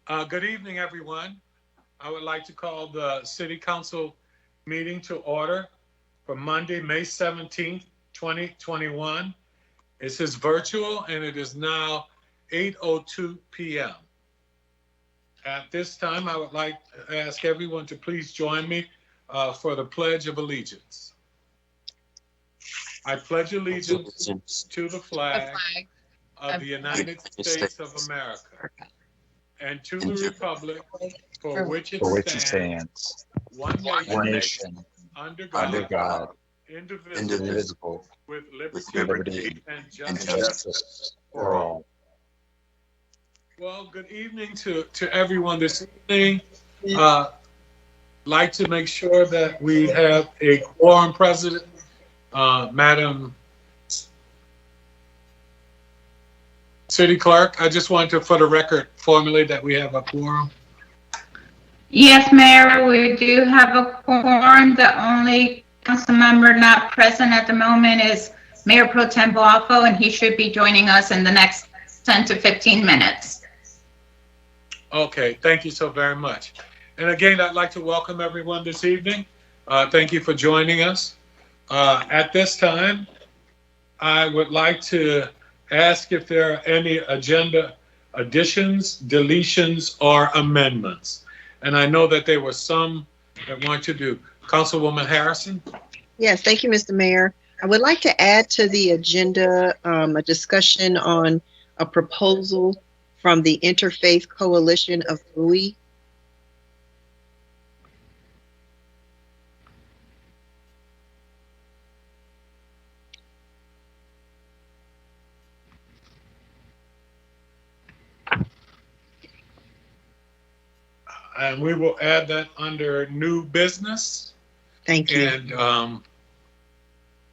Good evening, everyone. I would like to call the City Council meeting to order for Monday, May 17th, 2021. This is virtual and it is now 8:02 p.m. At this time, I would like to ask everyone to please join me for the Pledge of Allegiance. I pledge allegiance to the flag of the United States of America and to the republic for which it stands, one nation, under God, indivisible, with liberty and justice for all. Well, good evening to everyone this evening. Like to make sure that we have a quorum present. Madam City Clerk, I just want to, for the record, formulate that we have a quorum. Yes, Mayor, we do have a quorum. The only council member not present at the moment is Mayor Pro Tem Boafo, and he should be joining us in the next 10 to 15 minutes. Okay, thank you so very much. And again, I'd like to welcome everyone this evening. Thank you for joining us. At this time, I would like to ask if there are any agenda additions, deletions, or amendments. And I know that there were some that want to do. Councilwoman Harrison? Yes, thank you, Mr. Mayor. I would like to add to the agenda a discussion on a proposal from the Interfaith Coalition of Bowie. And we will add that under new business. Thank you. And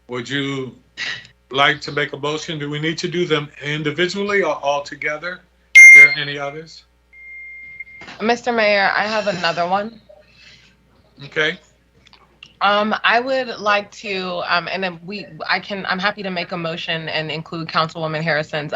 would you like to make a motion? Do we need to do them individually or all together? Is there any others? Mr. Mayor, I have another one. Okay. I would like to, and then I'm happy to make a motion and include Councilwoman Harrison's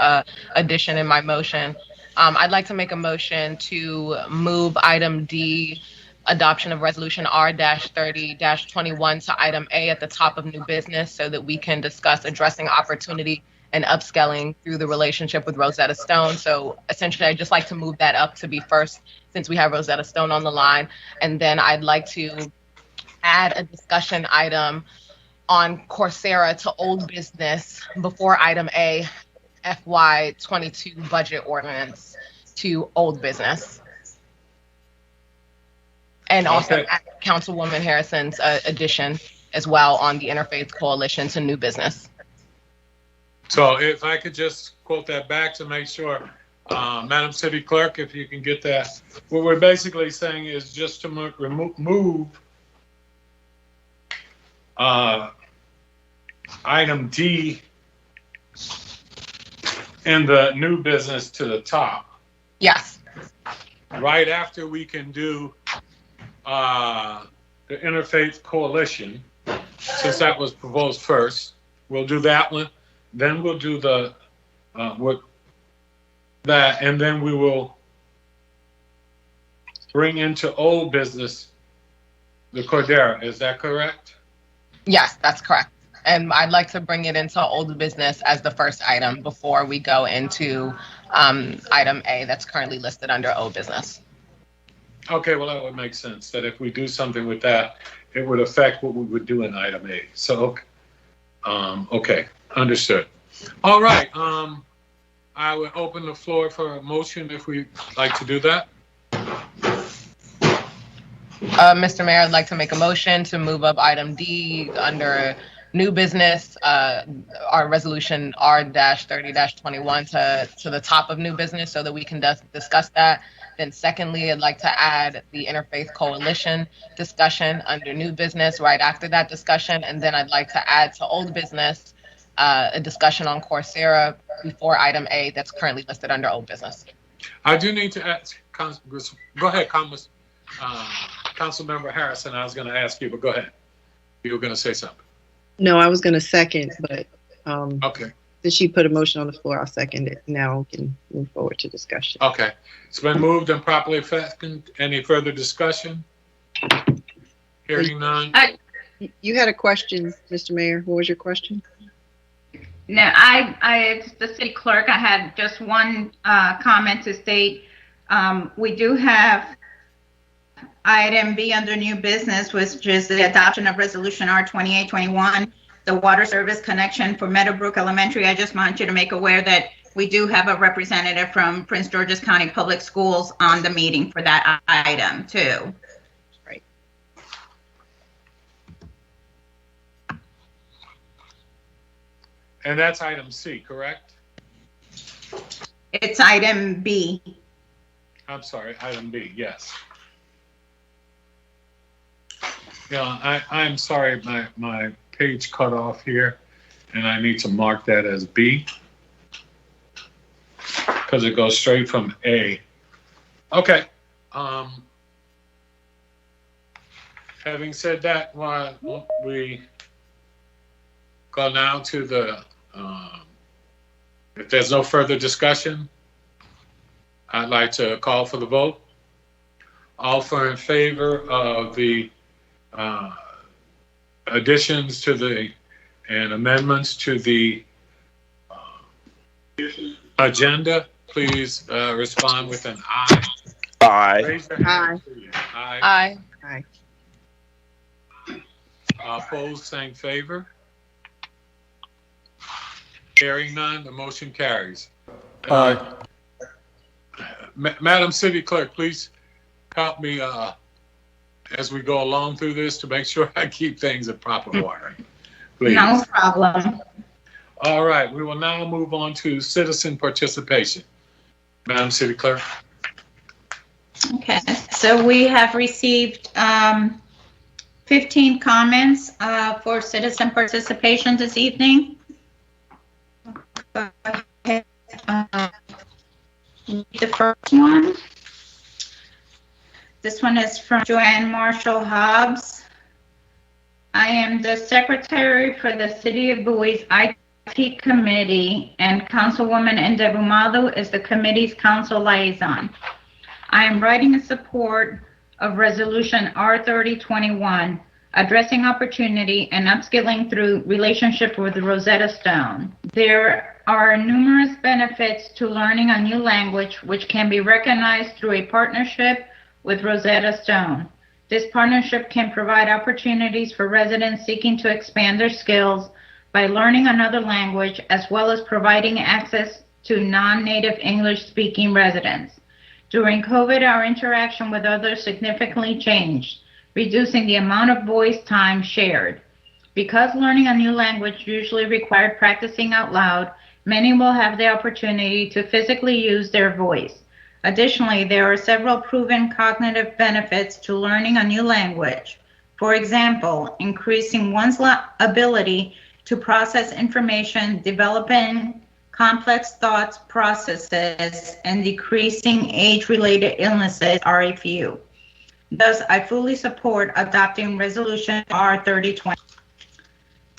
addition in my motion. I'd like to make a motion to move item D, adoption of resolution R-30-21 to item A at the top of new business so that we can discuss addressing opportunity and upscaling through the relationship with Rosetta Stone. So essentially, I'd just like to move that up to be first since we have Rosetta Stone on the line. And then I'd like to add a discussion item on Coursera to old business before item A, FY22 budget ordinance to old business. And also Councilwoman Harrison's addition as well on the Interfaith Coalition to new business. So if I could just quote that back to make sure, Madam City Clerk, if you can get that. What we're basically saying is just to move item D in the new business to the top. Yes. Right after we can do the Interfaith Coalition, since that was proposed first, we'll do that one. Then we'll do the and then we will bring into old business the Cordera. Is that correct? Yes, that's correct. And I'd like to bring it into old business as the first item before we go into item A that's currently listed under old business. Okay, well, that would make sense, that if we do something with that, it would affect what we would do in item A. So, okay, understood. All right, I would open the floor for a motion if we'd like to do that. Mr. Mayor, I'd like to make a motion to move up item D under new business, our resolution R-30-21 to the top of new business so that we can discuss that. Then secondly, I'd like to add the Interfaith Coalition discussion under new business right after that discussion. And then I'd like to add to old business a discussion on Coursera before item A that's currently listed under old business. I do need to ask, go ahead, Councilmember Harrison. I was going to ask you, but go ahead. You were going to say something. No, I was going to second, but okay. Since she put a motion on the floor, I'll second it. Now we can move forward to discussion. Okay. It's been moved and properly seconded. Any further discussion? Hearing none. You had a question, Mr. Mayor. What was your question? No, it's the city clerk. I had just one comment to state. We do have item B under new business, which is the adoption of resolution R2821, the water service connection for Meadowbrook Elementary. I just want you to make aware that we do have a representative from Prince George's County Public Schools on the meeting for that item too. Right. And that's item C, correct? It's item B. I'm sorry, item B, yes. Yeah, I'm sorry, my page cut off here, and I need to mark that as B because it goes straight from A. Okay. Having said that, why don't we go now to the, if there's no further discussion, I'd like to call for the vote. All in favor of the additions to the and amendments to the agenda, please respond with an aye. Aye. Raise your hand, please. Aye. Aye. Aye. Opposed, same favor. Hearing none, the motion carries. Aye. Madam City Clerk, please help me as we go along through this to make sure I keep things in proper order. Please. No problem. All right, we will now move on to citizen participation. Madam City Clerk. Okay, so we have received 15 comments for citizen participation this evening. Go ahead, the first one. This one is from Joanne Marshall Hobbs. I am the secretary for the City of Bowie's IT Committee, and Councilwoman Ndebumadu is the committee's council liaison. I am writing in support of Resolution R3021, addressing opportunity and upskilling through relationship with Rosetta Stone. There are numerous benefits to learning a new language, which can be recognized through a partnership with Rosetta Stone. This partnership can provide opportunities for residents seeking to expand their skills by learning another language, as well as providing access to non-native English-speaking residents. During COVID, our interaction with others significantly changed, reducing the amount of voice time shared. Because learning a new language usually required practicing out loud, many will have the opportunity to physically use their voice. Additionally, there are several proven cognitive benefits to learning a new language. For example, increasing one's ability to process information, developing complex thoughts processes, and decreasing age-related illnesses are a few. Thus, I fully support adopting Resolution R3020.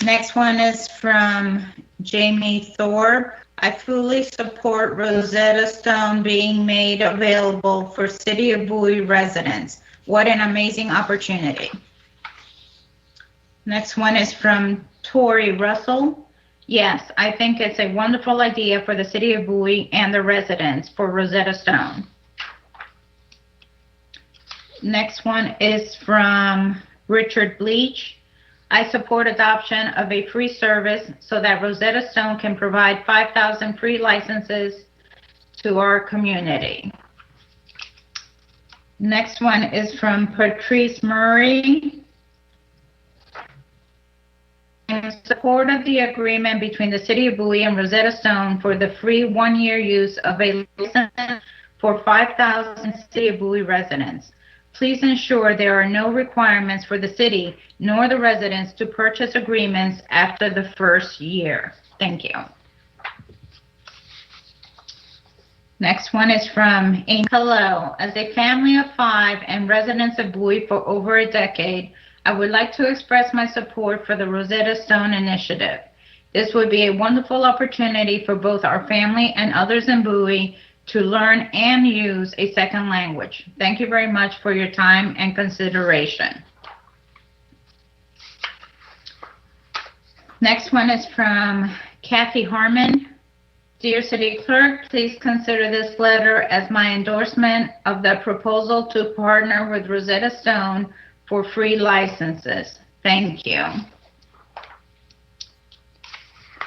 Next one is from Jamie Thorpe. I fully support Rosetta Stone being made available for City of Bowie residents. What an amazing opportunity. Next one is from Tori Russell. Yes, I think it's a wonderful idea for the City of Bowie and the residents for Rosetta Stone. Next one is from Richard Bleach. I support adoption of a free service so that Rosetta Stone can provide 5,000 free licenses to our community. Next one is from Patrice Murray. In support of the agreement between the City of Bowie and Rosetta Stone for the free one-year use of a license for 5,000 City of Bowie residents. Please ensure there are no requirements for the city nor the residents to purchase agreements after the first year. Thank you. Next one is from Amy. Hello. As a family of 5 and residents of Bowie for over a decade, I would like to express my support for the Rosetta Stone initiative. This would be a wonderful opportunity for both our family and others in Bowie to learn and use a second language. Thank you very much for your time and consideration. Next one is from Kathy Harmon. Dear City Clerk, please consider this letter as my endorsement of the proposal to partner with Rosetta Stone for free licenses. Thank you.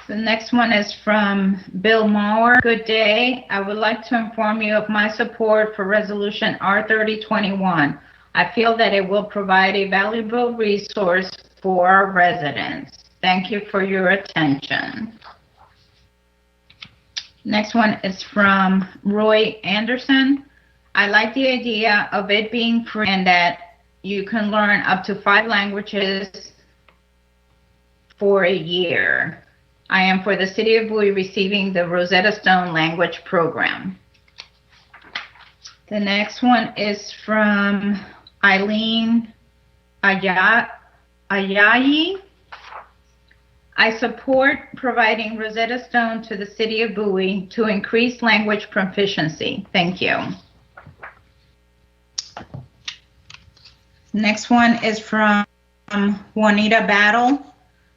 The next one is from Bill Mauer. Good day. I would like to inform you of my support for Resolution R3021. I feel that it will provide a valuable resource for our residents. Thank you for your attention. Next one is from Roy Anderson. I like the idea of it being free and that you can learn up to 5 languages for a year. I am for the City of Bowie receiving the Rosetta Stone language program. The next one is from Eileen Ayayi. I support providing Rosetta Stone to the City of Bowie to increase language proficiency. Thank you. Next one is from Juanita Battle.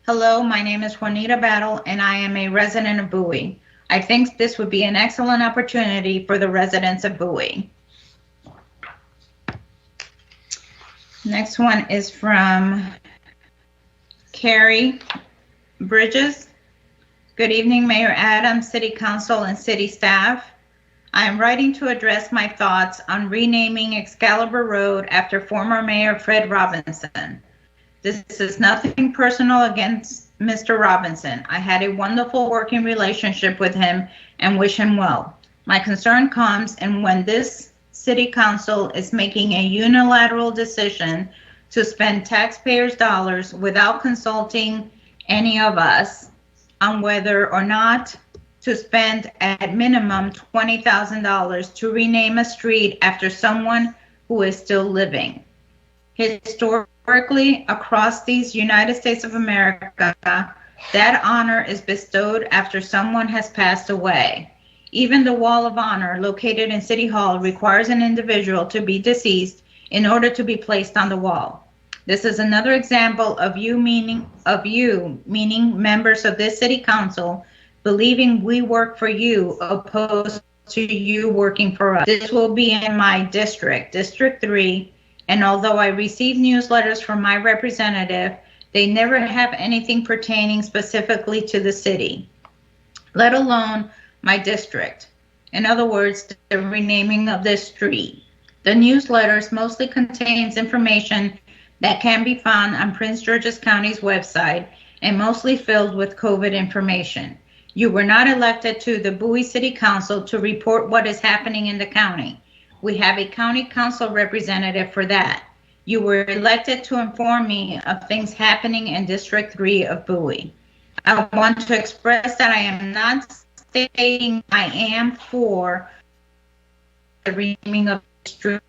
Hello, my name is Juanita Battle, and I am a resident of Bowie. I think this would be an excellent opportunity for the residents of Bowie. Next one is from Carrie Bridges. Good evening, Mayor Adams, City Council, and City staff. I am writing to address my thoughts on renaming Excalibur Road after former Mayor Fred Robinson. This is nothing personal against Mr. Robinson. I had a wonderful working relationship with him and wish him well. My concern comes in when this City Council is making a unilateral decision to spend taxpayers' dollars without consulting any of us on whether or not to spend at minimum $20,000 to rename a street after someone who is still living. Historically, across these United States of America, that honor is bestowed after someone has passed away. Even the Wall of Honor located in City Hall requires an individual to be deceased in order to be placed on the wall. This is another example of you, meaning members of this City Council, believing we work for you opposed to you working for us. This will be in my district, District 3, and although I receive newsletters from my representative, they never have anything pertaining specifically to the city, let alone my district. In other words, the renaming of this street. The newsletters mostly contains information that can be found on Prince George's County's website and mostly filled with COVID information. You were not elected to the Bowie City Council to report what is happening in the county. We have a county council representative for that. You were elected to inform me of things happening in District 3 of Bowie. I want to express that I am not stating I am for the renaming of the street.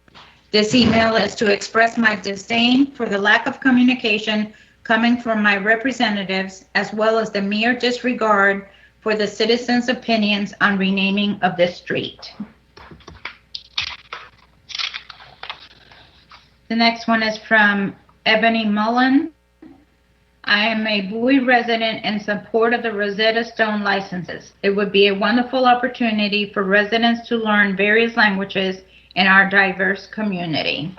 This email is to express my disdain for the lack of communication coming from my representatives, as well as the mere disregard for the citizens' opinions on renaming of this street. The next one is from Ebony Mullen. I am a Bowie resident in support of the Rosetta Stone licenses. It would be a wonderful opportunity for residents to learn various languages in our diverse community.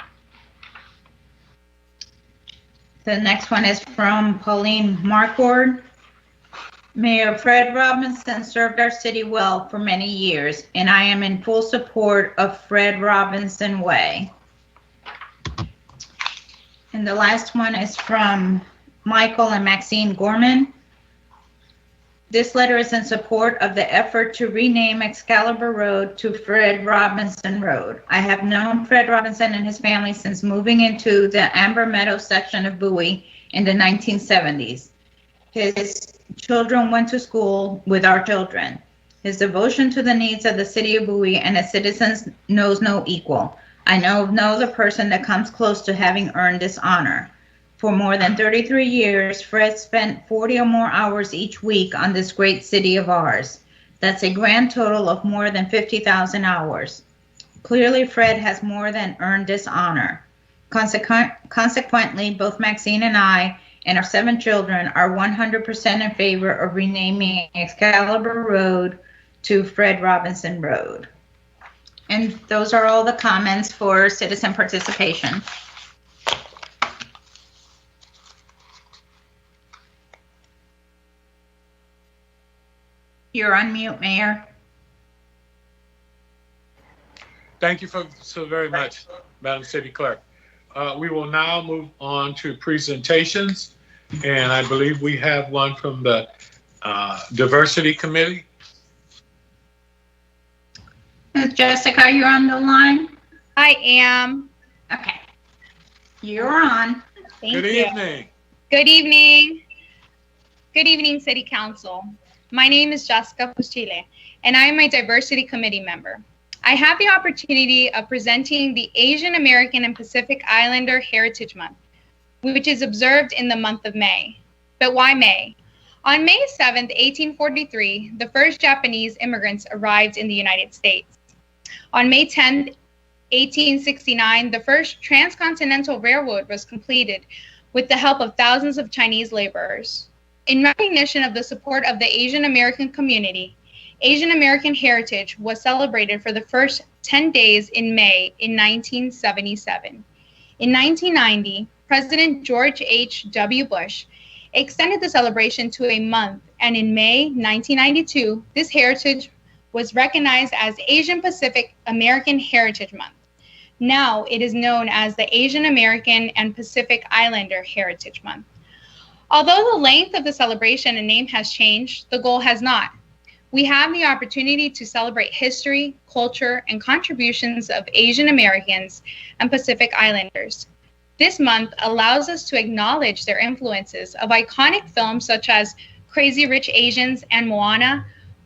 The next one is from Pauline Marquardt. Mayor Fred Robinson served our city well for many years, and I am in full support of Fred Robinson Way. And the last one is from Michael and Maxine Gorman. This letter is in support of the effort to rename Excalibur Road to Fred Robinson Road. I have known Fred Robinson and his family since moving into the Amber Meadow section of Bowie in the 1970s. His children went to school with our children. His devotion to the needs of the city of Bowie and its citizens knows no equal. I know of no other person that comes close to having earned this honor. For more than 33 years, Fred spent 40 or more hours each week on this great city of ours. That's a grand total of more than 50,000 hours. Clearly, Fred has more than earned this honor. Consequently, both Maxine and I and our 7 children are 100% in favor of renaming Excalibur Road to Fred Robinson Road. And those are all the comments for citizen participation. You're on mute, Mayor. Thank you so very much, Madam City Clerk. We will now move on to presentations, and I believe we have one from the Diversity Committee. Jessica, you're on the line? I am. Okay. You're on. Thank Good you. evening. Good evening. Good evening, City Council. My name is Jessica Puchile, and I am a Diversity Committee member. I have the opportunity of presenting the Asian American and Pacific Islander Heritage Month, which is observed in the month of May. But why May? On May 7th, 1843, the first Japanese immigrants arrived in the United States. On May 10th, 1869, the first transcontinental railroad was completed with the help of thousands of Chinese laborers. In recognition of the support of the Asian American community, Asian American Heritage was celebrated for the first 10 days in May in 1977. In 1990, President George H.W. Bush extended the celebration to a month, and in May 1992, this heritage was recognized as Asian Pacific American Heritage Month. Now it is known as the Asian American and Pacific Islander Heritage Month. Although the length of the celebration and name has changed, the goal has not. We have the opportunity to celebrate history, culture, and contributions of Asian Americans and Pacific Islanders. This month allows us to acknowledge their influences of iconic films such as Crazy Rich Asians and Moana,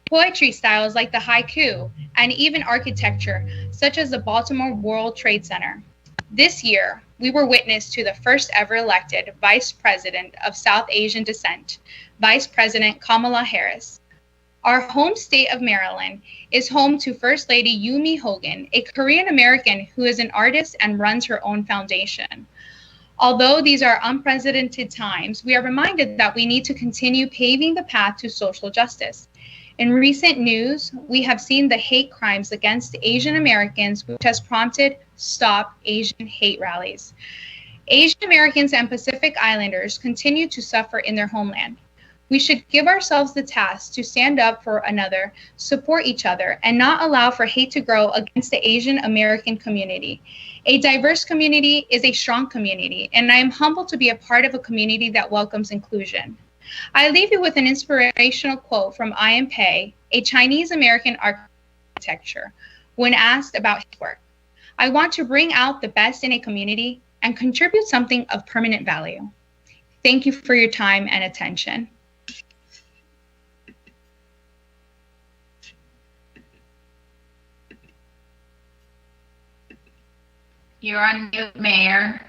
poetry styles like the haiku, and even architecture such as the Baltimore World Trade Center. This year, we were witness to the first ever elected Vice President of South Asian descent, Vice President Kamala Harris. Our home state of Maryland is home to First Lady Yumi Hogan, a Korean American who is an artist and runs her own foundation. Although these are unprecedented times, we are reminded that we need to continue paving the path to social justice. In recent news, we have seen the hate crimes against Asian Americans, which has prompted Stop Asian Hate rallies. Asian Americans and Pacific Islanders continue to suffer in their homeland. We should give ourselves the task to stand up for another, support each other, and not allow for hate to grow against the Asian American community. A diverse community is a strong community, and I am humbled to be a part of a community that welcomes inclusion. I leave you with an inspirational quote from I.M. Pei, a Chinese American architecture, when asked about his work. I want to bring out the best in a community and contribute something of permanent value. Thank you for your time and attention. You're on mute, Mayor.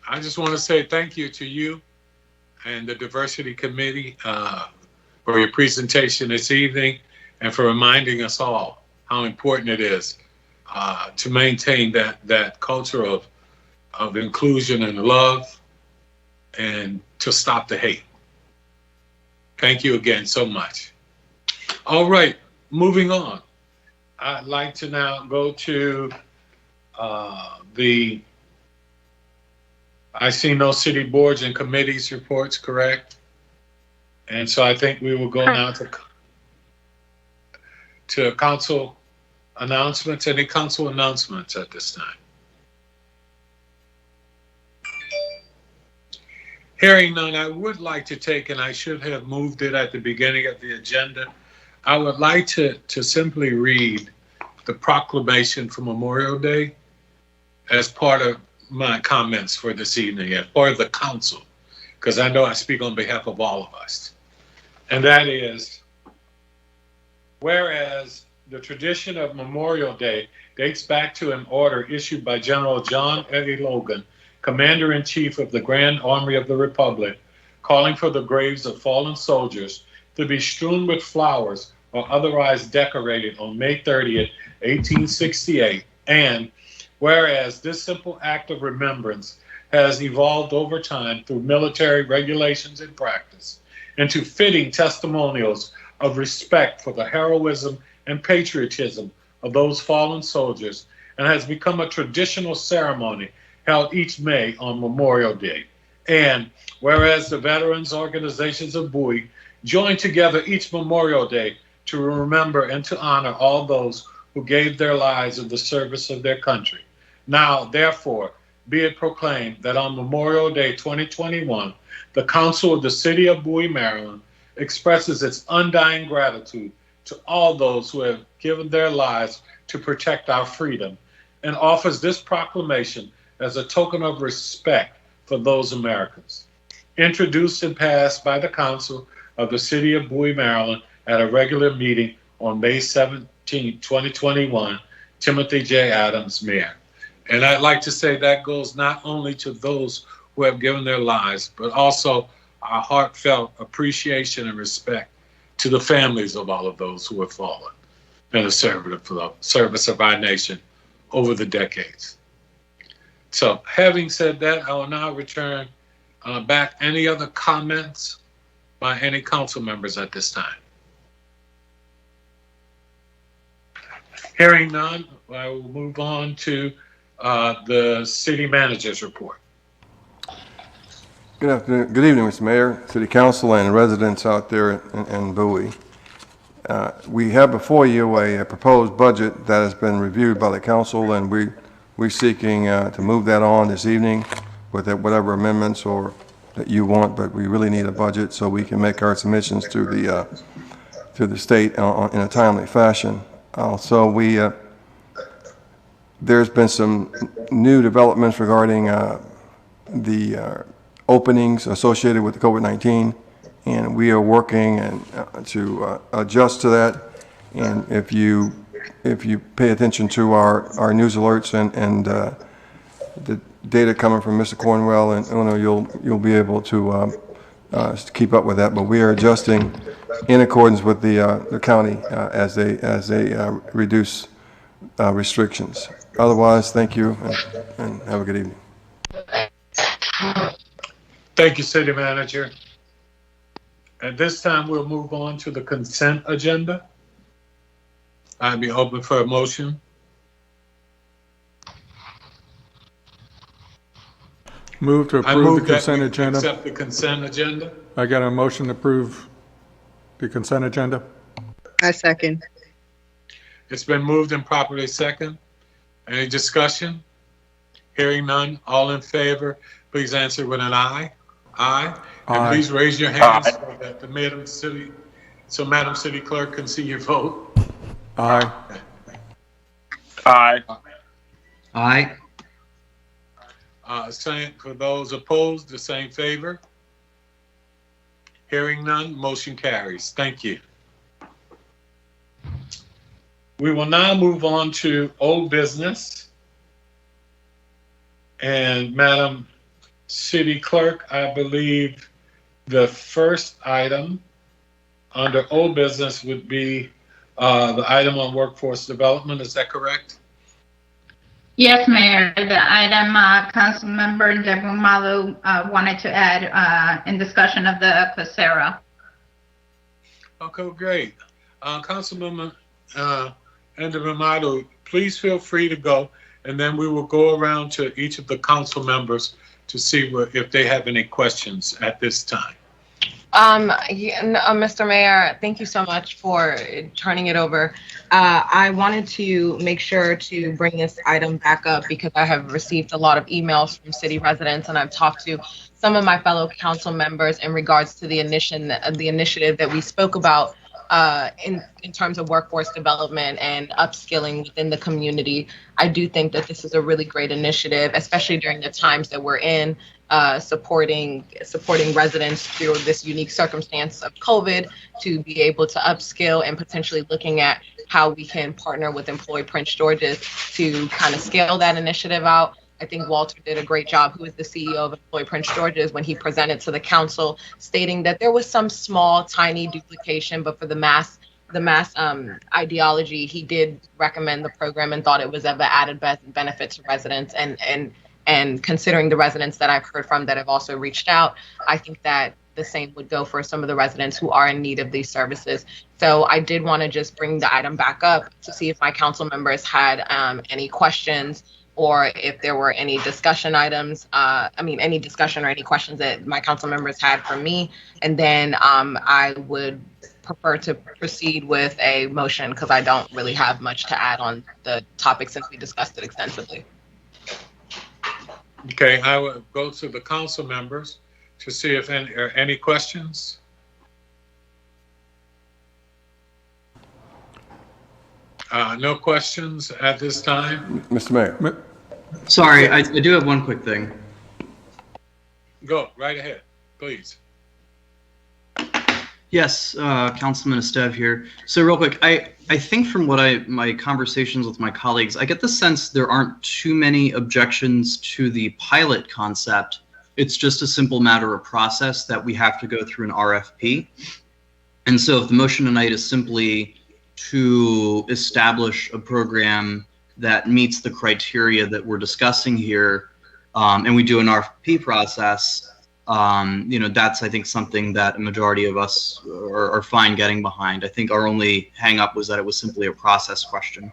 I just want to say thank you to you and the Diversity Committee for your presentation this evening and for reminding us all how important it is to maintain that culture of inclusion and love and to stop the hate. Thank you again so much. All right, moving on. I'd like to now go to I see no city boards and committees reports, correct? And so I think we will go now to council announcements. Any council announcements at this time? Hearing none, I would like to take, and I should have moved it at the beginning of the agenda, I would like to simply read the proclamation for Memorial Day as part of my comments for this evening, as part of the council, because I know I speak on behalf of all of us. And that is, whereas the tradition of Memorial Day dates back to an order issued by General John Eddie Logan, Commander-in-Chief of the Grand Army of the Republic, calling for the graves of fallen soldiers to be strewn with flowers or otherwise decorated on May 30th, 1868. And whereas this simple act of remembrance has evolved over time through military regulations and practice into fitting testimonials of respect for the heroism and patriotism of those fallen soldiers, and has become a traditional ceremony held each May on Memorial Day. And whereas the veterans organizations of Bowie join together each Memorial Day to remember and to honor all those who gave their lives in the service of their country. Now, therefore, be it proclaimed that on Memorial Day 2021, the Council of the City of Bowie, Maryland, expresses its undying gratitude to all those who have given their lives to protect our freedom, and offers this proclamation as a token of respect for those Americans. Introduced and passed by the Council of the City of Bowie, Maryland at a regular meeting on May 17, 2021, Timothy J. Adams, Mayor. And I'd like to say that goes not only to those who have given their lives, but also our heartfelt appreciation and respect to the families of all of those who have fallen in the service of our nation over the decades. So having said that, I will now return back. Any other comments by any council members at this time? Hearing none, I will move on to the city manager's report. Good afternoon. Good evening, Mr. Mayor, City Council, and residents out there in Bowie. We have before you a proposed budget that has been reviewed by the council, and we're seeking to move that on this evening with whatever amendments or that you want, but we really need a budget so we can make our submissions to the state in a timely fashion. Also, there's been some new developments regarding the openings associated with the COVID-19, and we are working to adjust to that. And if you pay attention to our news alerts and the data coming from Mr. Cornwell and Uno, you'll be able to keep up with that. But we are adjusting in accordance with the county as they reduce restrictions. Otherwise, thank you and have a good evening. Thank you, City Manager. At this time, we'll move on to the consent agenda. I'd be open for a motion. Move to approve the consent agenda. Accept the consent agenda. I got a motion to approve the consent agenda. I second. It's been moved and properly second. Any discussion? Hearing none. All in favor, please answer with an aye. Aye. And Aye. please raise your hands so that the Madam City Clerk can see your vote. Aye. Aye. Aye. Same for those opposed, the same favor. Hearing none, motion carries. Thank you. We will now move on to old business. And Madam City Clerk, I believe the first item under old business would be the item on workforce development. Is that correct? Yes, Mayor. The item Councilmember Ndebumadu wanted to add in discussion of the Coursera. Okay, great. Councilmember Ndebumadu, please feel free to go, and then we will go around to each of the council members to see if they have any questions at this time. Mr. Mayor, thank you so much for turning it over. I wanted to make sure to bring this item back up because I have received a lot of emails from city residents, and I've talked to some of my fellow council members in regards to the initiative that we spoke about in terms of workforce development and upskilling within the community. I do think that this is a really great initiative, especially during the times that we're in, supporting residents through this unique circumstance of COVID, to be able to upskill and potentially looking at how we can partner with Employ Prince George's to kind of scale that initiative out. I think Walter did a great job, who is the CEO of Employ Prince George's, when he presented to the council, stating that there was some small, tiny duplication, but for the mass ideology, he did recommend the program and thought it was of an added benefit to residents. And considering the residents that I've heard from that have also reached out, I think that the same would go for some of the residents who are in need of these services. So I did want to just bring the item back up to see if my council members had any questions, or if there were any discussion items, any discussion or any questions that my council members had for me. And then I would prefer to proceed with a motion, because I don't really have much to add on the topic since we discussed it extensively. Okay, I will go to the council members to see if any questions. No questions at this time. Mr. Mayor. Sorry, I do have one quick thing. Go right ahead, please. Yes, Councilman Estev here. So real quick, I think from what my conversations with my colleagues, I get the sense there aren't too many objections to the pilot concept. It's just a simple matter of process that we have to go through an RFP. And so if the motion tonight is simply to establish a program that meets the criteria that we're discussing here, and we do an RFP process, that's, I think, something that a majority of us are fine getting behind. I think our only hang up was that it was simply a process question.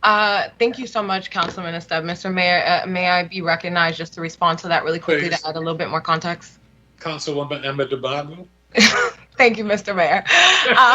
Thank you so much, Councilman Estev. Mr. Mayor, may I be recognized just to respond to that really quickly, Please. to add a little bit more context? Councilwoman Ndebumadu. Thank you, Mr. Mayor.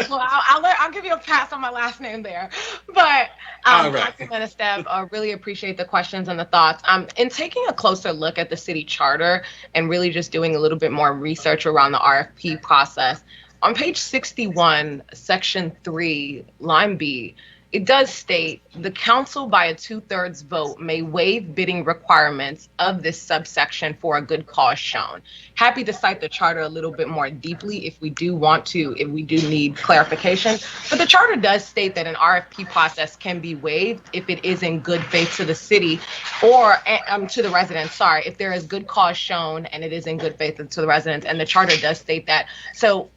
Well, I'll give you a pass on my last name there. But All right. Councilman Estev, really appreciate the questions and the thoughts. In taking a closer look at the city charter and really just doing a little bit more research around the RFP process, on page 61, section 3, line B, it does state the council by a 2/3 vote may waive bidding requirements of this subsection for a good cause shown. Happy to cite the charter a little bit more deeply if we do need clarification. But the charter does state that an RFP process can be waived if it is in good faith to the city, or to the residents, sorry, if there is good cause shown and it is in good faith to the residents, and the charter does state that. So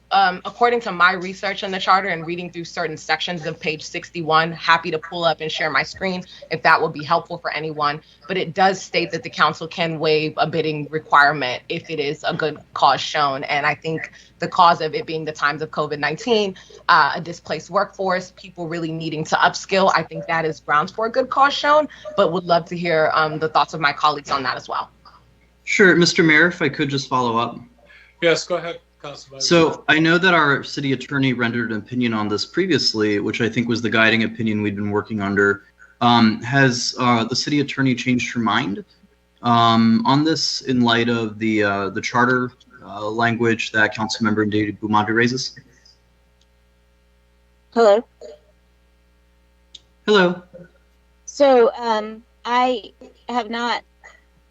according to my research on the charter and reading through certain sections of page 61, happy to pull up and share my screen if that would be helpful for anyone. But it does state that the council can waive a bidding requirement if it is a good cause shown. And I think the cause of it being the times of COVID-19, a displaced workforce, people really needing to upskill, I think that is grounds for a good cause shown, but would love to hear the thoughts of my colleagues on that as well. Sure, Mr. Mayor, if I could just follow up. Yes, go ahead, Councilman. So I know that our city attorney rendered an opinion on this previously, which I think was the guiding opinion we'd been working under. Has the city attorney changed her mind on this in light of the charter language that Councilmember Ndebumadu raises? Hello. Hello. So I have not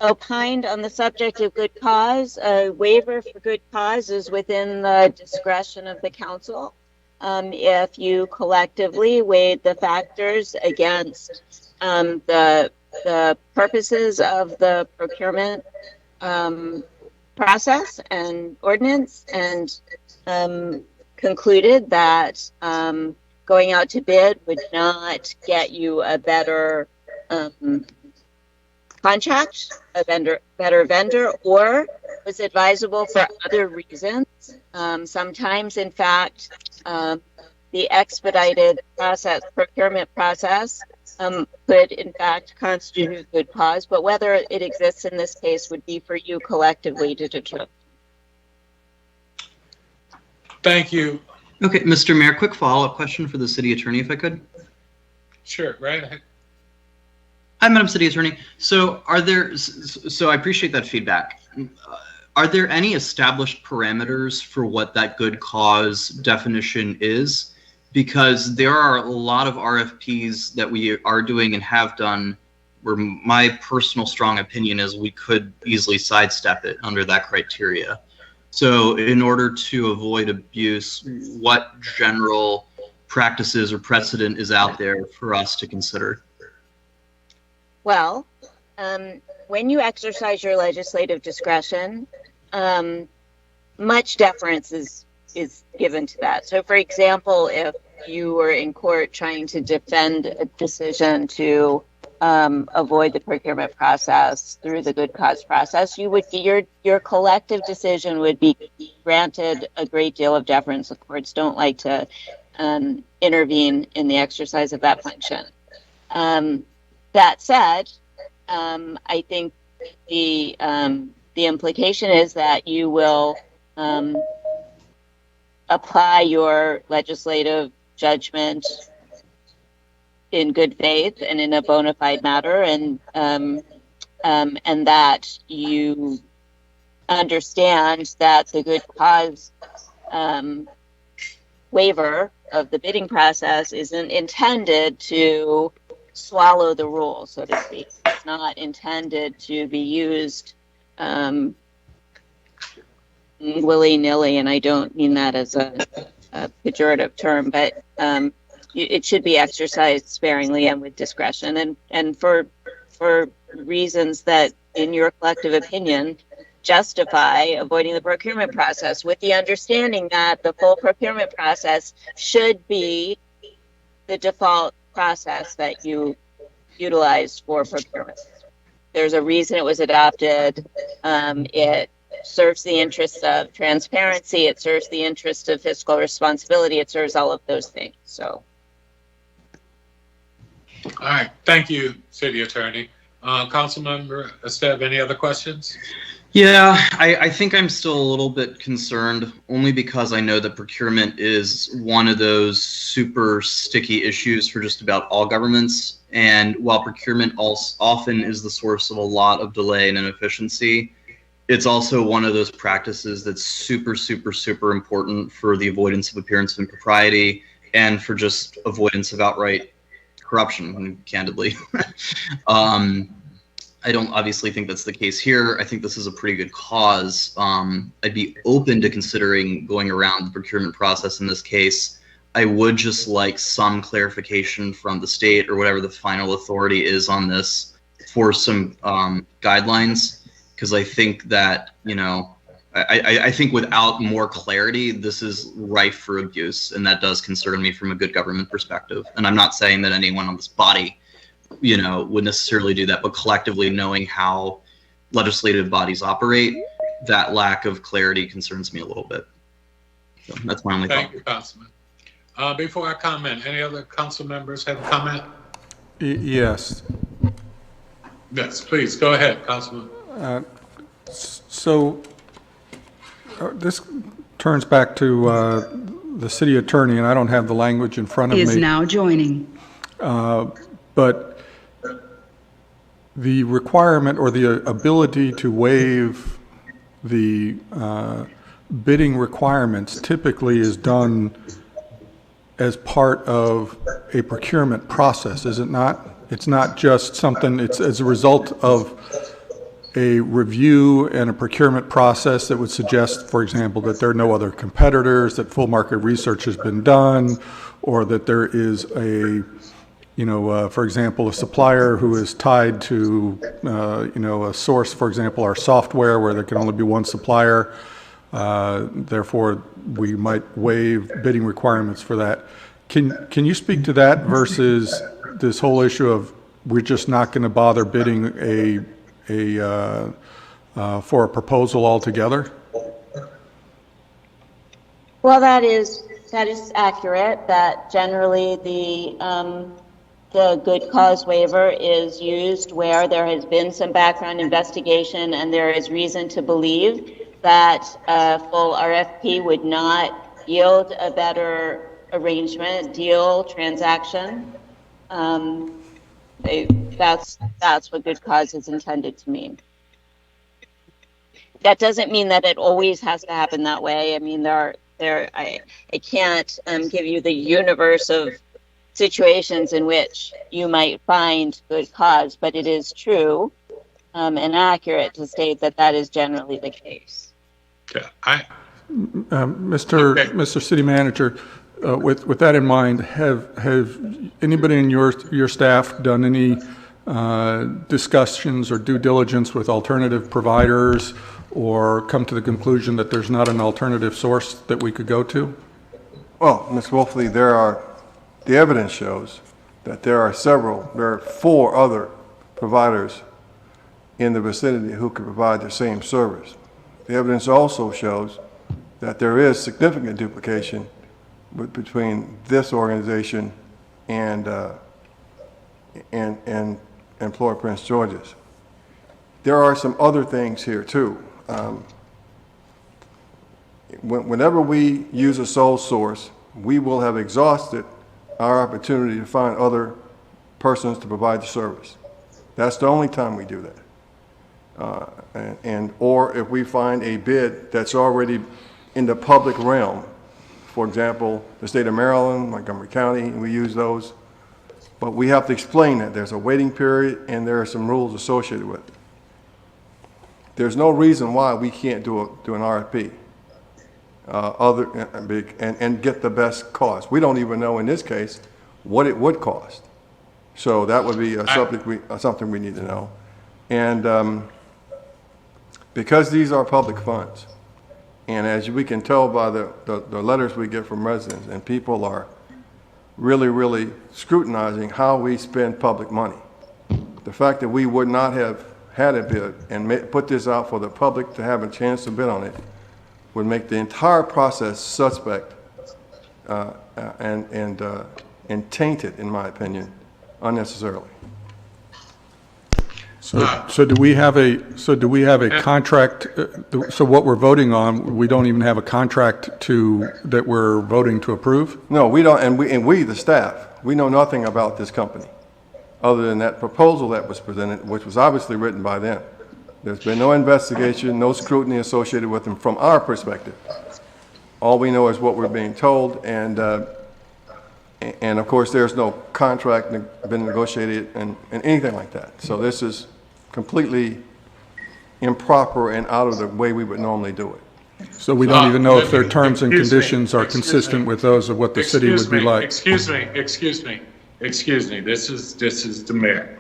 opined on the subject of good cause. A waiver for good cause is within the discretion of the council. If you collectively weighed the factors against the purposes of the procurement process and ordinance, and concluded that going out to bid would not get you a better contract, better vendor, or was advisable for other reasons. Sometimes, in fact, the expedited procurement process could, in fact, constitute good cause, but whether it exists in this case would be for you collectively to determine. Thank you. Okay, Mr. Mayor, quick follow-up question for the city attorney, if I could. Sure, right ahead. Hi, Madam City Attorney. So I appreciate that feedback. are there any established parameters for what that good cause definition is? Because there are a lot of RFPs that we are doing and have done where my personal strong opinion is we could easily sidestep it under that criteria. So in order to avoid abuse, what general practices or precedent is out there for us to consider? Well, when you exercise your legislative discretion, much deference is given to that. So, for example, if you were in court trying to defend a decision to avoid the procurement process through the good cause process, you would your collective decision would be granted a great deal of deference. The courts don't like to intervene in the exercise of that function. That said, I think the implication is that you will apply your legislative judgment in good faith and in a bona fide matter, and that you understand that the good cause waiver of the bidding process isn't intended to swallow the rule, so to speak. It's not intended to be used willy-nilly, and I don't mean that as a pejorative term, but it should be exercised sparingly and with discretion, and for reasons that, in your collective opinion, justify avoiding the procurement process, with the understanding that the full procurement process should be the default process that you utilized for procurement. There's a reason it was adopted. It serves the interests of transparency. It serves the interest of fiscal responsibility. It serves all of those things. So. All right. Thank you, City Attorney. Councilmember Esteve, any other questions? Yeah, I think I'm still a little bit concerned, only because I know that procurement is one of those super sticky issues for just about all governments. And while procurement often is the source of a lot of delay and inefficiency, it's also one of those practices that's super, super, super important for the avoidance of appearance of impropriety and for just avoidance of outright corruption, candidly. I don't obviously think that's the case here. I think this is a pretty good cause. I'd be open to considering going around the procurement process in this case. I would just like some clarification from the state or whatever the final authority is on this for some guidelines, because I think that, you know, I think without more clarity, this is rife for abuse, and that does concern me from a good government perspective. And I'm not saying that anyone on this body, you know, would necessarily do that, but collectively knowing how legislative bodies operate, that lack of clarity concerns me a little bit. So that's my only thought. Thank you, Councilman. Before I comment, any other council members have a comment? Yes. Yes, please, go ahead, Councilman. So this turns back to the city attorney, and I don't have the language in front of me. Is now joining. But the requirement or the ability to waive the bidding requirements typically is done as part of a procurement process, is it not? It's not just something, it's as a result of a review and a procurement process that would suggest, for example, that there are no other competitors, that full market research has been done, or that there is a, you know, for example, a supplier who is tied to, you know, a source, for example, our software, where there can only be one supplier. Therefore, we might waive bidding requirements for that. Can you speak to that versus this whole issue of we're just not going to bother bidding for a proposal altogether? Well, that is accurate. That generally the good cause waiver is used where there has been some background investigation and there is reason to believe that a full RFP would not yield a better arrangement, deal, transaction. That's what good cause is intended to mean. that doesn't mean that it always has to happen that way. I mean, I can't give you the universe of situations in which you might find good cause, but it is true and accurate to state that that is generally the case. Yeah, Mr. City Manager, with that in mind, have anybody in your staff done any discussions or due diligence with alternative providers, or come to the conclusion that there's not an alternative source that we could go to? Well, Ms. Wolfley, the evidence shows that there are 4 other providers in the vicinity who could provide the same service. The evidence also shows that there is significant duplication between this organization and Employer Prince George's. There are some other things here too. Whenever we use a sole source, we will have exhausted our opportunity to find other persons to provide the service. That's the only time we do that. Or if we find a bid that's already in the public realm, for example, the state of Maryland, Montgomery County, we use those. But we have to explain that there's a waiting period and there are some rules associated with it. There's no reason why we can't do an RFP and get the best cost. We don't even know in this case what it would cost. So that would be something we need to know. And because these are public funds, and as we can tell by the letters we get from residents, and people are really, really scrutinizing how we spend public money. The fact that we would not have had a bid and put this out for the public to have a chance to bid on it would make the entire process suspect and tainted, in my opinion, unnecessarily. So do we have a contract? So what we're voting on, we don't even have a contract that we're voting to approve? No, we don't, and we, the staff, we know nothing about this company, other than that proposal that was presented, which was obviously written by them. There's been no investigation, no scrutiny associated with them from our perspective. All we know is what we're being told, and of course, there's no contract been negotiated and anything like that. So this is completely improper and out of the way we would normally do it. So we don't even know if their terms and conditions are consistent with those of what the city would be like. Excuse me. This is the mayor.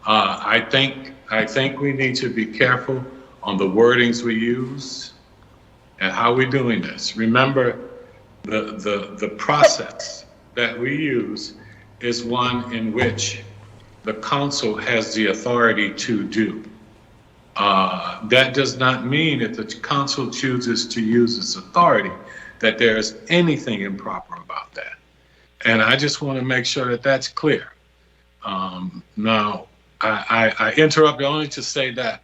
I think we need to be careful on the wordings we use and how we're doing this. Remember, the process that we use is one in which the council has the authority to do. That does not mean if the council chooses to use its authority that there is anything improper about that. And I just want to make sure that that's clear. Now, I interrupt only to say that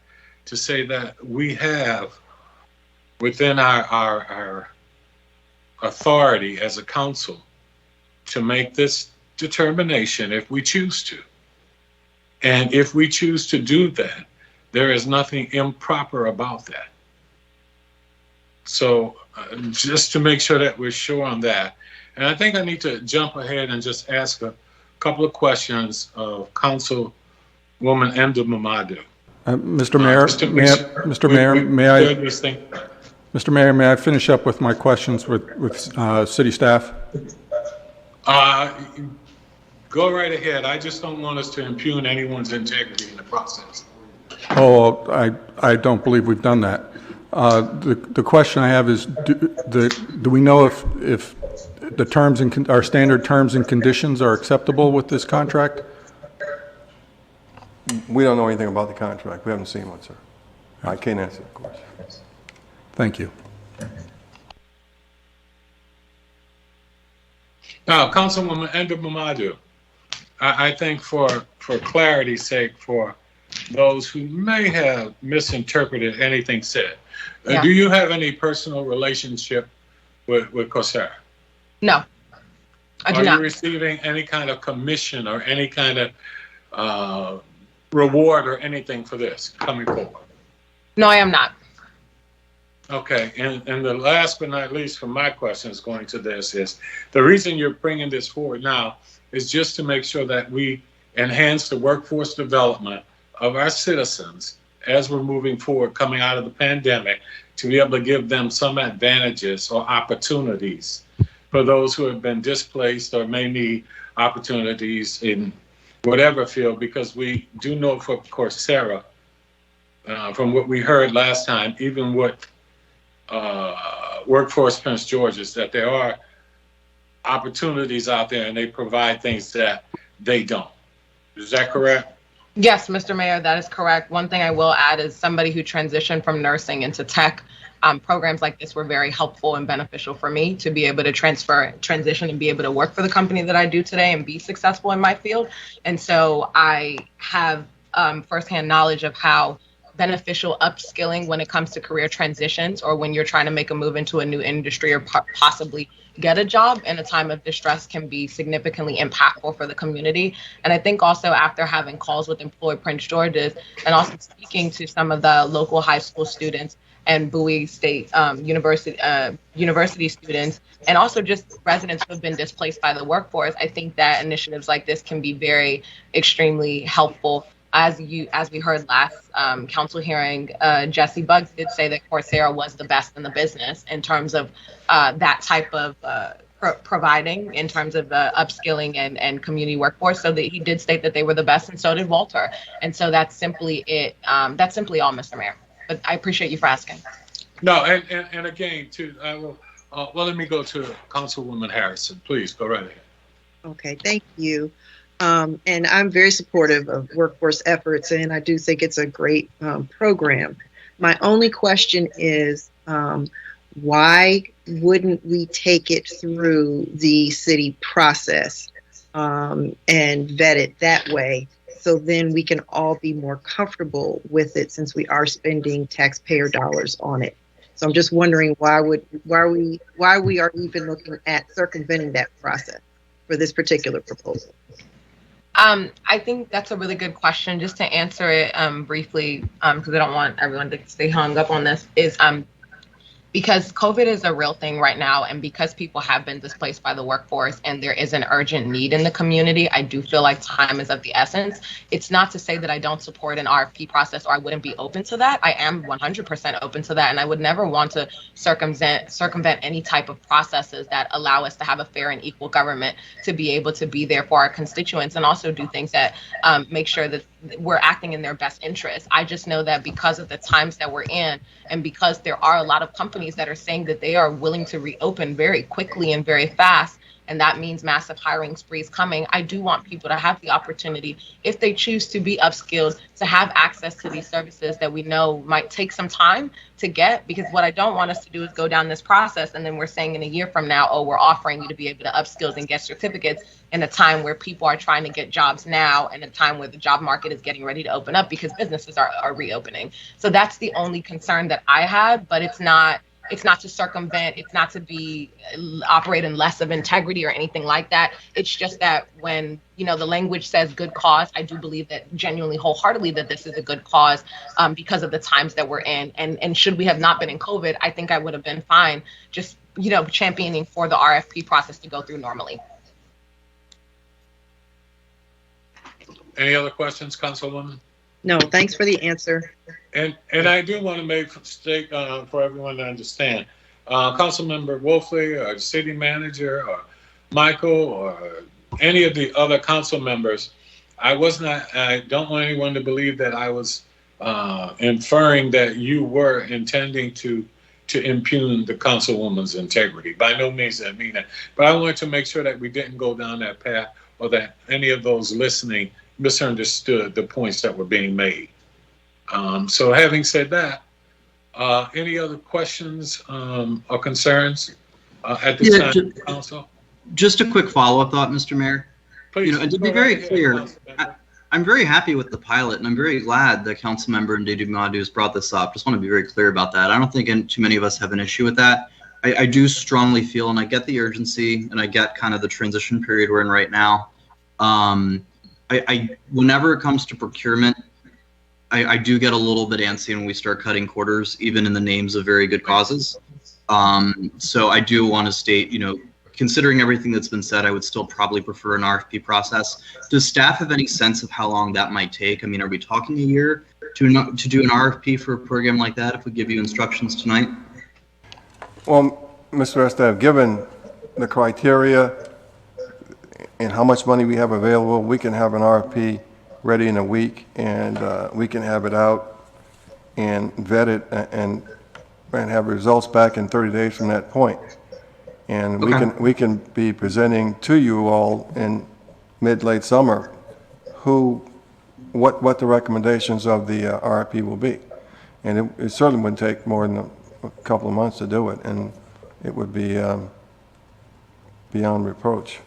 we have within our authority as a council to make this determination if we choose to. And if we choose to do that, there is nothing improper about that. So just to make sure that we're sure on that. And I think I need to jump ahead and just ask a couple of questions of Councilwoman Ndebumadu. Mr. Mayor, may I finish up with my questions with city staff? Go right ahead. I just don't want us to impugn anyone's integrity in the process. Oh, I don't believe we've done that. The question I have is, do we know if the terms and our standard terms and conditions are acceptable with this contract? We don't know anything about the contract. We haven't seen one, sir. I can't answer, of course. Thank you. Now, Councilwoman Ndebumadu, I think for clarity's sake, for those who may have misinterpreted anything said, do you have any personal relationship with Corsair? No, I do not. Are you receiving any kind of commission or any kind of reward or anything for this coming forward? No, I am not. Okay, and the last but not least from my questions going to this is, the reason you're bringing this forward now is just to make sure that we enhance the workforce development of our citizens as we're moving forward, coming out of the pandemic, to be able to give them some advantages or opportunities for those who have been displaced or may need opportunities in whatever field, because we do know for Coursera, from what we heard last time, even with Workforce Prince George's, that there are opportunities out there and they provide things that they don't. Is that correct? Yes, Mr. Mayor, that is correct. One thing I will add is somebody who transitioned from nursing into tech, programs like this were very helpful and beneficial for me to be able to transition and be able to work for the company that I do today and be successful in my field. And so I have firsthand knowledge of how beneficial upskilling when it comes to career transitions, or when you're trying to make a move into a new industry or possibly get a job in a time of distress, can be significantly impactful for the community. And I think also after having calls with Employ Prince George's and also speaking to some of the local high school students and Bowie State University students, and also just residents who have been displaced by the workforce, I think that initiatives like this can be very extremely helpful. As we heard last council hearing, Jesse Buggs did say that Coursera was the best in the business in terms of that type of providing, in terms of upskilling and community workforce. So that he did state that they were the best, and so did Walter. And so that's simply it. That's simply all, Mr. Mayor. But I appreciate you for asking. No, and again, too, I will. Well, let me go to Councilwoman Harrison. Please go right ahead. Okay, thank you. And I'm very supportive of workforce efforts, and I do think it's a great program. My only question is, why wouldn't we take it through the city process and vet it that way, so then we can all be more comfortable with it, since we are spending taxpayer dollars on it? So I'm just wondering why we are even looking at circumventing that process for this particular proposal. I think that's a really good question. Just to answer it briefly, because I don't want everyone to stay hung up on this, is because COVID is a real thing right now, and because people have been displaced by the workforce and there is an urgent need in the community, I do feel like time is of the essence. It's not to say that I don't support an RFP process or I wouldn't be open to that. I am 100% open to that, and I would never want to circumvent any type of processes that allow us to have a fair and equal government, to be able to be there for our constituents and also do things that make sure that we're acting in their best interest. I just know that because of the times that we're in, and because there are a lot of companies that are saying that they are willing to reopen very quickly and very fast, and that means massive hiring sprees coming, I do want people to have the opportunity, if they choose to be upskilled, to have access to these services that we know might take some time to get. Because what I don't want us to do is go down this process and then we're saying in a year from now, oh, we're offering you to be able to upskill and get certificates in a time where people are trying to get jobs now, and a time where the job market is getting ready to open up because businesses are reopening. So that's the only concern that I have, but it's not to circumvent, it's not to be operate in less of integrity or anything like that. It's just that when, the language says good cause, I do believe that genuinely, wholeheartedly, that this is a good cause because of the times that we're in. And should we have not been in COVID, I think I would have been fine just, championing for the RFP process to go through normally. Any other questions, Councilwoman? No, thanks for the answer. And I do want to make state for everyone to understand, Councilmember Wolfley, or City Manager, or Michael, or any of the other council members, I don't want anyone to believe that I was inferring that you were intending to impugn the councilwoman's integrity. By no means did I mean that. But I wanted to make sure that we didn't go down that path, or that any of those listening misunderstood the points that were being made. So having said that, any other questions or concerns at this time, Council? Just a quick follow-up thought, Mr. Mayor. Please, and to be very clear, I'm very happy with the pilot, and I'm very glad that Councilmember Ndebumadu has brought this up. Just want to be very clear about that. I don't think too many of us have an issue with that. I do strongly feel, and I get the urgency, and I get kind of the transition period we're in right now. Whenever it comes to procurement, I do get a little bit antsy when we start cutting quarters, even in the names of very good causes. So I do want to state, considering everything that's been said, I would still probably prefer an RFP process. Does staff have any sense of how long that might take? I mean, are we talking a year to do an RFP for a program like that if we give you instructions tonight? Well, Mr. Esteve, given the criteria and how much money we have available, we can have an RFP ready in a week, and we can have it out and vet it and have results back in 30 days from that point. And we can be presenting to you all in mid-late summer what the recommendations of the RFP will be. And it certainly wouldn't take more than a couple of months to do it, and it would be beyond reproach.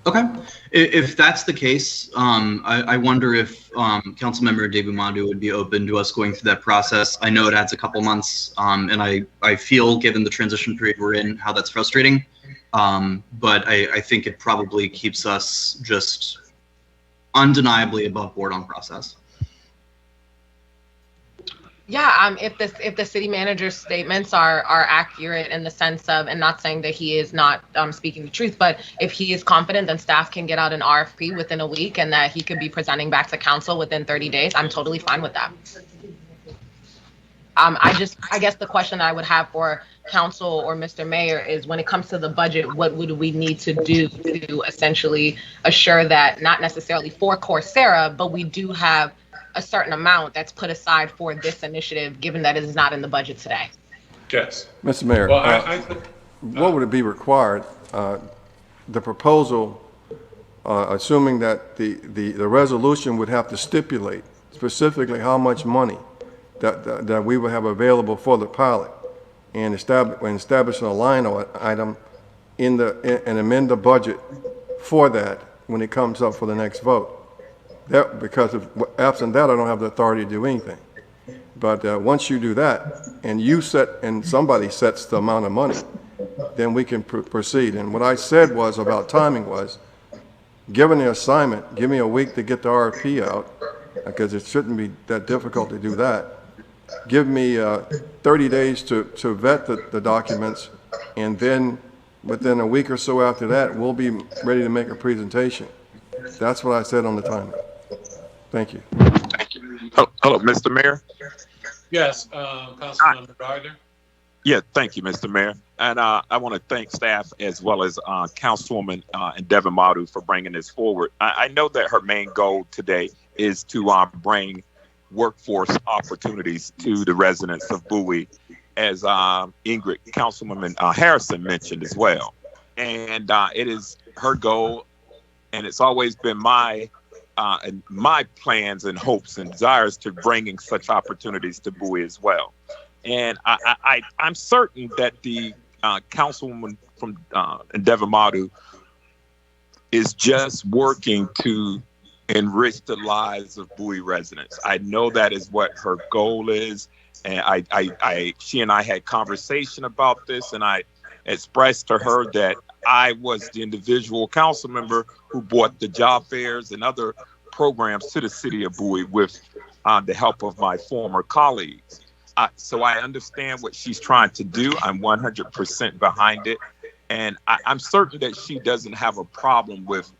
Okay. If that's the case, I wonder if Councilmember Ndebumadu would be open to us going through that process. I know it adds a couple months, and I feel, given the transition period we're in, how that's frustrating. But I think it probably keeps us just undeniably above board on process. Yeah, if the city manager's statements are accurate in the sense of, and not saying that he is not speaking the truth, but if he is confident, then staff can get out an RFP within a week and that he could be presenting back to council within 30 days. I'm totally fine with that. I guess the question that I would have for council or Mr. Mayor is, when it comes to the budget, what would we need to do to essentially assure that, not necessarily for Coursera, but we do have a certain amount that's put aside for this initiative, given that it is not in the budget today? Yes. Mr. Mayor, Well, what would it be required? The proposal, assuming that the resolution would have to stipulate specifically how much money that we would have available for the pilot, and establishing a line item and amend the budget for that when it comes up for the next vote. Because absent that, I don't have the authority to do anything. But once you do that, and somebody sets the amount of money, then we can proceed. And what I said was about timing was, given the assignment, give me a week to get the RFP out, because it shouldn't be that difficult to do that. Give me 30 days to vet the documents, and then within a week or so after that, we'll be ready to make a presentation. That's what I said on the timing. Thank you. Hello, Mr. Mayor. yes, Councilmember Gardner. Yeah, thank you, Mr. Mayor. And I want to thank staff as well as Councilwoman Ndebumadu for bringing this forward. I know that her main goal today is to bring workforce opportunities to the residents of Bowie, as Councilwoman Harrison mentioned as well. And it is her goal, and it's always been my plans and hopes and desires to bringing such opportunities to Bowie as well. And I'm certain that the Councilwoman from Ndebumadu is just working to enrich the lives of Bowie residents. I know that is what her goal is, and she and I had conversation about this, and I expressed to her that I was the individual council member who brought the job fairs and other programs to the city of Bowie with the help of my former colleagues. So I understand what she's trying to do. I'm 100% behind it. And I'm certain that she doesn't have a problem with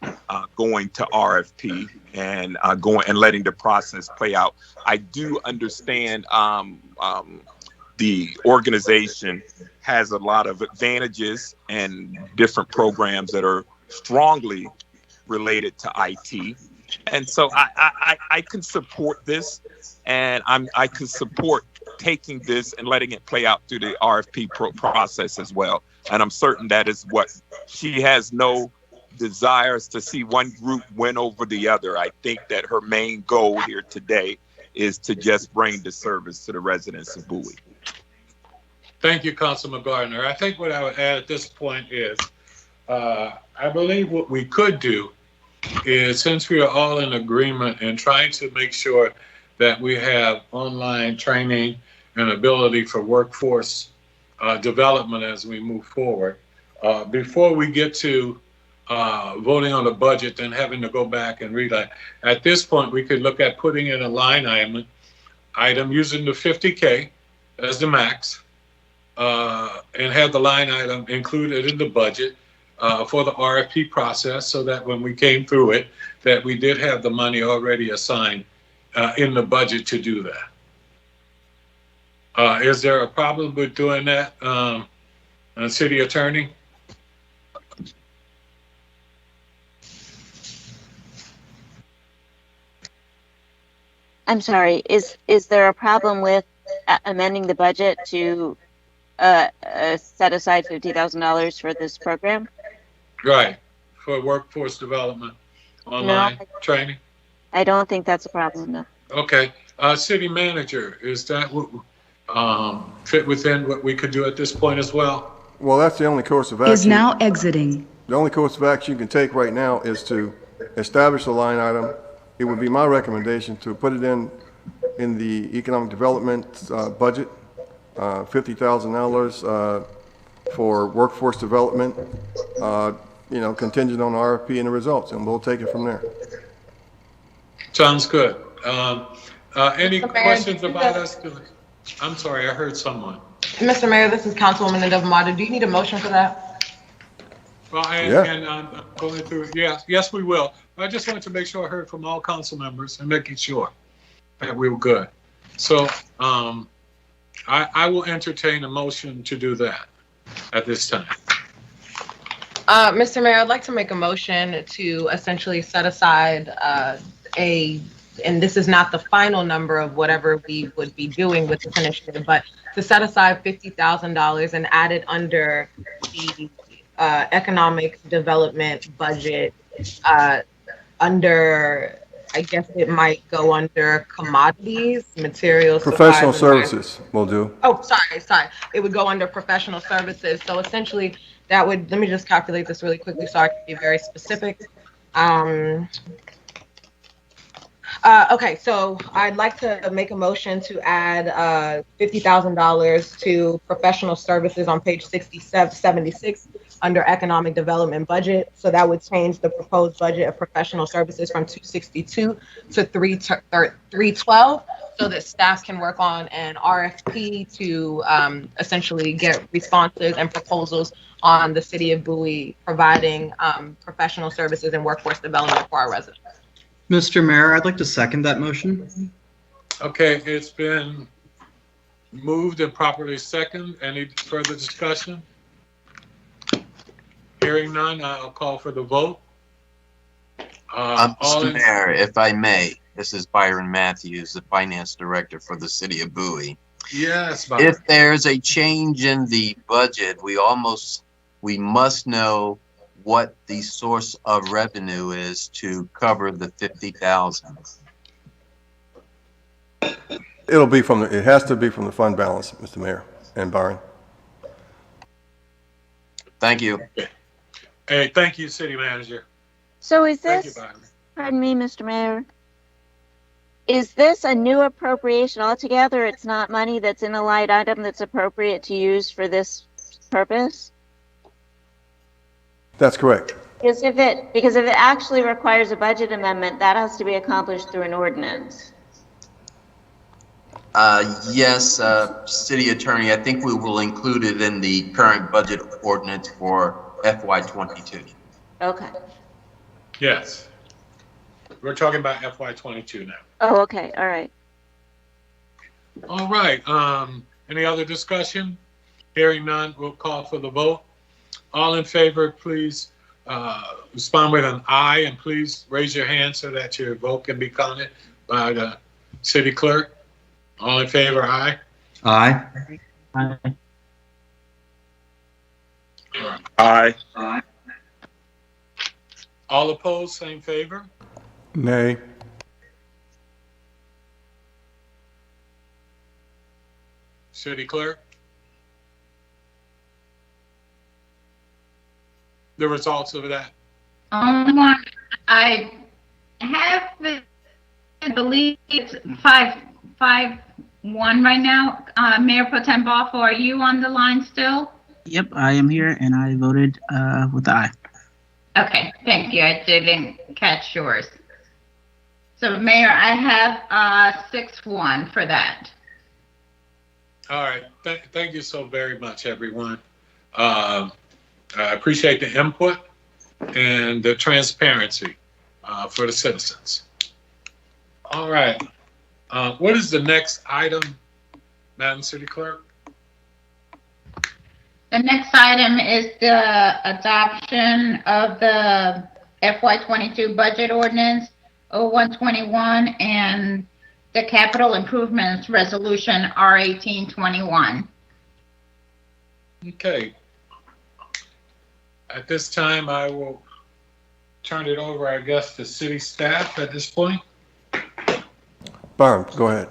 going to RFP and going and letting the process play out. I do understand the organization has a lot of advantages and different programs that are strongly related to IT. And so I can support this, and I can support taking this and letting it play out through the RFP process as well. And I'm certain that is what she has no desires to see one group win over the other. I think that her main goal here today is to just bring the service to the residents of Bowie. Thank you, Councilman Gardner. I think what I would add at this point is, I believe what we could do is, since we are all in agreement and trying to make sure that we have online training and ability for workforce development as we move forward, before we get to voting on the budget than having to go back and read it. At this point, we could look at putting in a line item using the 50K as the max, and have the line item included in the budget for the RFP process, so that when we came through it, that we did have the money already assigned in the budget to do that. Is there a problem with doing that, City Attorney? I'm sorry, is there a problem with amending the budget to set aside $50,000 for this program? Right, for workforce development, online training? I don't think that's a problem, no. Okay, City Manager, is that what fit within what we could do at this point as well? Well, that's the only course of action. Is now exiting. The only course of action you can take right now is to establish a line item. It would be my recommendation to put it in the economic development budget, $50,000 for workforce development, contingent on RFP and the results, and we'll take it from there. Sounds good. Any questions about us? I'm sorry, I heard someone. Mr. Mayor, this is Councilwoman Ndebumadu. Do you need a motion for that? Well, and I'm going through, yes, we will. I just wanted to make sure I heard from all council members and making sure that we were good. So I will entertain a motion to do that at this time. Mr. Mayor, I'd like to make a motion to essentially set aside and this is not the final number of whatever we would be doing with this initiative, but to set aside $50,000 and add it under the economic development budget, under, I guess it might go under commodities, materials, Professional services will do. Oh, sorry. It would go under professional services. So essentially that would, let me just calculate this really quickly so I can be very specific. Okay, so I'd like to make a motion to add $50,000 to professional services on page 76 under economic development budget. So that would change the proposed budget of professional services from 262 to 312, so that staff can work on an RFP to essentially get responses and proposals on the city of Bowie providing professional services and workforce development for our residents. Mr. Mayor, I'd like to second that motion. Okay, it's been moved and properly second. Any further discussion? Hearing none, I'll call for the vote. Mr. Mayor, if I may, this is Byron Matthews, the Finance Director for the City of Bowie. Yes, Byron. If there's a change in the budget, we must know what the source of revenue is to cover the $50,000. It has to be from the fund balance, Mr. Mayor and Byron. Thank you. Okay. Hey, thank you, City Manager. So is Thank you, this, Byron. pardon me, Mr. Mayor, is this a new appropriation altogether? It's not money that's in a line item that's appropriate to use for this purpose? That's correct. Because if it actually requires a budget amendment, that has to be accomplished through an ordinance. Yes, City Attorney, I think we will include it in the current budget ordinance for FY22. Okay. Yes. We're talking about FY22 now. Oh, okay. All right. All right. Any other discussion? Hearing none, we'll call for the vote. All in favor, please respond with an aye, and please raise your hand so that your vote can be counted by the city clerk. All in favor, aye? Aye. Aye. All opposed, same favor? Nay. City clerk? The results of that? I have, I believe it's 5-1 right now. Mayor Pro Tem Balfour, are you on the line still? Yep, I am here, and I voted with aye. Okay, thank you. I didn't catch yours. So, Mayor, I have 6-1 for that. All right. Thank you so very much, everyone. I appreciate the input and the transparency for the citizens. All right. What is the next item, Madam City Clerk? The next item is the adoption of the FY22 budget ordinance 0121 and the capital improvements resolution R1821. Okay. At this time, I will turn it over, I guess, to city staff at this point. Byron, go ahead.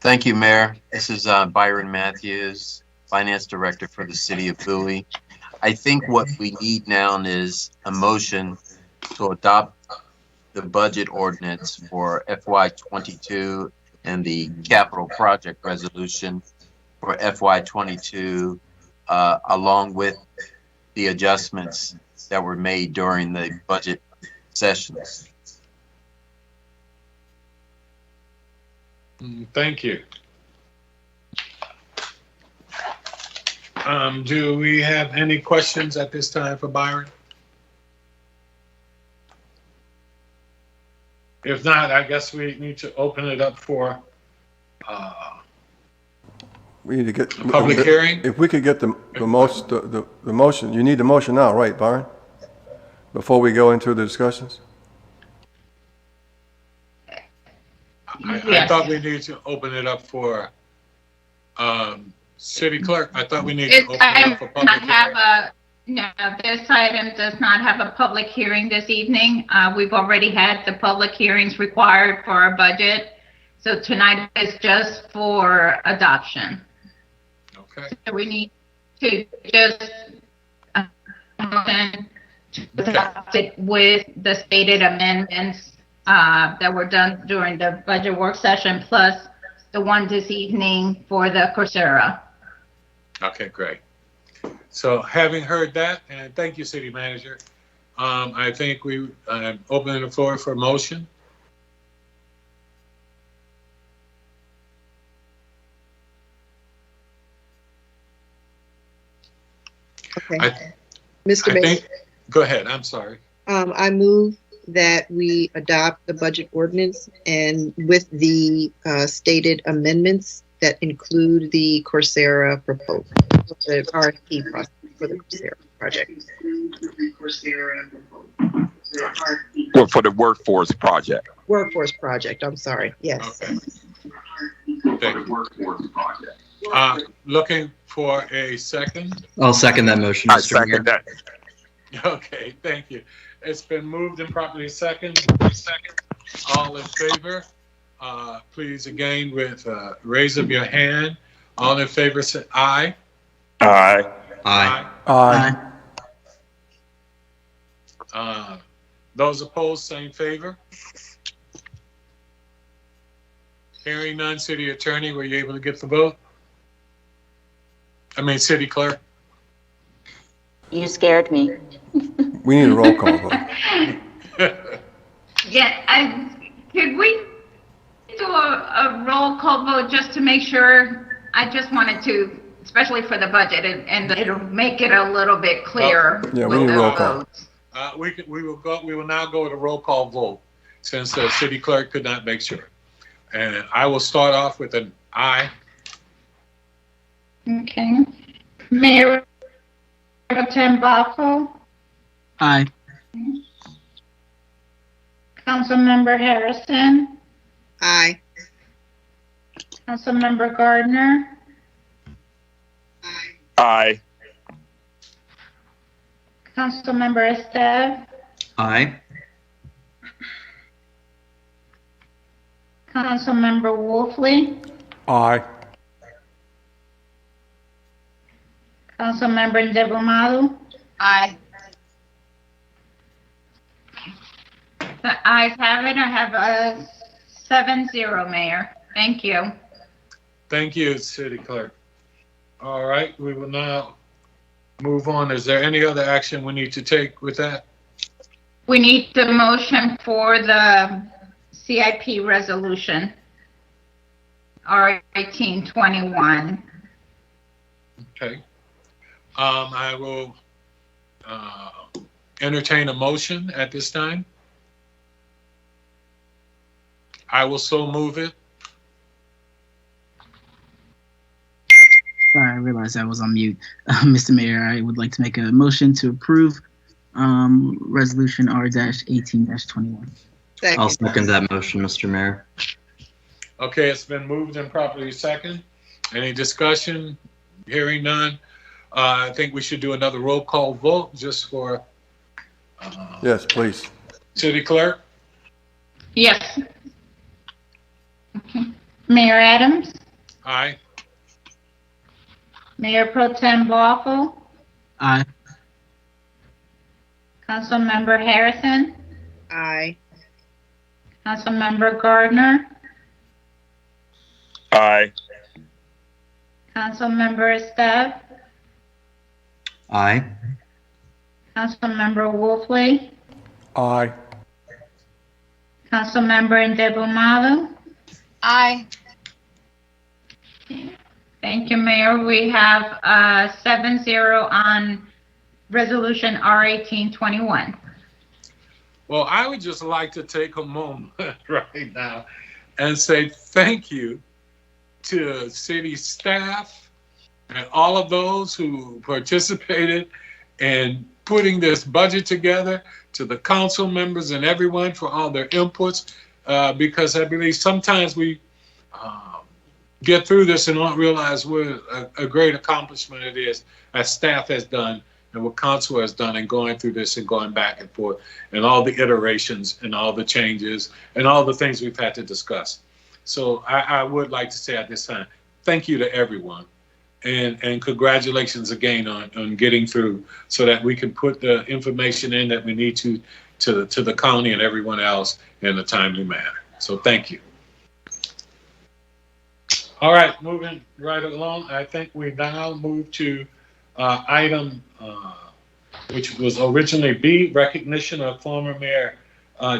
Thank you, Mayor. This is Byron Matthews, Finance Director for the City of Bowie. I think what we need now is a motion to adopt the budget ordinance for FY22 and the capital project resolution for FY22, along with the adjustments that were made during the budget sessions. Thank you. Do we have any questions at this time for Byron? If not, I guess we need to open it up for We need to get public hearing. If we could get the motion, you need the motion now, right, Byron? Before we go into the discussions? I thought we needed to open it up for City Clerk. I thought we needed to open it up for public hearing. No, this item does not have a public hearing this evening. We've already had the public hearings required for our budget. So tonight is just for adoption. Okay. So we need to just adopt it with the stated amendments that were done during the budget work session, plus the one this evening for the Coursera. Okay, great. So having heard that, and thank you, City Manager, I think we open the floor for motion. Okay. Mr. Mayor, Go ahead, I'm sorry. I move that we adopt the budget ordinance and with the stated amendments that include the Coursera proposal, the RFP process for the Coursera project. Well, for the workforce project. Workforce project, I'm sorry, yes. Okay. Thank you. Looking for a second. I'll second that motion, I Mr. Mayor. second that. Okay, thank you. It's been moved and properly second. All in favor? Please again with raise of your hand. All in favor say aye. Aye. Aye. Those opposed, same favor. Hearing none, City Attorney, were you able to get the vote? I mean, City Clerk. You scared me. We need a roll call vote. Yeah, could we do a roll call vote just to make sure? I just wanted to, especially for the budget, and it'll make it a little bit clearer. Yeah, we need a roll call. We will now go with a roll call vote since the City Clerk could not make sure. And I will start off with an aye. Okay. Mayor Ndebumadu. Aye. Councilmember Harrison. Aye. Councilmember Gardner. Aye. Councilmember Esteve. Aye. Councilmember Wolfley. Aye. Councilmember Ndebumadu. Aye. The ayes have it. I have a 7-0, Mayor. Thank you. Thank you, City Clerk. All right, we will now move on. Is there any other action we need to take with that? We need the motion for the CIP resolution, R1821. Okay. I will entertain a motion at this time. I will so move it. Sorry, I realized I was on mute. Mr. Mayor, I would like to make a motion to approve Resolution R-18-21. I'll second that motion, Mr. Mayor. Okay, it's been moved and properly second. Any discussion? Hearing none. I think we should do another roll call vote just for. Yes, please. City Clerk? Yes. Okay. Mayor Adams? Aye. Mayor Pro Tem Boafo? Aye. Councilmember Harrison? Aye. Councilmember Gardner? Aye. Councilmember Esteve? Aye. Councilmember Wolfley? Aye. Councilmember Ndebumadu? Aye. Thank you, Mayor. We have 7-0 on Resolution R1821. Well, I would just like to take a moment right now and say thank you to city staff and all of those who participated in putting this budget together, to the council members and everyone for all their inputs, because I believe sometimes we get through this and don't realize what a great accomplishment it is as staff has done and what council has done in going through this and going back and forth and all the iterations and all the changes and all the things we've had to discuss. So I would like to say at this time, thank you to everyone. And congratulations again on getting through so that we can put the information in that we need to the county and everyone else in a timely manner. So thank you. All right, moving right along, I think we now move to item which was originally B, recognition of former Mayor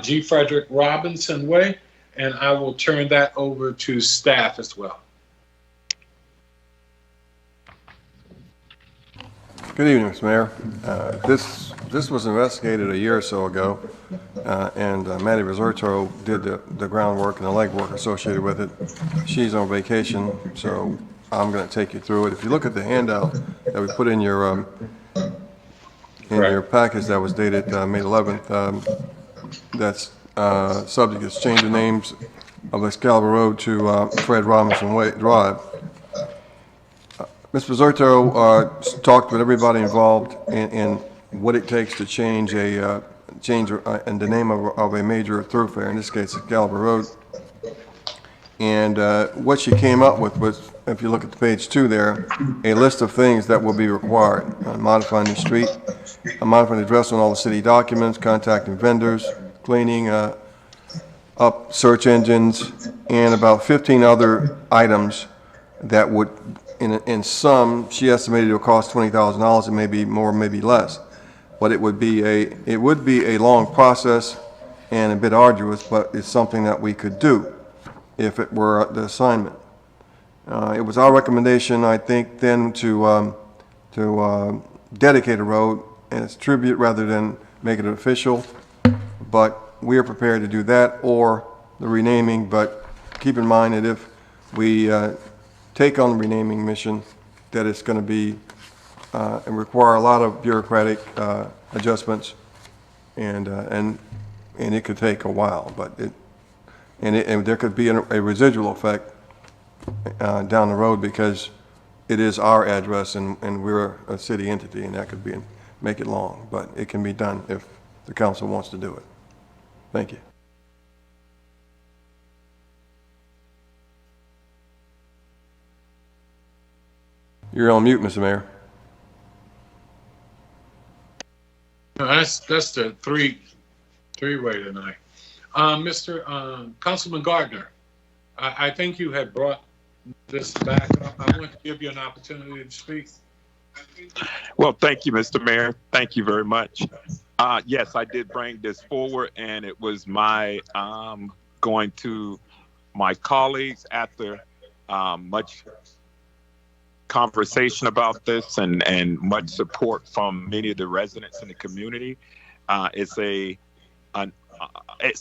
G. Frederick Robinson Way, and I will turn that over to staff as well. Good evening, Mr. Mayor. This was investigated a year or so ago, and Maddie Risorto did the groundwork and the legwork associated with it. She's on vacation, so I'm going to take you through it. If you look at the handout that we put in your package that was dated May 11th, that's subject is change the names of Excalibur Road to Fred Robinson Way Drive. Ms. Risorto talked with everybody involved in what it takes to change in the name of a major thoroughfare, in this case Excalibur Road. And what she came up with was, if you look at page 2 there, a list of things that will be required. Modifying the street, modifying the address on all the city documents, contacting vendors, cleaning up search engines, and about 15 other items that would, in sum, she estimated it would cost $20,000. It may be more, maybe less, but it would be a long process and a bit arduous, but it's something that we could do if it were the assignment. It was our recommendation, I think, then to dedicate a road and its tribute rather than make it official, but we are prepared to do that or the renaming. But keep in mind that if we take on the renaming mission, that it's going to be and require a lot of bureaucratic adjustments, and it could take a while. But and there could be a residual effect down the road because it is our address and we're a city entity, and that could make it long. But it can be done if the council wants to do it. Thank you. You're on mute, Mr. Mayor. That's the three-way tonight. Councilman Gardner, I think you had brought this back up. I want to give you an opportunity to speak. Well, thank you, Mr. Mayor. Thank you very much. Yes, I did bring this forward, and it was my going to my colleagues after much conversation about this and much support from many of the residents in the community. It's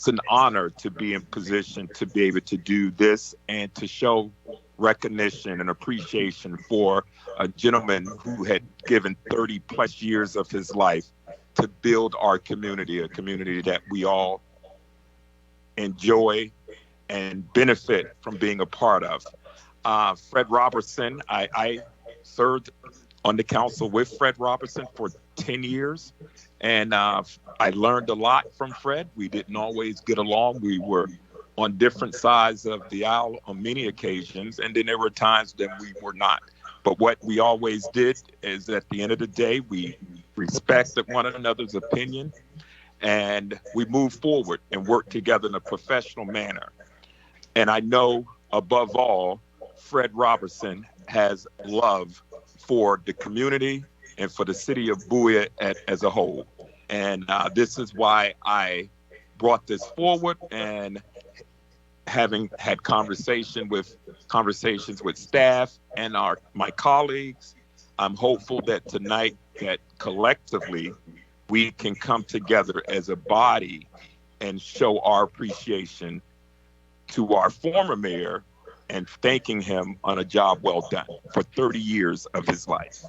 an honor to be in position to be able to do this and to show recognition and appreciation for a gentleman who had given 30 plus years of his life to build our community, a community that we all enjoy and benefit from being a part of. Fred Robinson, I served on the council with Fred Robinson for 10 years. And I learned a lot from Fred. We didn't always get along. We were on different sides of the aisle on many occasions. And then there were times that we were not. But what we always did is at the end of the day, we respected one another's opinion and we moved forward and worked together in a professional manner. And I know above all, Fred Robinson has love for the community and for the city of Bowie as a whole. And this is why I brought this forward, and having had conversations with staff and my colleagues, I'm hopeful that tonight that collectively we can come together as a body and show our appreciation to our former mayor and thanking him on a job well done for 30 years of his life.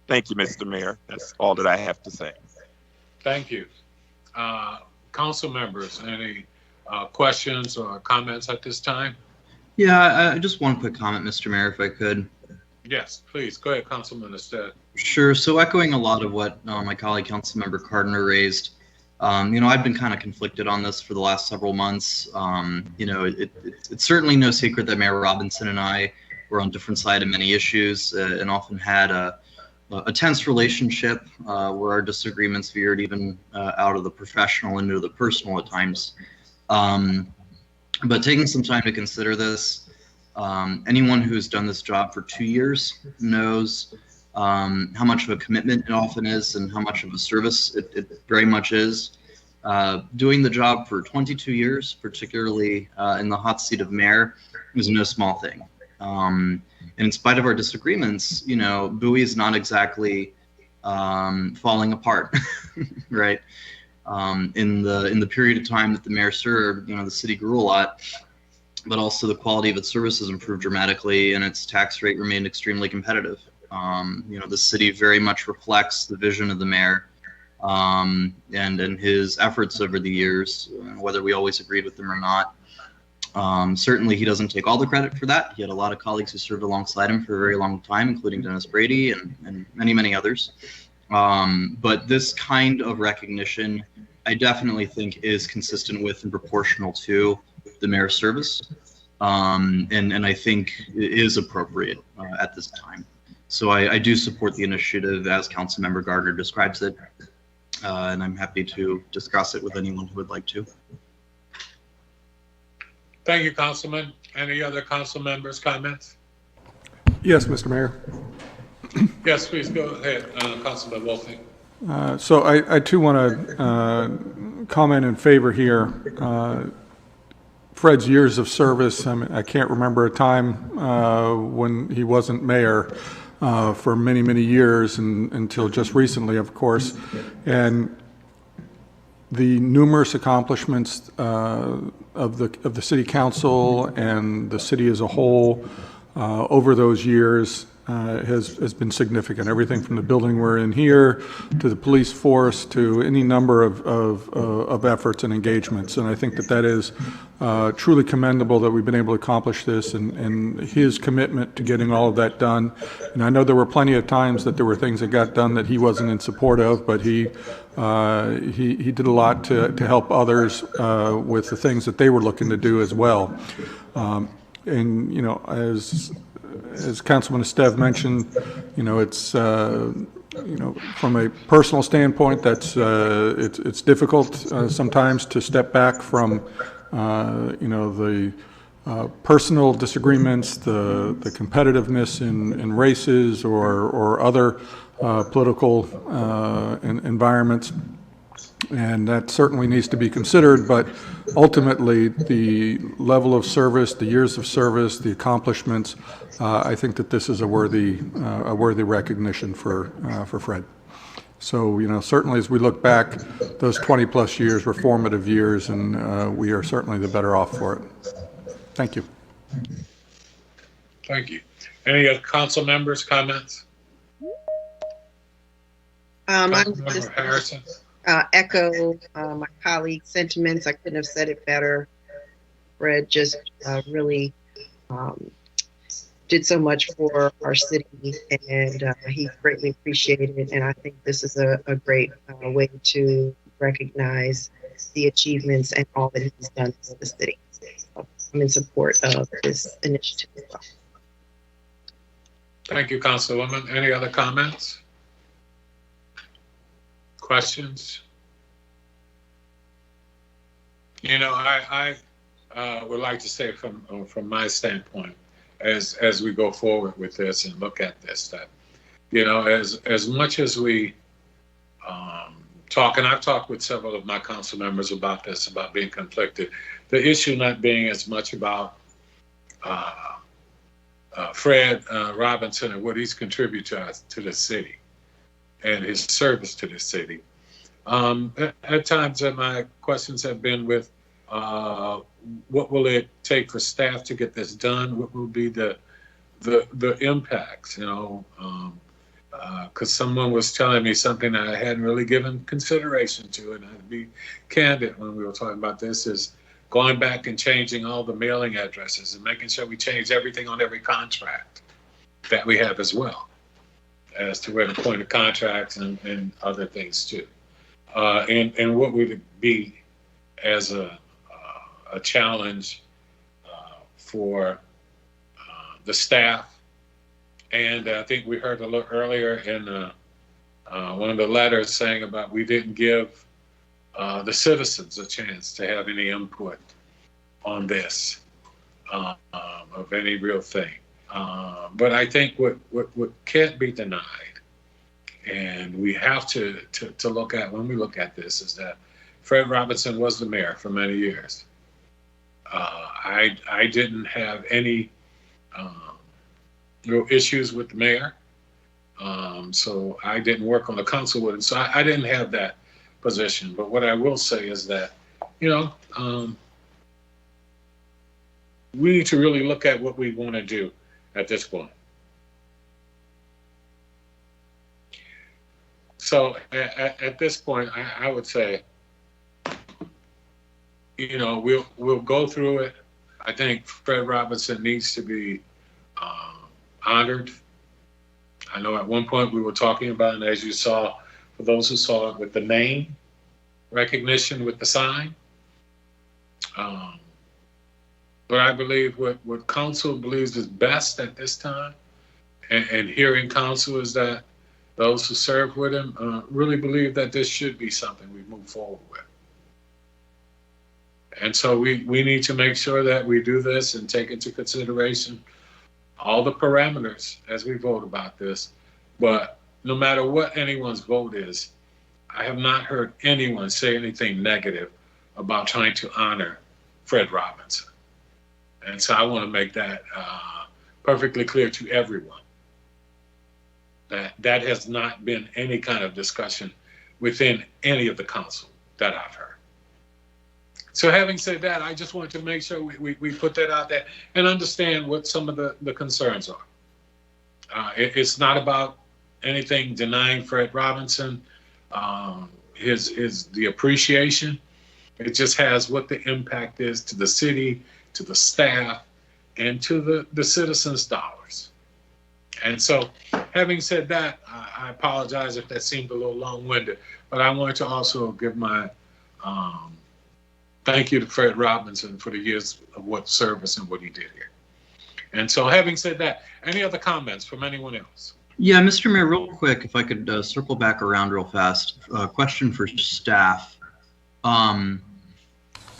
Thank you, Mr. Mayor. That's all that I have to say. Thank you. Council members, any questions or comments at this time? Yeah, just one quick comment, Mr. Mayor, if I could. Yes, please. Go ahead, Councilman Stead. Sure. So echoing a lot of what my colleague, Councilmember Gardner, raised, I've been kind of conflicted on this for the last several months. It's certainly no secret that Mayor Robinson and I were on different sides of many issues and often had a tense relationship where our disagreements veered even out of the professional into the personal at times. But taking some time to consider this, anyone who's done this job for 2 years knows how much of a commitment it often is and how much of a service it very much is. Doing the job for 22 years, particularly in the hot seat of mayor, is no small thing. And in spite of our disagreements, Bowie is not exactly falling apart, right? In the period of time that the mayor served, the city grew a lot, but also the quality of its services improved dramatically and its tax rate remained extremely competitive. The city very much reflects the vision of the mayor and his efforts over the years, whether we always agreed with them or not. Certainly he doesn't take all the credit for that. He had a lot of colleagues who served alongside him for a very long time, including Dennis Brady and many, many others. But this kind of recognition, I definitely think is consistent with and proportional to the mayor's service. And I think it is appropriate at this time. So I do support the initiative as Councilmember Gardner describes it. And I'm happy to discuss it with anyone who would like to. Thank you, Councilman. Any other council members' comments? Yes, Mr. Mayor. Yes, please go ahead, Councilman Wolfing. So I too want to comment in favor here. Fred's years of service, I can't remember a time when he wasn't mayor for many, many years until just recently, of course. And the numerous accomplishments of the city council and the city as a whole over those years has been significant. Everything from the building we're in here to the police force to any number of efforts and engagements. And I think that is truly commendable that we've been able to accomplish this and his commitment to getting all of that done. And I know there were plenty of times that there were things that got done that he wasn't in support of, but he did a lot to help others with the things that they were looking to do as well. And as Councilman Stev mentioned, it's from a personal standpoint, that's it's difficult sometimes to step back from the personal disagreements, the competitiveness in races or other political environments. And that certainly needs to be considered, but ultimately the level of service, the years of service, the accomplishments, I think that this is a worthy recognition for Fred. So, you know, certainly as we look back, those 20 plus years were formative years, and we are certainly the better off for it. Thank you. Thank you. Any other council members' comments? Councilmember Harrison? Echo my colleague's sentiments. I couldn't have said it better. Fred just really did so much for our city, and he greatly appreciated it. And I think this is a great way to recognize the achievements and all that he's done for the city. So I'm in support of this initiative as well. Thank you, Councilwoman. Any other comments? Questions? You know, I would like to say from my standpoint, as we go forward with this and look at this, that, you know, as much as we talk, and I've talked with several of my council members about this, about being conflicted, the issue not being as much about Fred Robinson and what he's contributed to the city and his service to the city. At times my questions have been with what will it take for staff to get this done? What will be the impacts, you know? Because someone was telling me something that I hadn't really given consideration to, and I'd be candid when we were talking about this, is going back and changing all the mailing addresses and making sure we change everything on every contract that we have as well, as to where the point of contracts and other things too. And what would it be as a challenge for the staff? And I think we heard a little earlier in one of the letters saying about we didn't give the citizens a chance to have any input on this of any real thing. But I think what can't be denied, and we have to look at when we look at this, is that Fred Robinson was the mayor for many years. I didn't have any real issues with the mayor, so I didn't work on the council with him, so I didn't have that position. But what I will say is that, you know, we need to really look at what we want to do at this point. So at this point, I would say, you know, we'll go through it. I think Fred Robinson needs to be honored. I know at one point we were talking about, and as you saw, for those who saw it, with the name recognition with the sign. But I believe what council believes is best at this time, and hearing council, is that those who serve with him really believe that this should be something we move forward with. And so we need to make sure that we do this and take into consideration all the parameters as we vote about this. But no matter what anyone's vote is, I have not heard anyone say anything negative about trying to honor Fred Robinson. And so I want to make that perfectly clear to everyone, that has not been any kind of discussion within any of the council that I've heard. So having said that, I just want to make sure we put that out there and understand what some of the concerns are. It's not about anything denying Fred Robinson the appreciation. It just has what the impact is to the city, to the staff, and to the citizens' dollars. And so having said that, I apologize if that seemed a little long-winded, but I wanted to also give my thank you to Fred Robinson for the years of what service and what he did here. And so having said that, any other comments from anyone else? Yeah, Mr. Mayor, real quick, if I could circle back around real fast. Question for staff.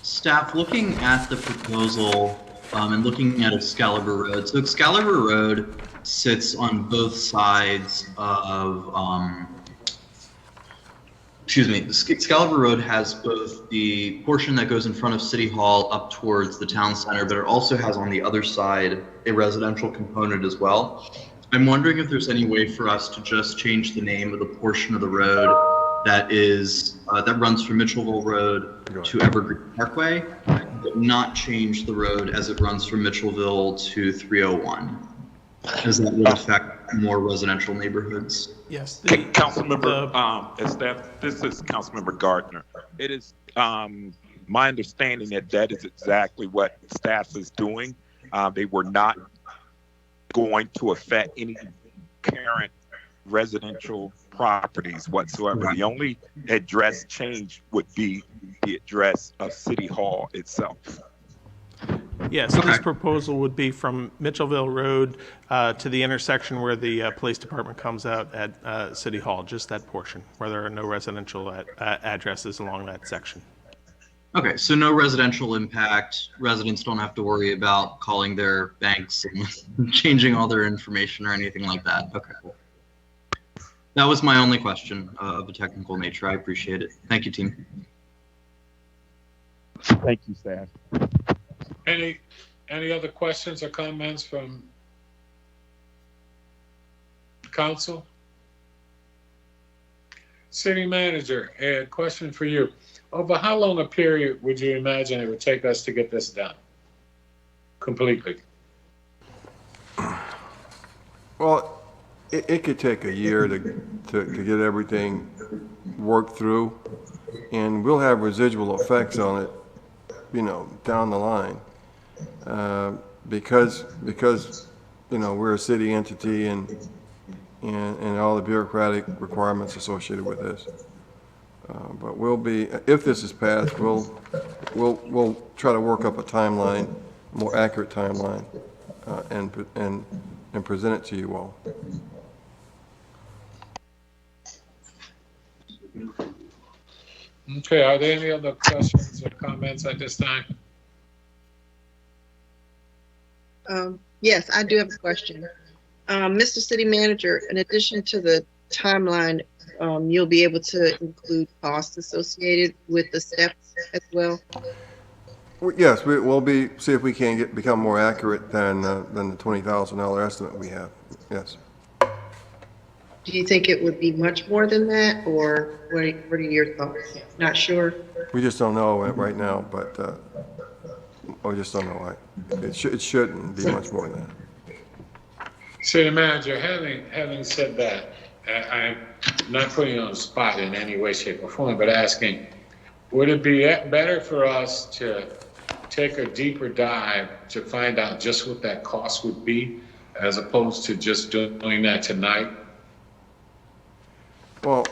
Staff, looking at the proposal and looking at Excalibur Road. So Excalibur Road sits on both sides of, Excalibur Road has both the portion that goes in front of City Hall up towards the town center, but it also has on the other side a residential component as well. I'm wondering if there's any way for us to just change the name of the portion of the road that is that runs from Mitchellville Road to Evergreen Parkway, but not change the road as it runs from Mitchellville to 301. Does that would affect more residential neighborhoods? Yes. Councilmember, this is Councilmember Gardner. It is my understanding that that is exactly what staff is doing. They were not going to affect any current residential properties whatsoever. Right. The only address change would be the address of City Hall itself. Yes, this proposal would be from Mitchellville Road to the intersection where the police department comes out at City Hall, just that portion, where there are no residential addresses along that section. Okay, so no residential impact. Residents don't have to worry about calling their banks and changing all their information or anything like that. Okay, cool. That was my only question of a technical nature. I appreciate it. Thank you, team. Thank you, staff. Any other questions or comments from council? City Manager, Ed, question for you. Over how long a period would you imagine it would take us to get this done completely? Well, it could take a year to get everything worked through, and we'll have residual effects on it, down the line, because we're a city entity and all the bureaucratic requirements associated with this. But we'll be, if this is passed, we'll try to work up a timeline, more accurate timeline, and present it to you all. Okay, are there any other questions or comments at this time? Yes, I do have a question. Mr. City Manager, in addition to the timeline, you'll be able to include costs associated with the steps as well? Yes, we'll see if we can become more accurate than the $20,000 estimate we have. Yes. Do you think it would be much more than that, or what are your thoughts? Not sure. We just don't know right now, but we just don't know. It shouldn't be much more than that. City Manager, having said that, I'm not putting you on the spot in any way, shape, or form, but asking, would it be better for us to take a deeper dive to find out just what that cost would be, as opposed to just doing that tonight? Well,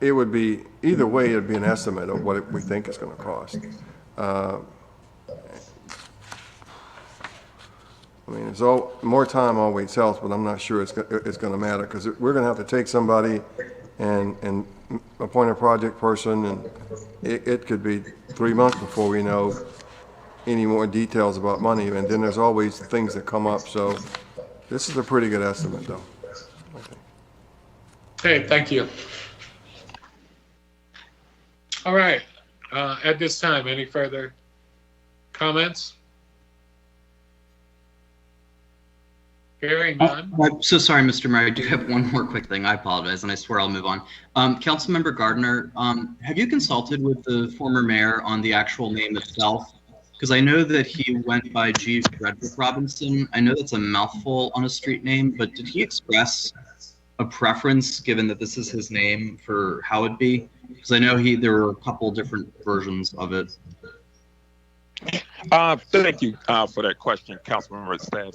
it would be, either way, it'd be an estimate of what we think it's going to cost. I mean, it's more time always helps, but I'm not sure it's going to matter, because we're going to have to take somebody and appoint a project person, and it could be 3 months before we know any more details about money, and then there's always things that come up. So this is a pretty good estimate, though, I think. Okay, thank you. All right, at this time, any further comments? Hearing none. I'm so sorry, Mr. Mayor. I do have one more quick thing. I apologize, and I swear I'll move on. Councilmember Gardner, have you consulted with the former mayor on the actual name itself? Because I know that he went by G. Frederick Robinson. I know that's a mouthful on a street name, but did he express a preference, given that this is his name, for how it'd be? Because I know there were a couple different versions of it. Thank you for that question, Councilmember Staff.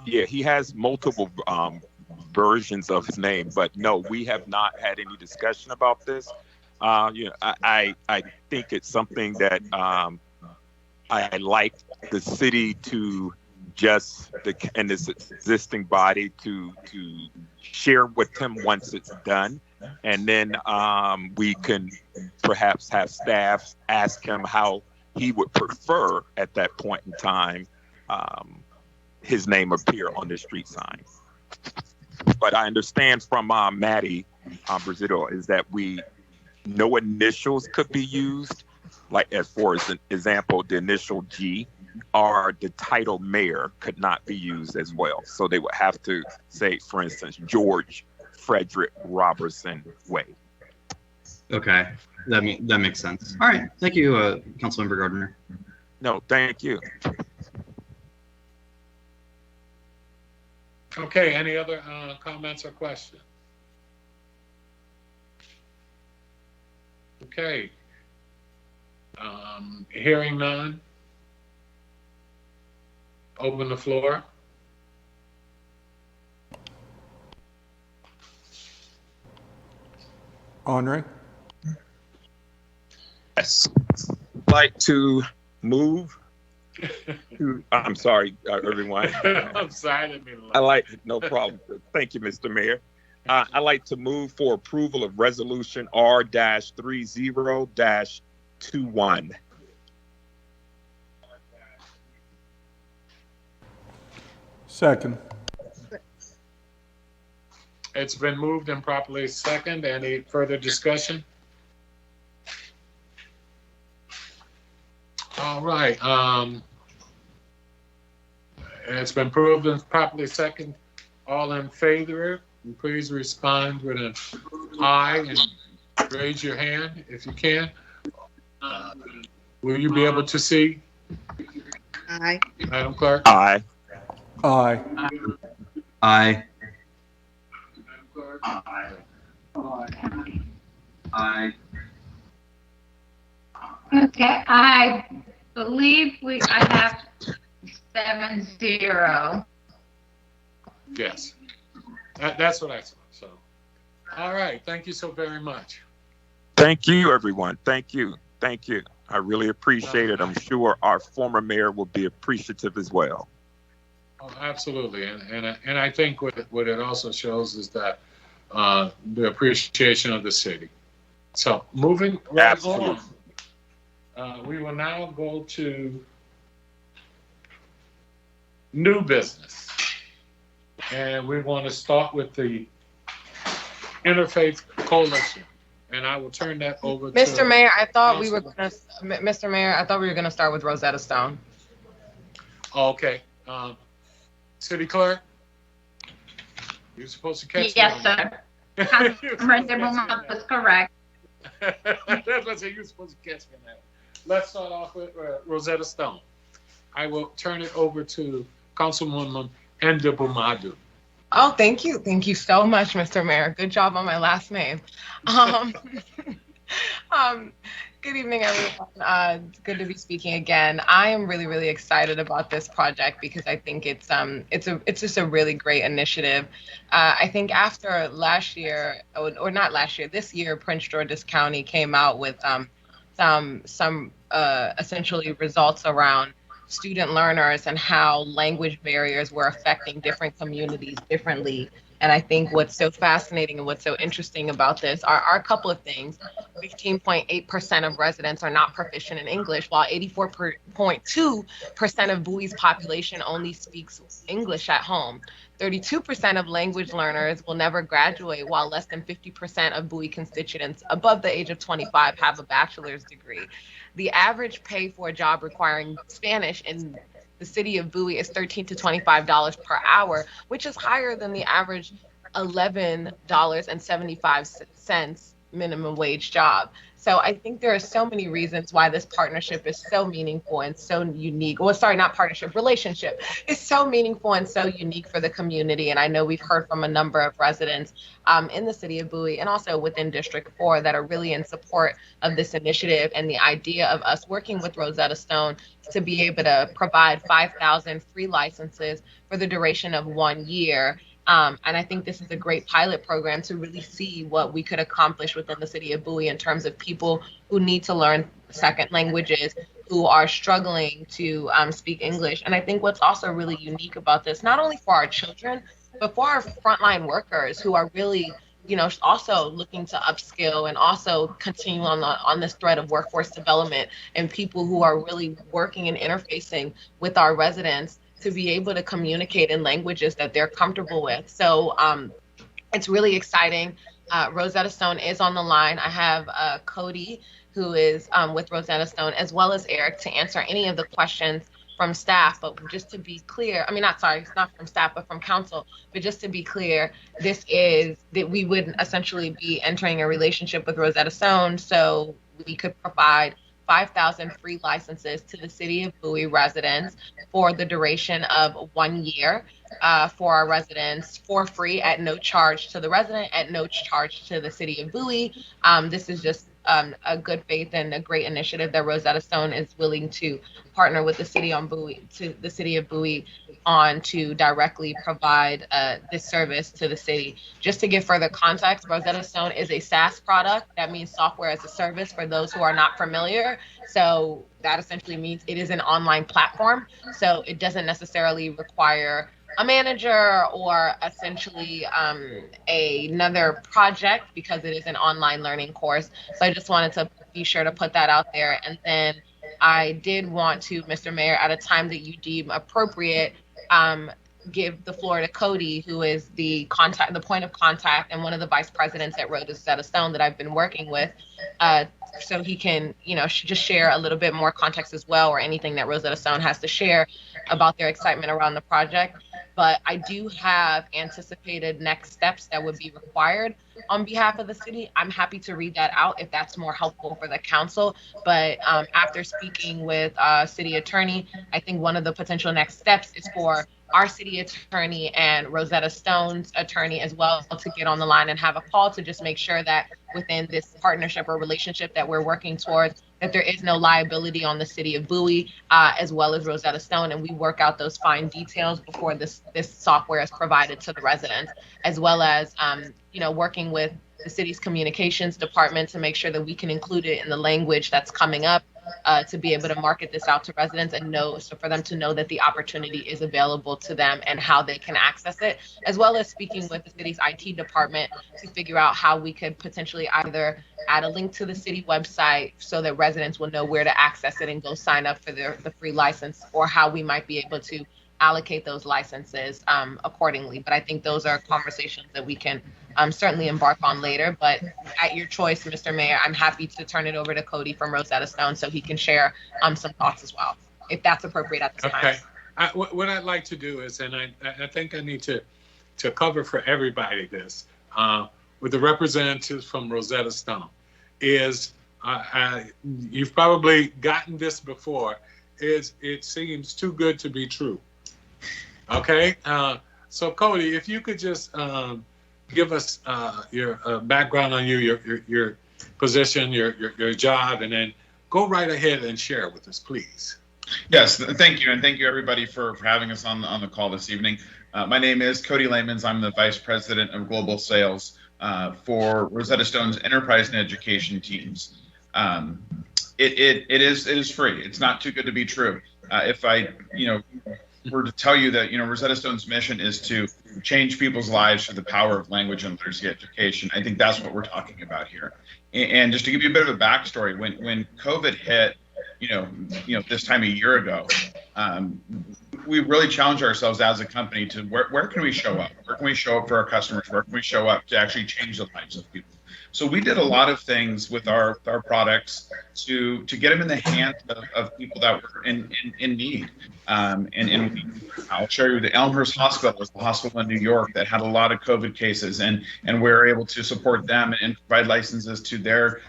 Yeah, he has multiple versions of his name, but no, we have not had any discussion about this. I think it's something that I like the city to and this existing body to share with him once it's done, and then we can perhaps have staff ask him how he would prefer at that point in time his name appear on the street sign. But I understand from Maddie Brazito is that no initials could be used, like as for example, the initial G or the title mayor could not be used as well. So they would have to say, for instance, George Frederick Robinson Way. Okay, that makes sense. All right, thank you, Councilmember Gardner. No, thank you. Okay, any other comments or questions? Okay. Hearing none. Open the floor. Henri? Yes. I'd like to move to, I'm sorry, everyone. I'm sorry, I didn't mean to no problem. Thank you, Mr. Mayor. I'd like to move for approval of resolution R-30-21. Second. It's been moved and properly second. Any further discussion? All right. It's been proved and properly second. All in favor, please respond with an aye and raise your hand if you can. Will you be able to see? Aye. Madam Clerk? Aye. Aye. Aye. Aye. Okay, I believe I have 7-0. Yes. That's what I saw. So, all right. Thank you so very much. Thank you, everyone. Thank you. Thank you. I really appreciate it. I'm sure our former mayor will be appreciative as well. Oh, absolutely. And I think what it also shows is that the appreciation of the city. So moving right on, we will now go to new business. And we want to start with the Interfaith Coalition. And I will turn that over to Mr. Mayor, I thought we were going to start with Rosetta Stone. Okay. City Clerk? You're supposed to catch me. Yes, sir. Councilmember Ndebumadu was correct. That's what I said. You're supposed to catch me now. Let's start off with Rosetta Stone. I will turn it over to Councilwoman Ndebumadu. Oh, thank you. Thank you so much, Mr. Mayor. Good job on my last name. Good evening, everyone. It's good to be speaking again. I am really, really excited about this project because I think it's just a really great initiative. I think after last year, or not last year, this year, Prince George's County came out with some essentially results around student learners and how language barriers were affecting different communities differently. And I think what's so fascinating and what's so interesting about this are a couple of things. 15.8% of residents are not proficient in English, while 84.2% of Bowie's population only speaks English at home. 32% of language learners will never graduate, while less than 50% of Bowie constituents above the age of 25 have a bachelor's degree. The average pay for a job requiring Spanish in the city of Bowie is $13 to $25 per hour, which is higher than the average $11.75 minimum wage job. So I think there are so many reasons why this partnership is so meaningful and so unique. Well, sorry, not partnership, relationship is so meaningful and so unique for the community. And I know we've heard from a number of residents in the city of Bowie and also within District 4 that are really in support of this initiative and the idea of us working with Rosetta Stone to be able to provide 5,000 free licenses for the duration of 1 year. And I think this is a great pilot program to really see what we could accomplish within the city of Bowie in terms of people who need to learn second languages, who are struggling to speak English. And I think what's also really unique about this, not only for our children, but for our frontline workers who are really also looking to upskill and also continue on this thread of workforce development and people who are really working and interfacing with our residents to be able to communicate in languages that they're comfortable with. So it's really exciting. Rosetta Stone is on the line. I have Cody, who is with Rosetta Stone, as well as Eric, to answer any of the questions from staff. But just to be clear, it's not from staff, but from council. But just to be clear, this is that we would essentially be entering a relationship with Rosetta Stone, so we could provide 5,000 free licenses to the City of Bowie residents for the duration of 1 year for our residents for free at no charge to the resident, at no charge to the City of Bowie. This is just a good faith and a great initiative that Rosetta Stone is willing to partner with the City of Bowie on to directly provide this service to the city. Just to give further context, Rosetta Stone is a SaaS product. That means software as a service for those who are not familiar. So that essentially means it is an online platform. So it doesn't necessarily require a manager or essentially another project because it is an online learning course. So I just wanted to be sure to put that out there. And then I did want to, Mr. Mayor, at a time that you deem appropriate, give the floor to Cody, who is the point of contact and one of the vice presidents at Rosetta Stone that I've been working with, so he can, just share a little bit more context as well, or anything that Rosetta Stone has to share about their excitement around the project. But I do have anticipated next steps that would be required on behalf of the city. I'm happy to read that out if that's more helpful for the council. But after speaking with city attorney, I think one of the potential next steps is for our city attorney and Rosetta Stone's attorney as well to get on the line and have a call to just make sure that within this partnership or relationship that we're working towards, that there is no liability on the City of Bowie as well as Rosetta Stone, and we work out those fine details before this software is provided to the residents, as well as working with the city's communications department to make sure that we can include it in the language that's coming up to be able to market this out to residents and for them to know that the opportunity is available to them and how they can access it, as well as speaking with the city's IT department to figure out how we could potentially either add a link to the city website so that residents will know where to access it and go sign up for the free license, or how we might be able to allocate those licenses accordingly. But I think those are conversations that we can certainly embark on later. But at your choice, Mr. Mayor, I'm happy to turn it over to Cody from Rosetta Stone so he can share some thoughts as well, if that's appropriate at this time. Okay. What I'd like to do is, and I think I need to cover for everybody this, with the representatives from Rosetta Stone, is you've probably gotten this before, is it seems too good to be true. Okay, so Cody, if you could just give us your background on your position, your job, and then go right ahead and share with us, please. Yes, thank you, and thank you everybody for having us on the call this evening. My name is Cody Lamans. I'm the Vice President of Global Sales for Rosetta Stone's Enterprise and Education teams. It is free. It's not too good to be true. If I were to tell you that Rosetta Stone's mission is to change people's lives through the power of language and literacy education, I think that's what we're talking about here. And just to give you a bit of a backstory, when COVID hit, this time a year ago, we really challenged ourselves as a company to where can we show up? Where can we show up for our customers? Where can we show up to actually change the lives of people? So we did a lot of things with our products to get them in the hands of people that were in need. And I'll show you the Elmhurst Hospital was the hospital in New York that had a lot of COVID cases, and we're able to support them and provide licenses to their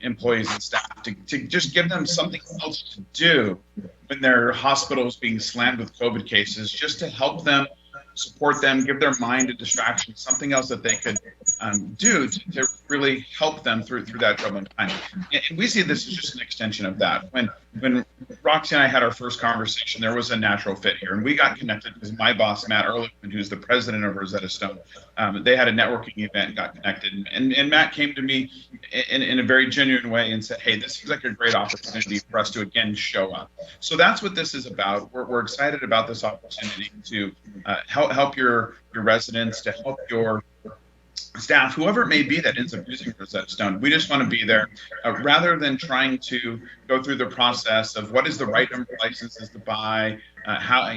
employees and staff to just give them something else to do when their hospital is being slammed with COVID cases, just to help them, support them, give their mind a distraction, something else that they could do to really help them through that troubling time. And we see this as just an extension of that. When Roxy and I had our first conversation, there was a natural fit here, and we got connected because my boss, Matt Ehrlichman, who's the president of Rosetta Stone, they had a networking event and got connected. And Matt came to me in a very genuine way and said, hey, this seems like a great opportunity for us to again show up. So that's what this is about. We're excited about this opportunity to help your residents, to help your staff, whoever it may be that ends up using Rosetta Stone, we just want to be there rather than trying to go through the process of what is the right number of licenses to buy, how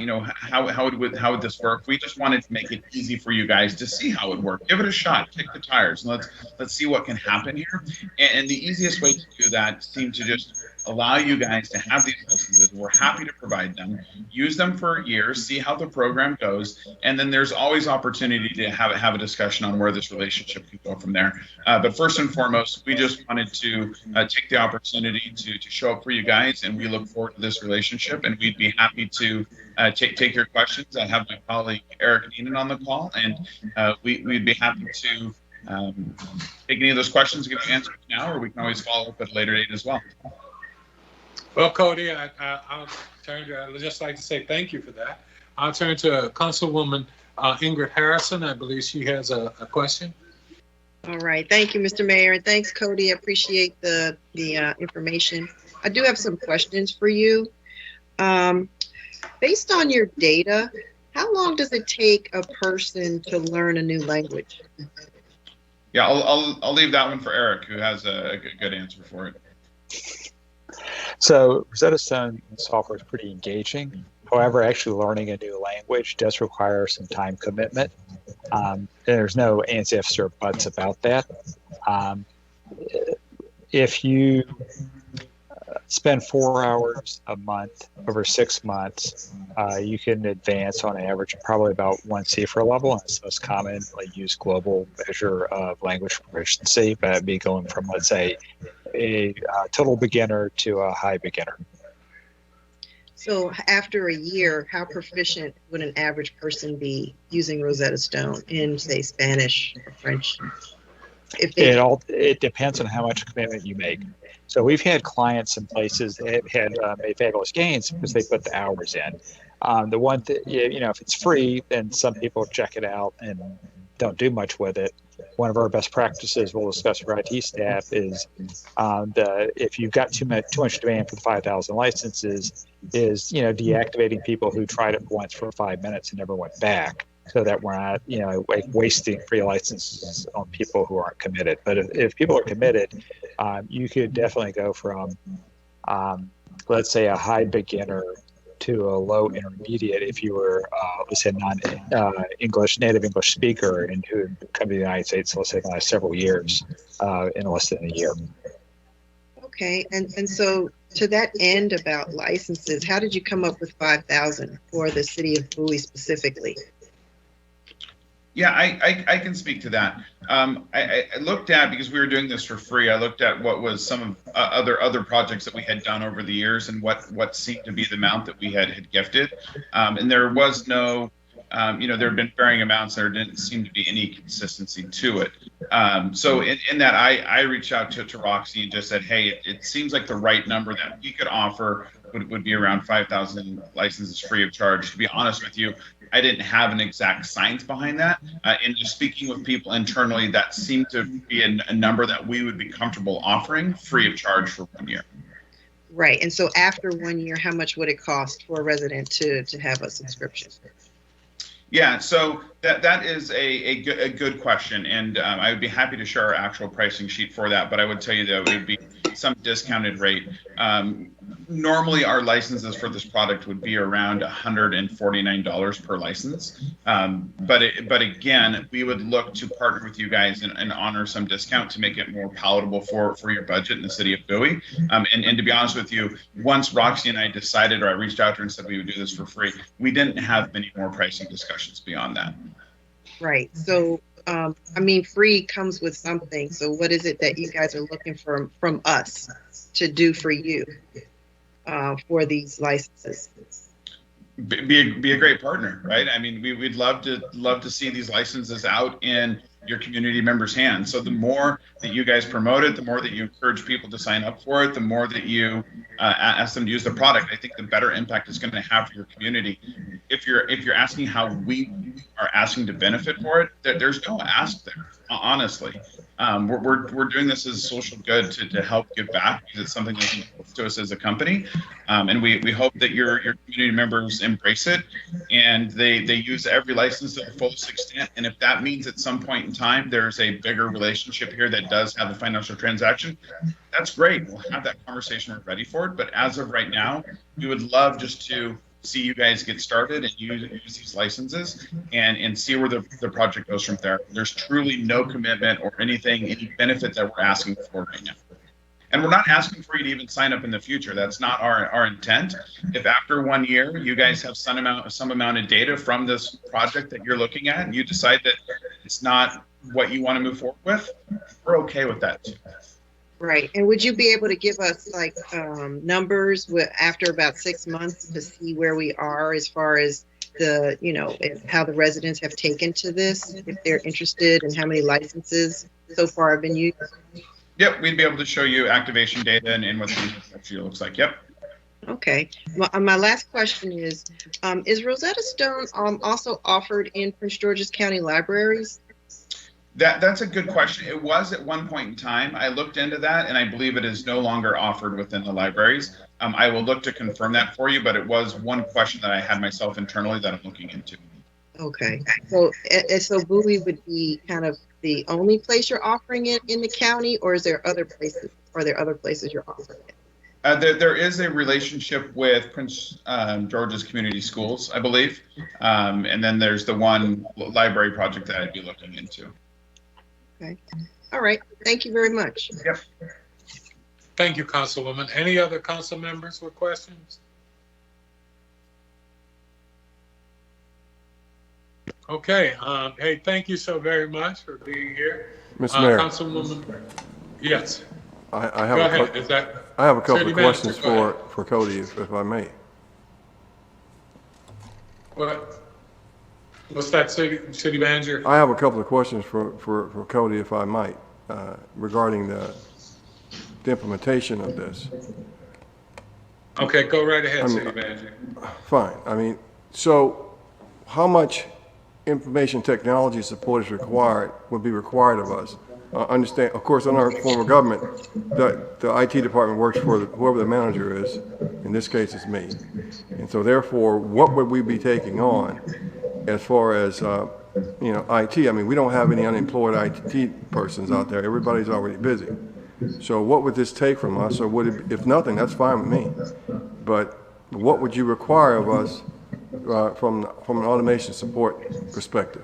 would this work. We just wanted to make it easy for you guys to see how it worked. Give it a shot, kick the tires, and let's see what can happen here. And the easiest way to do that seemed to just allow you guys to have these licenses. We're happy to provide them, use them for years, see how the program goes, and then there's always opportunity to have a discussion on where this relationship can go from there. But first and foremost, we just wanted to take the opportunity to show up for you guys, and we look forward to this relationship, and we'd be happy to take your questions. I have my colleague Eric Neenan on the call, and we'd be happy to take any of those questions, give you answers now, or we can always follow up at a later date as well. Well, Cody, I'd just like to say thank you for that. I'll turn to Councilwoman Ingrid Harrison. I believe she has a question. All right. Thank you, Mr. Mayor. And thanks, Cody. I appreciate the information. I do have some questions for you. Based on your data, how long does it take a person to learn a new language? Yeah, I'll leave that one for Eric, who has a good answer for it. So Rosetta Stone software is pretty engaging. However, actually learning a new language does require some time commitment. There's no ands, ifs, or buts about that. If you spend 4 hours a month over 6 months, you can advance on average probably about 1 CFR level, and it's most commonly used global measure of language proficiency, but it'd be going from, let's say, a total beginner to a high beginner. So after a year, how proficient would an average person be using Rosetta Stone in, say, Spanish or French? It depends on how much commitment you make. So we've had clients in places that have had made fabulous gains because they put the hours in. The one that, if it's free, then some people check it out and don't do much with it. One of our best practices we'll discuss with our IT staff is if you've got too much demand for the 5,000 licenses, is deactivating people who tried it once for 5 minutes and never went back, so that we're not wasting free licenses on people who aren't committed. But if people are committed, you could definitely go from let's say a high beginner to a low intermediate if you were, let's say, native English speaker and who had come to the United States, let's say, in the last several years, in less than a year. Okay, and so to that end about licenses, how did you come up with 5,000 for the city of Bowie specifically? Yeah, I can speak to that. I looked at, because we were doing this for free, I looked at what was some of other projects that we had done over the years and what seemed to be the amount that we had gifted. And there was no, there have been varying amounts. There didn't seem to be any consistency to it. So in that, I reached out to Roxy and just said, hey, it seems like the right number that we could offer would be around 5,000 licenses free of charge. To be honest with you, I didn't have an exact science behind that. And just speaking with people internally, that seemed to be a number that we would be comfortable offering free of charge for 1 year. Right. And so after 1 year, how much would it cost for a resident to have a subscription? Yeah, so that is a good question, and I would be happy to share our actual pricing sheet for that, but I would tell you that it would be some discounted rate. Normally, our licenses for this product would be around $149 per license, but again, we would look to partner with you guys and honor some discount to make it more palatable for your budget in the city of Bowie. And to be honest with you, once Roxy and I decided, or I reached out to her and said we would do this for free, we didn't have many more pricing discussions beyond that. Right. So, free comes with something. So what is it that you guys are looking for from us to do for you for these licenses? Be a great partner, right? I mean, we'd love to see these licenses out in your community members' hands. So the more that you guys promote it, the more that you encourage people to sign up for it, the more that you ask them to use the product, I think the better impact it's going to have for your community. If you're asking how we are asking to benefit for it, there's no ask there, honestly. We're doing this as social good to help give back, because it's something that's important to us as a company, and we hope that your community members embrace it, and they use every license to their fullest extent. And if that means at some point in time there's a bigger relationship here that does have a financial transaction, that's great. We'll have that conversation. We're ready for it. But as of right now, we would love just to see you guys get started and use these licenses and see where the project goes from there. There's truly no commitment or any benefit that we're asking for right now. And we're not asking for you to even sign up in the future. That's not our intent. If after 1 year you guys have some amount of data from this project that you're looking at and you decide that it's not what you want to move forward with, we're okay with that too. Right. And would you be able to give us like numbers after about 6 months to see where we are as far as the, how the residents have taken to this, if they're interested, and how many licenses so far have been used? Yep, we'd be able to show you activation data and what the infrastructure looks like. Yep. Okay. My last question is Rosetta Stone also offered in Prince George's County libraries? That's a good question. It was at one point in time. I looked into that, and I believe it is no longer offered within the libraries. I will look to confirm that for you, but it was one question that I had myself internally that I'm looking into. Okay. So Bowie would be kind of the only place you're offering it in the county, or is there other places? Are there other places you're offering it? There is a relationship with Prince George's Community Schools, I believe. And then there's the one library project that I'd be looking into. Okay. All right. Thank you very much. Yep. Thank you, Councilwoman. Any other council members with questions? Okay. Hey, thank you so very much for being here. Mr. Mayor. Councilwoman, yes. I have Go a ahead. I have a couple City of questions Manager, for Cody, if I may. What's that, City Manager? I have a couple of questions for Cody, if I might, regarding the implementation of this. Okay, go right ahead, City Manager. Fine. So how much information technology support would be required of us? Understand, of course, in our form of government, the IT department works for whoever the manager is. In this case, it's me. And so therefore, what would we be taking on as far as, IT? We don't have any unemployed IT persons out there. Everybody's already busy. So what would this take from us? Or would it, if nothing, that's fine with me. But what would you require of us from an automation support perspective?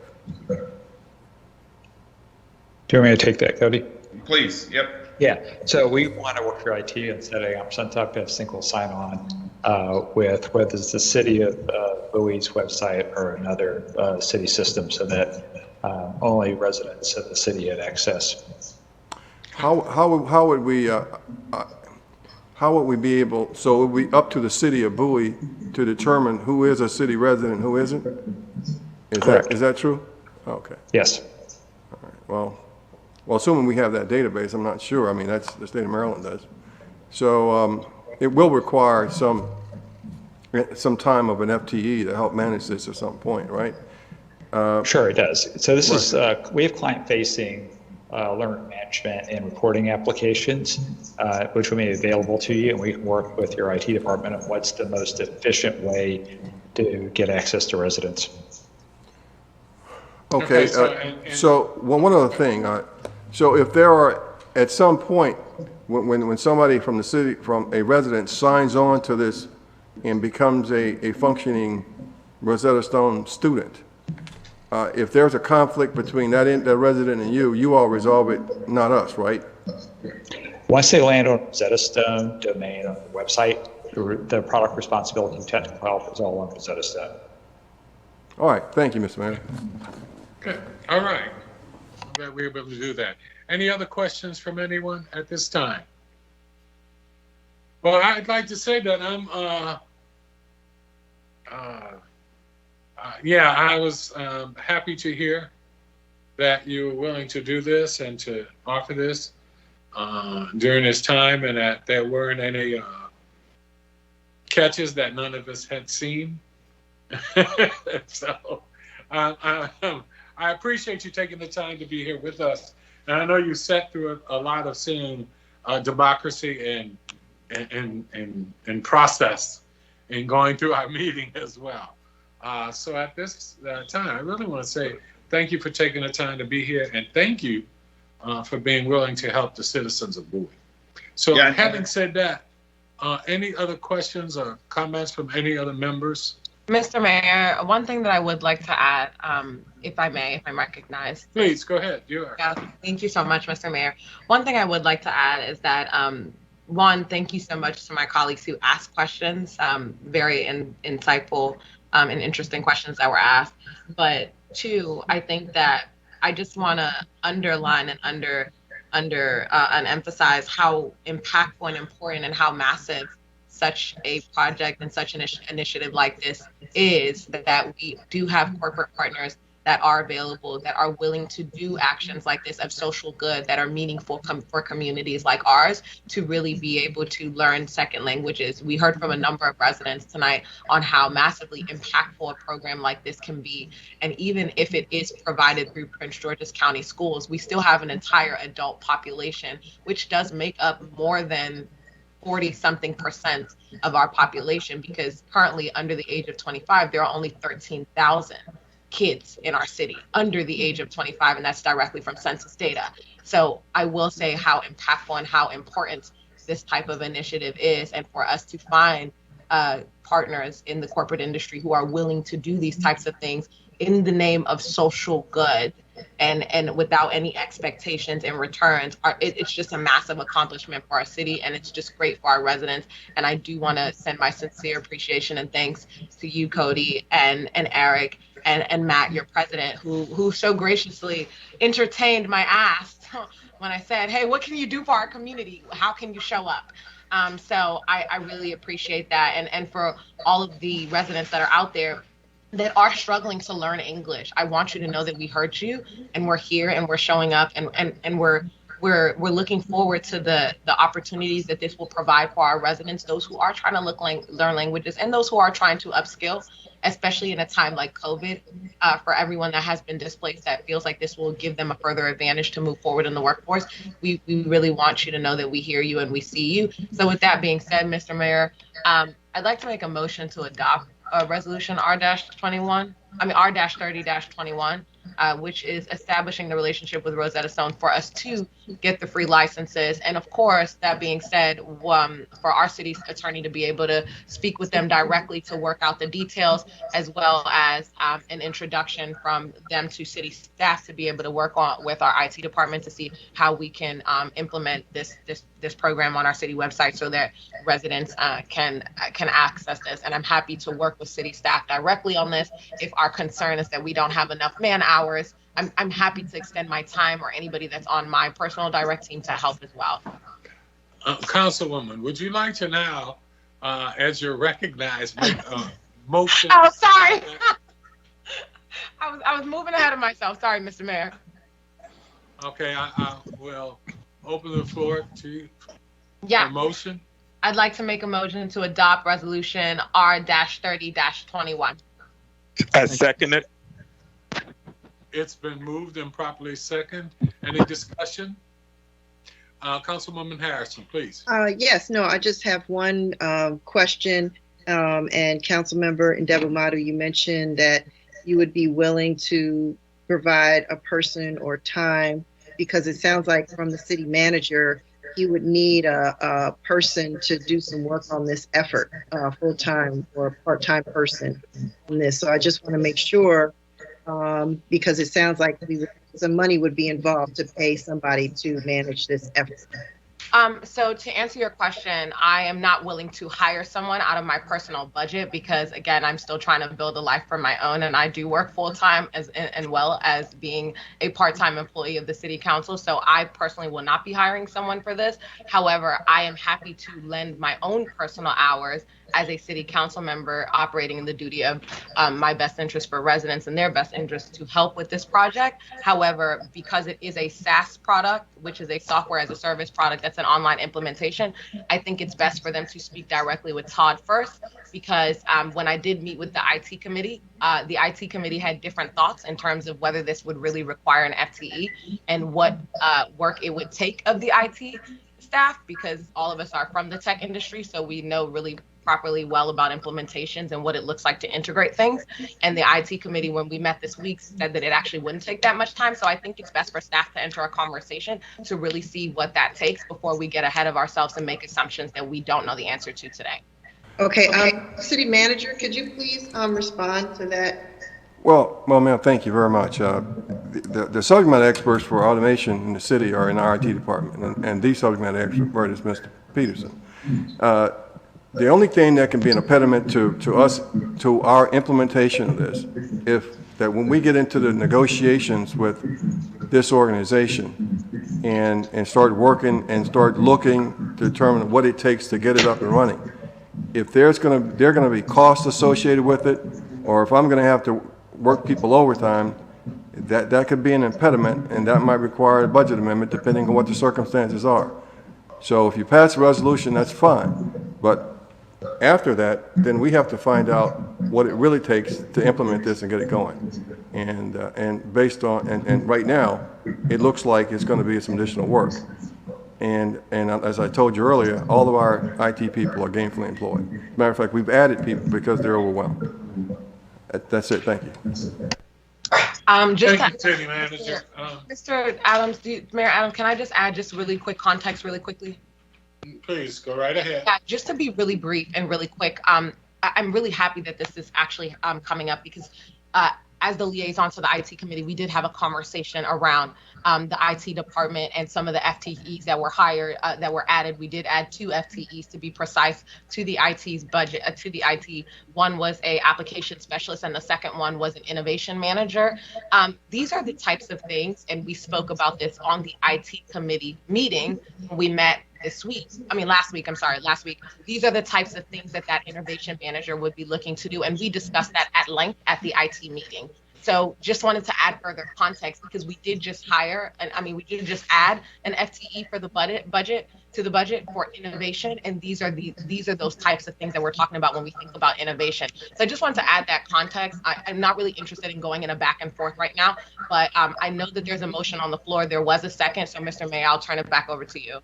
Do you want me to take that, Cody? Please. Yep. Yeah. So we want to work for IT and setting up some type of single sign-on with whether it's the city of Bowie's website or another city system, so that only residents of the city had access. How would we be able? So it would be up to the city of Bowie to determine who is a city resident and who isn't. Is that true? Okay. Yes. All right. Well, assuming we have that database, I'm not sure. That's the state of Maryland does. So it will require some time of an FTE to help manage this at some point, right? Sure, it does. So this is we have client-facing learning management and reporting applications, which will be available to you, and we can work with your IT department on what's the most efficient way to get access to residents. Okay. So one other thing. So if there are, at some point, when somebody from the city, from a resident signs on to this and becomes a functioning Rosetta Stone student, if there's a conflict between that resident and you all resolve it, not us, right? Once they land on Rosetta Stone domain on the website, the product responsibility and technical help is all on Rosetta Stone. All right. Thank you, Mr. Mayor. Okay. All right. I'm glad we were able to do that. Any other questions from anyone at this time? Well, I'd like to say that I was happy to hear that you were willing to do this and to offer this during this time, and that there weren't any catches that none of us had seen. So I appreciate you taking the time to be here with us And I know you sat through a lot of seeing democracy and process in going through our meeting as well. So at this time, I really want to say thank you for taking the time to be here, and thank you for being willing to help the citizens of Bowie. So having said that, any other questions or comments from any other members? Mr. Mayor, one thing that I would like to add, if I may, if I'm recognized. Please, go ahead. You are. Yeah, thank you so much, Mr. Mayor. One thing I would like to add is that, one, thank you so much to my colleagues who asked questions, very insightful and interesting questions that were asked. But two, I think that I just want to underline and and emphasize how impactful and important and how massive such a project and such an initiative like this is, that we do have corporate partners that are available, that are willing to do actions like this of social good that are meaningful for communities like ours to really be able to learn second languages. We heard from a number of residents tonight on how massively impactful a program like this can be. And even if it is provided through Prince George's County schools, we still have an entire adult population, which does make up more than 40-something% of our population, because currently under the age of 25, there are only 13,000 kids in our city under the age of 25, and that's directly from census data. So I will say how impactful and how important this type of initiative is, and for us to find partners in the corporate industry who are willing to do these types of things in the name of social good and without any expectations in returns, it's just a massive accomplishment for our city, and it's just great for our residents. And I do want to send my sincere appreciation and thanks to you, Cody, and Eric, and Matt, your president, who so graciously entertained my ask when I said, hey, what can you do for our community? How can you show up? So I really appreciate that. And for all of the residents that are out there that are struggling to learn English, I want you to know that we heard you, and we're here, and we're showing up, and we're looking forward to the opportunities that this will provide for our residents, those who are trying to learn languages, and those who are trying to upskill, especially in a time like COVID, for everyone that has been displaced, that feels like this will give them a further advantage to move forward in the workforce. We really want you to know that we hear you and we see you. So with that being said, Mr. Mayor, I'd like to make a motion to adopt resolution R-30-21, which is establishing the relationship with Rosetta Stone for us to get the free licenses. And of course, that being said, for our city's attorney to be able to speak with them directly to work out the details, as well as an introduction from them to city staff to be able to work with our IT department to see how we can implement this program on our city website so that residents can access this. And I'm happy to work with city staff directly on this. If our concern is that we don't have enough man hours, I'm happy to extend my time, or anybody that's on my personal direct team, to help as well. Councilwoman, would you like to now, as you're recognized, make a motion? Oh, sorry. I was moving ahead of myself. Sorry, Mr. Mayor. Okay, I will open the floor to a motion. I'd like to make a motion to adopt resolution R-30-21. I second it. It's been moved and properly second. Any discussion? Councilwoman Harrison, please. Yes, no, I just have one question. And Councilmember Ndebumadu, you mentioned that you would be willing to provide a person or time, because it sounds like from the city manager, he would need a person to do some work on this effort, full-time or a part-time person on this. So I just want to make sure, because it sounds like some money would be involved to pay somebody to manage this effort. So to answer your question, I am not willing to hire someone out of my personal budget, because again, I'm still trying to build a life for my own, and I do work full-time as well as being a part-time employee of the city council. So I personally will not be hiring someone for this. However, I am happy to lend my own personal hours as a city council member operating in the duty of my best interest for residents and their best interest to help with this project. However, because it is a SaaS product, which is a software as a service product that's an online implementation, I think it's best for them to speak directly with Todd first, because when I did meet with the IT committee had different thoughts in terms of whether this would really require an FTE and what work it would take of the IT staff, because all of us are from the tech industry, so we know really properly well about implementations and what it looks like to integrate things. And the IT committee, when we met this week, said that it actually wouldn't take that much time. So I think it's best for staff to enter a conversation to really see what that takes before we get ahead of ourselves and make assumptions that we don't know the answer to today. Okay, City Manager, could you please respond to that? Well, ma'am, thank you very much. The subject matter experts for automation in the city are in our IT department, and the subject matter expert is Mr. Peterson. The only thing that can be an impediment to our implementation of this, that when we get into the negotiations with this organization and start working and start looking to determine what it takes to get it up and running, if there are going to be costs associated with it, or if I'm going to have to work people overtime, that could be an impediment, and that might require a budget amendment depending on what the circumstances are. So if you pass a resolution, that's fine, but after that, then we have to find out what it really takes to implement this and get it going. And based on, and right now, it looks like it's going to be some additional work. And as I told you earlier, all of our IT people are gainfully employed. As a matter of fact, we've added people because they're overwhelmed. That's it. Thank you. Thank you, City Manager. Mr. Adams, Mayor Adams, can I just add just really quick context really quickly? Please, go right ahead. Yeah, just to be really brief and really quick, I'm really happy that this is actually coming up, because as the liaison to the IT committee, we did have a conversation around the IT department and some of the FTEs that were hired, that were added. We did add 2 FTEs to be precise to the IT's budget, to the IT. One was a application specialist and the second one was an innovation manager. These are the types of things, and we spoke about this on the IT committee meeting when we met last week. These are the types of things that innovation manager would be looking to do. And we discussed that at length at the IT meeting. So just wanted to add further context, because we did just add an FTE for the budget for innovation. And these are those types of things that we're talking about when we think about innovation. So I just wanted to add that context. I'm not really interested in going in a back and forth right now, but I know that there's a motion on the floor. There was a second. So Mr. Mayor, I'll turn it back over to you.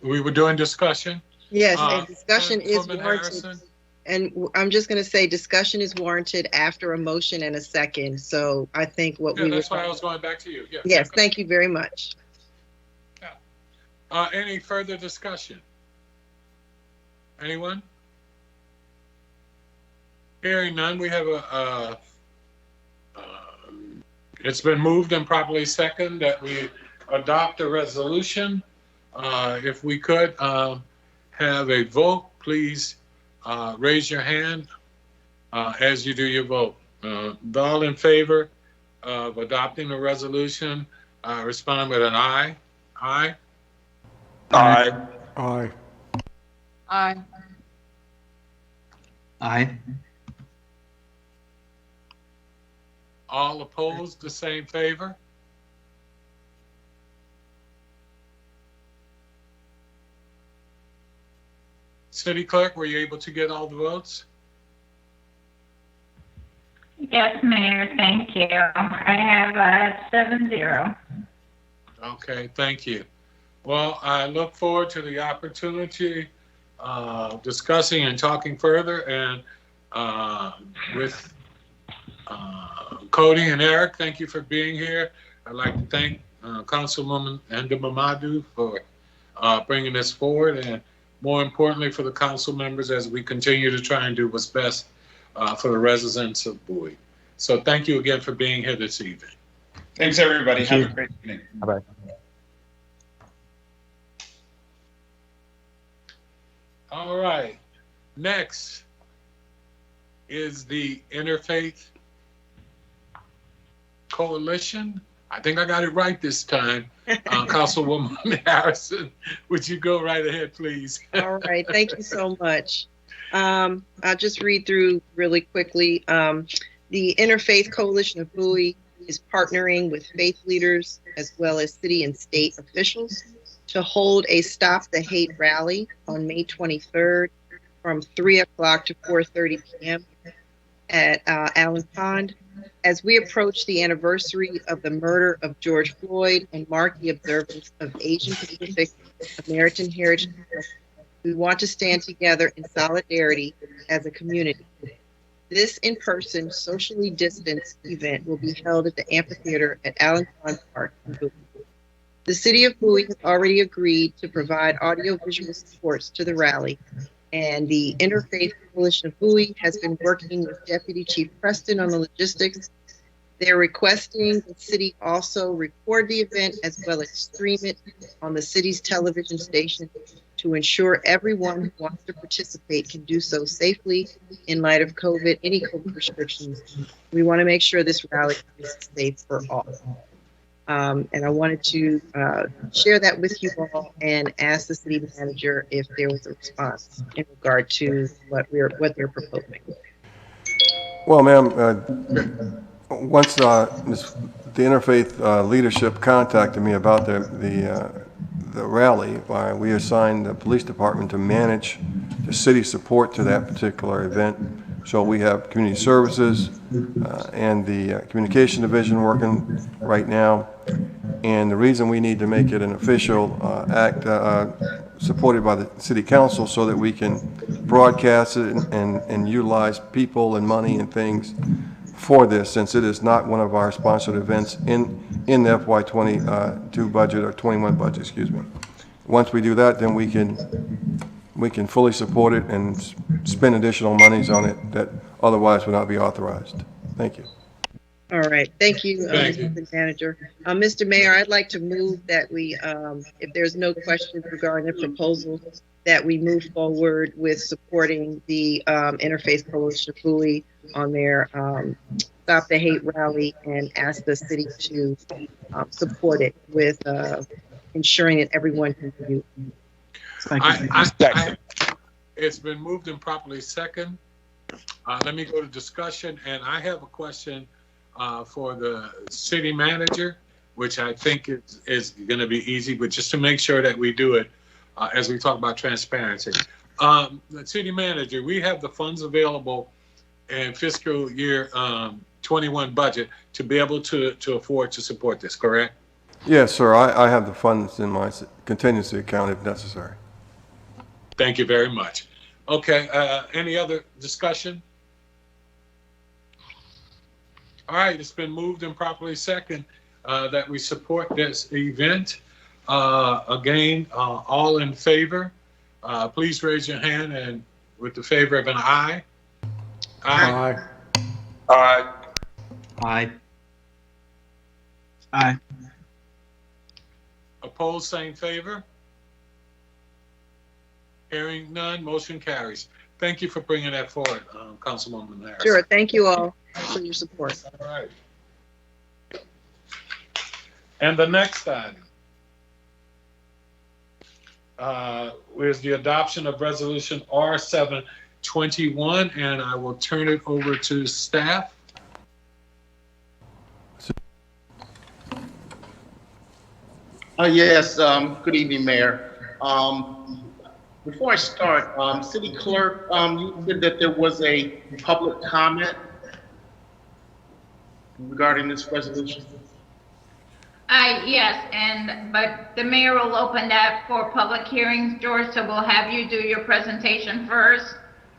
We were doing discussion? Yes, and discussion is warranted. And I'm just going to say discussion is warranted after a motion and a second. So I think that's why I was going back to you. Yeah. Yes, thank you very much. Yeah. Any further discussion? Anyone? Hearing none, we have it's been moved and properly second that we adopt a resolution. If we could have a vote, please raise your hand as you do your vote. All in favor of adopting the resolution, respond with an aye. Aye. Aye. Aye. Aye. Aye. All opposed, the same favor? City Clerk, were you able to get all the votes? Yes, Mayor, thank you. I have 7-0. Okay, thank you. Well, I look forward to the opportunity discussing and talking further, and with Cody and Eric, thank you for being here. I'd like to thank Councilwoman Ndebumadu for bringing this forward, and more importantly for the council members as we continue to try and do what's best for the residents of Bowie. So thank you again for being here this evening. Thanks, everybody. Have a great evening. Bye-bye. All right. Next is the Interfaith Coalition. I think I got it right this time. Councilwoman Harrison, would you go right ahead, please? All right. Thank you so much. I'll just read through really quickly. The Interfaith Coalition of Bowie is partnering with faith leaders as well as city and state officials to hold a Stop the Hate rally on May 23rd from 3 o'clock to 4:30 p.m. at Allen Pond. As we approach the anniversary of the murder of George Floyd and mark the observance of Asian Pacific American Heritage Month, we want to stand together in solidarity as a community. This in-person, socially distanced event will be held at the amphitheater at Allen Pond Park in Bowie. The City of Bowie has already agreed to provide audiovisual supports to the rally, and the Interfaith Coalition of Bowie has been working with Deputy Chief Preston on the logistics. They're requesting the city also record the event as well as stream it on the city's television station to ensure everyone who wants to participate can do so safely in light of any COVID restrictions. We want to make sure this rally is safe for all. And I wanted to share that with you all and ask the city manager if there was a response in regard to what they're proposing. Well, ma'am, once the interfaith leadership contacted me about the rally, we assigned the police department to manage the city support to that particular event. So we have community services and the communication division working right now. And the reason we need to make it an official act supported by the city council so that we can broadcast it and utilize people and money and things for this, since it is not one of our sponsored events in the FY22 budget, or 21 budget, excuse me. Once we do that, then we can fully support it and spend additional monies on it that otherwise would not be authorized. Thank you. All right, thank you, Mr. Manager. Mr. Mayor, I'd like to move that we, if there's no questions regarding the proposal, that we move forward with supporting the Interfaith Coalition of Bowie on their Stop the Hate rally, and ask the city to support it with ensuring that everyone can view. It's been moved and properly second. Let me go to discussion, and I have a question for the city manager, which I think is going to be easy, but just to make sure that we do it as we talk about transparency. The city manager, we have the funds available in fiscal year 21 budget to be able to afford to support this, correct? Yes, sir. I have the funds in my contingency account if necessary. Thank you very much. Okay, any other discussion? All right, it's been moved and properly second that we support this event. Again, all in favor, please raise your hand, and with the favor of an aye. Aye. Aye. Aye. Aye. Opposed, same favor. Hearing none, motion carries. Thank you for bringing that forward, Councilwoman Harris. Sure, thank you all for your support. All right. And the next item is the adoption of Resolution R721, and I will turn it over to staff. Yes, good evening, Mayor. Before I start, City Clerk, you said that there was a public comment regarding this resolution? Yes, but the mayor will open that for public hearings, George, so we'll have you do your presentation first,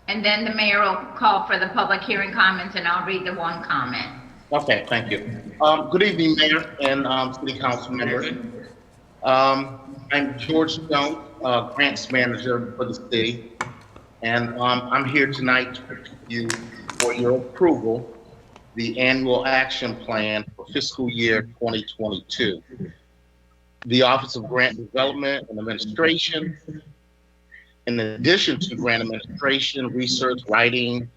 and then the mayor will call for the public hearing comments, and I'll read the one comment. Okay, thank you. Good evening, Mayor and City Council members. I'm George Jones, Grants Manager for the city, and I'm here tonight to present you for your approval the annual action plan for fiscal year 2022. The Office of Grant Development and Administration, in addition to grant administration, research, writing,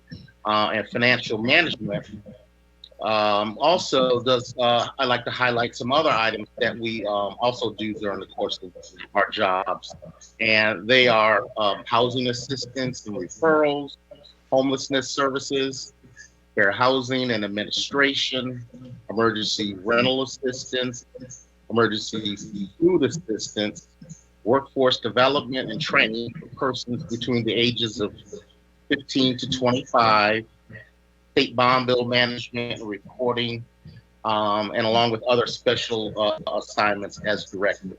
and financial management, also does, I'd like to highlight some other items that we also do during the course of our jobs. And they are housing assistance and referrals, homelessness services, fair housing and administration, emergency rental assistance, emergency food assistance, workforce development and training for persons between the ages of 15 to 25, state bond bill management and reporting, and along with other special assignments as directed.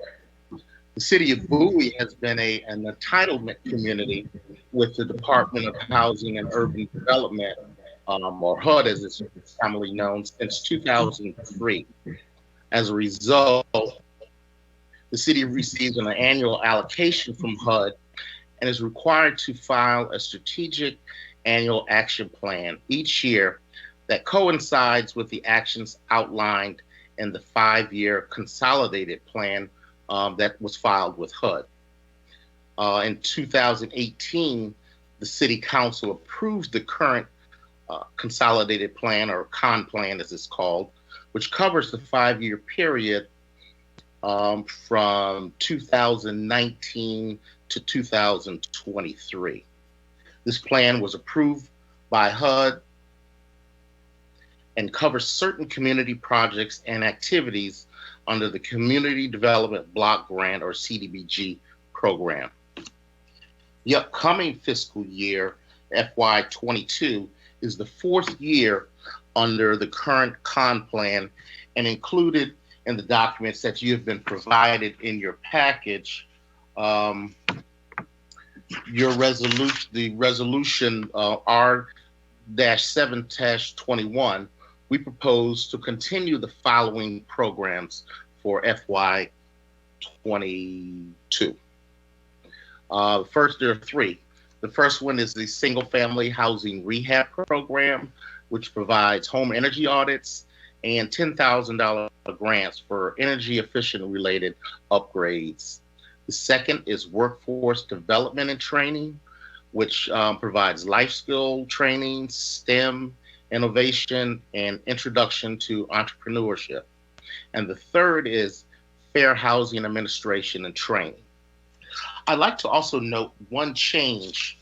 The city of Bowie has been an entitlement community with the Department of Housing and Urban Development, or HUD as it's commonly known, since 2003. As a result, the city receives an annual allocation from HUD and is required to file a strategic annual action plan each year that coincides with the actions outlined in the 5-year consolidated plan that was filed with HUD. In 2018, the City Council approved the current consolidated plan, or CON plan as it's called, which covers the 5-year period from 2019 to 2023. This plan was approved by HUD and covers certain community projects and activities under the Community Development Block Grant, or CDBG program. The upcoming fiscal year, FY22, is the 4th year under the current CON plan, and included in the documents that you have been provided in your package, your resolution, the resolution R-7-21, we propose to continue the following programs for FY22. First, there are 3. The first one is the Single Family Housing Rehab Program, which provides home energy audits and $10,000 grants for energy efficient related upgrades. The second is Workforce Development and Training, which provides life skill training, STEM, innovation, and introduction to entrepreneurship. And the third is Fair Housing Administration and Training. I'd like to also note one change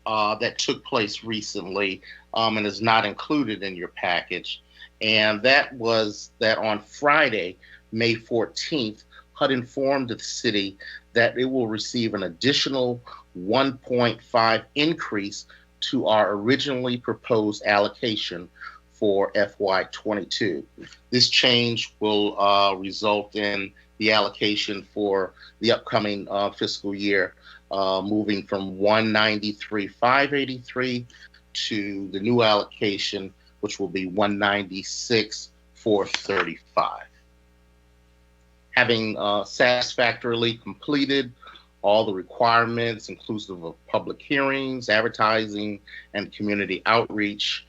that took place recently and is not included in your package. And that was that on Friday, May 14th, HUD informed the city that it will receive an additional 1.5 increase to our originally proposed allocation for FY22. This change will result in the allocation for the upcoming fiscal year moving from 193,583 to the new allocation, which will be 196,435. Having satisfactorily completed all the requirements, inclusive of public hearings, advertising, and community outreach,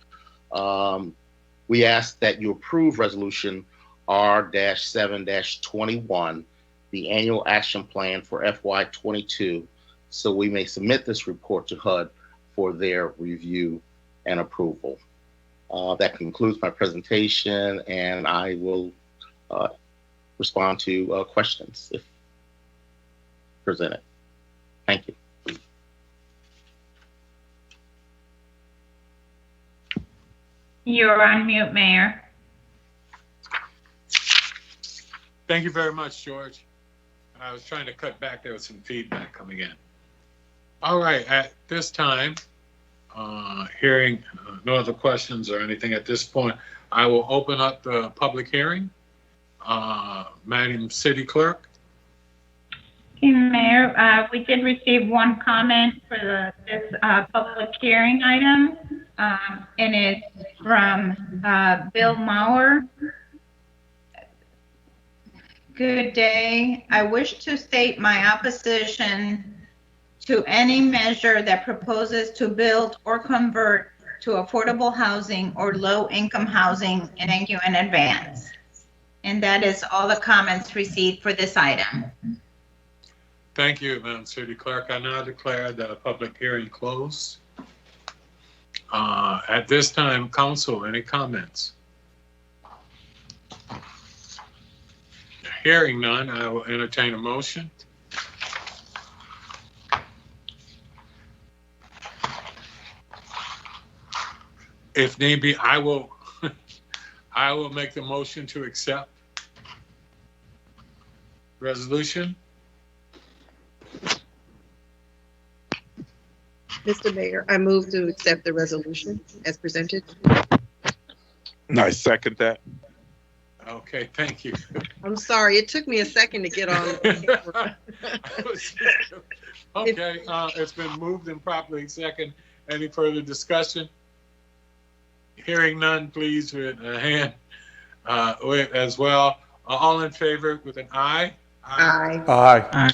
we ask that you approve Resolution R-7-21, the annual action plan for FY22, so we may submit this report to HUD for their review and approval. That concludes my presentation, and I will respond to questions if presented. Thank you. You're on mute, Mayor. Thank you very much, George. I was trying to cut back. There was some feedback coming in. All right, at this time, hearing no other questions or anything at this point, I will open up the public hearing. Madam City Clerk. Okay, Mayor, we did receive one comment for this public hearing item, and it's from Bill Maurer. Good day. I wish to state my opposition to any measure that proposes to build or convert to affordable housing or low-income housing, and thank you in advance. And that is all the comments received for this item. Thank you, Madam City Clerk. I now declare the public hearing closed. At this time, Council, any comments? Hearing none, I will entertain a motion. If need be, I will make the motion to accept resolution Mr. Mayor, I move to accept the resolution as presented. I second that. Okay, thank you. I'm sorry, it took me a second to get on. Okay, it's been moved and properly second. Any further discussion? Hearing none, please with a hand as well. All in favor with an aye? Aye. Aye.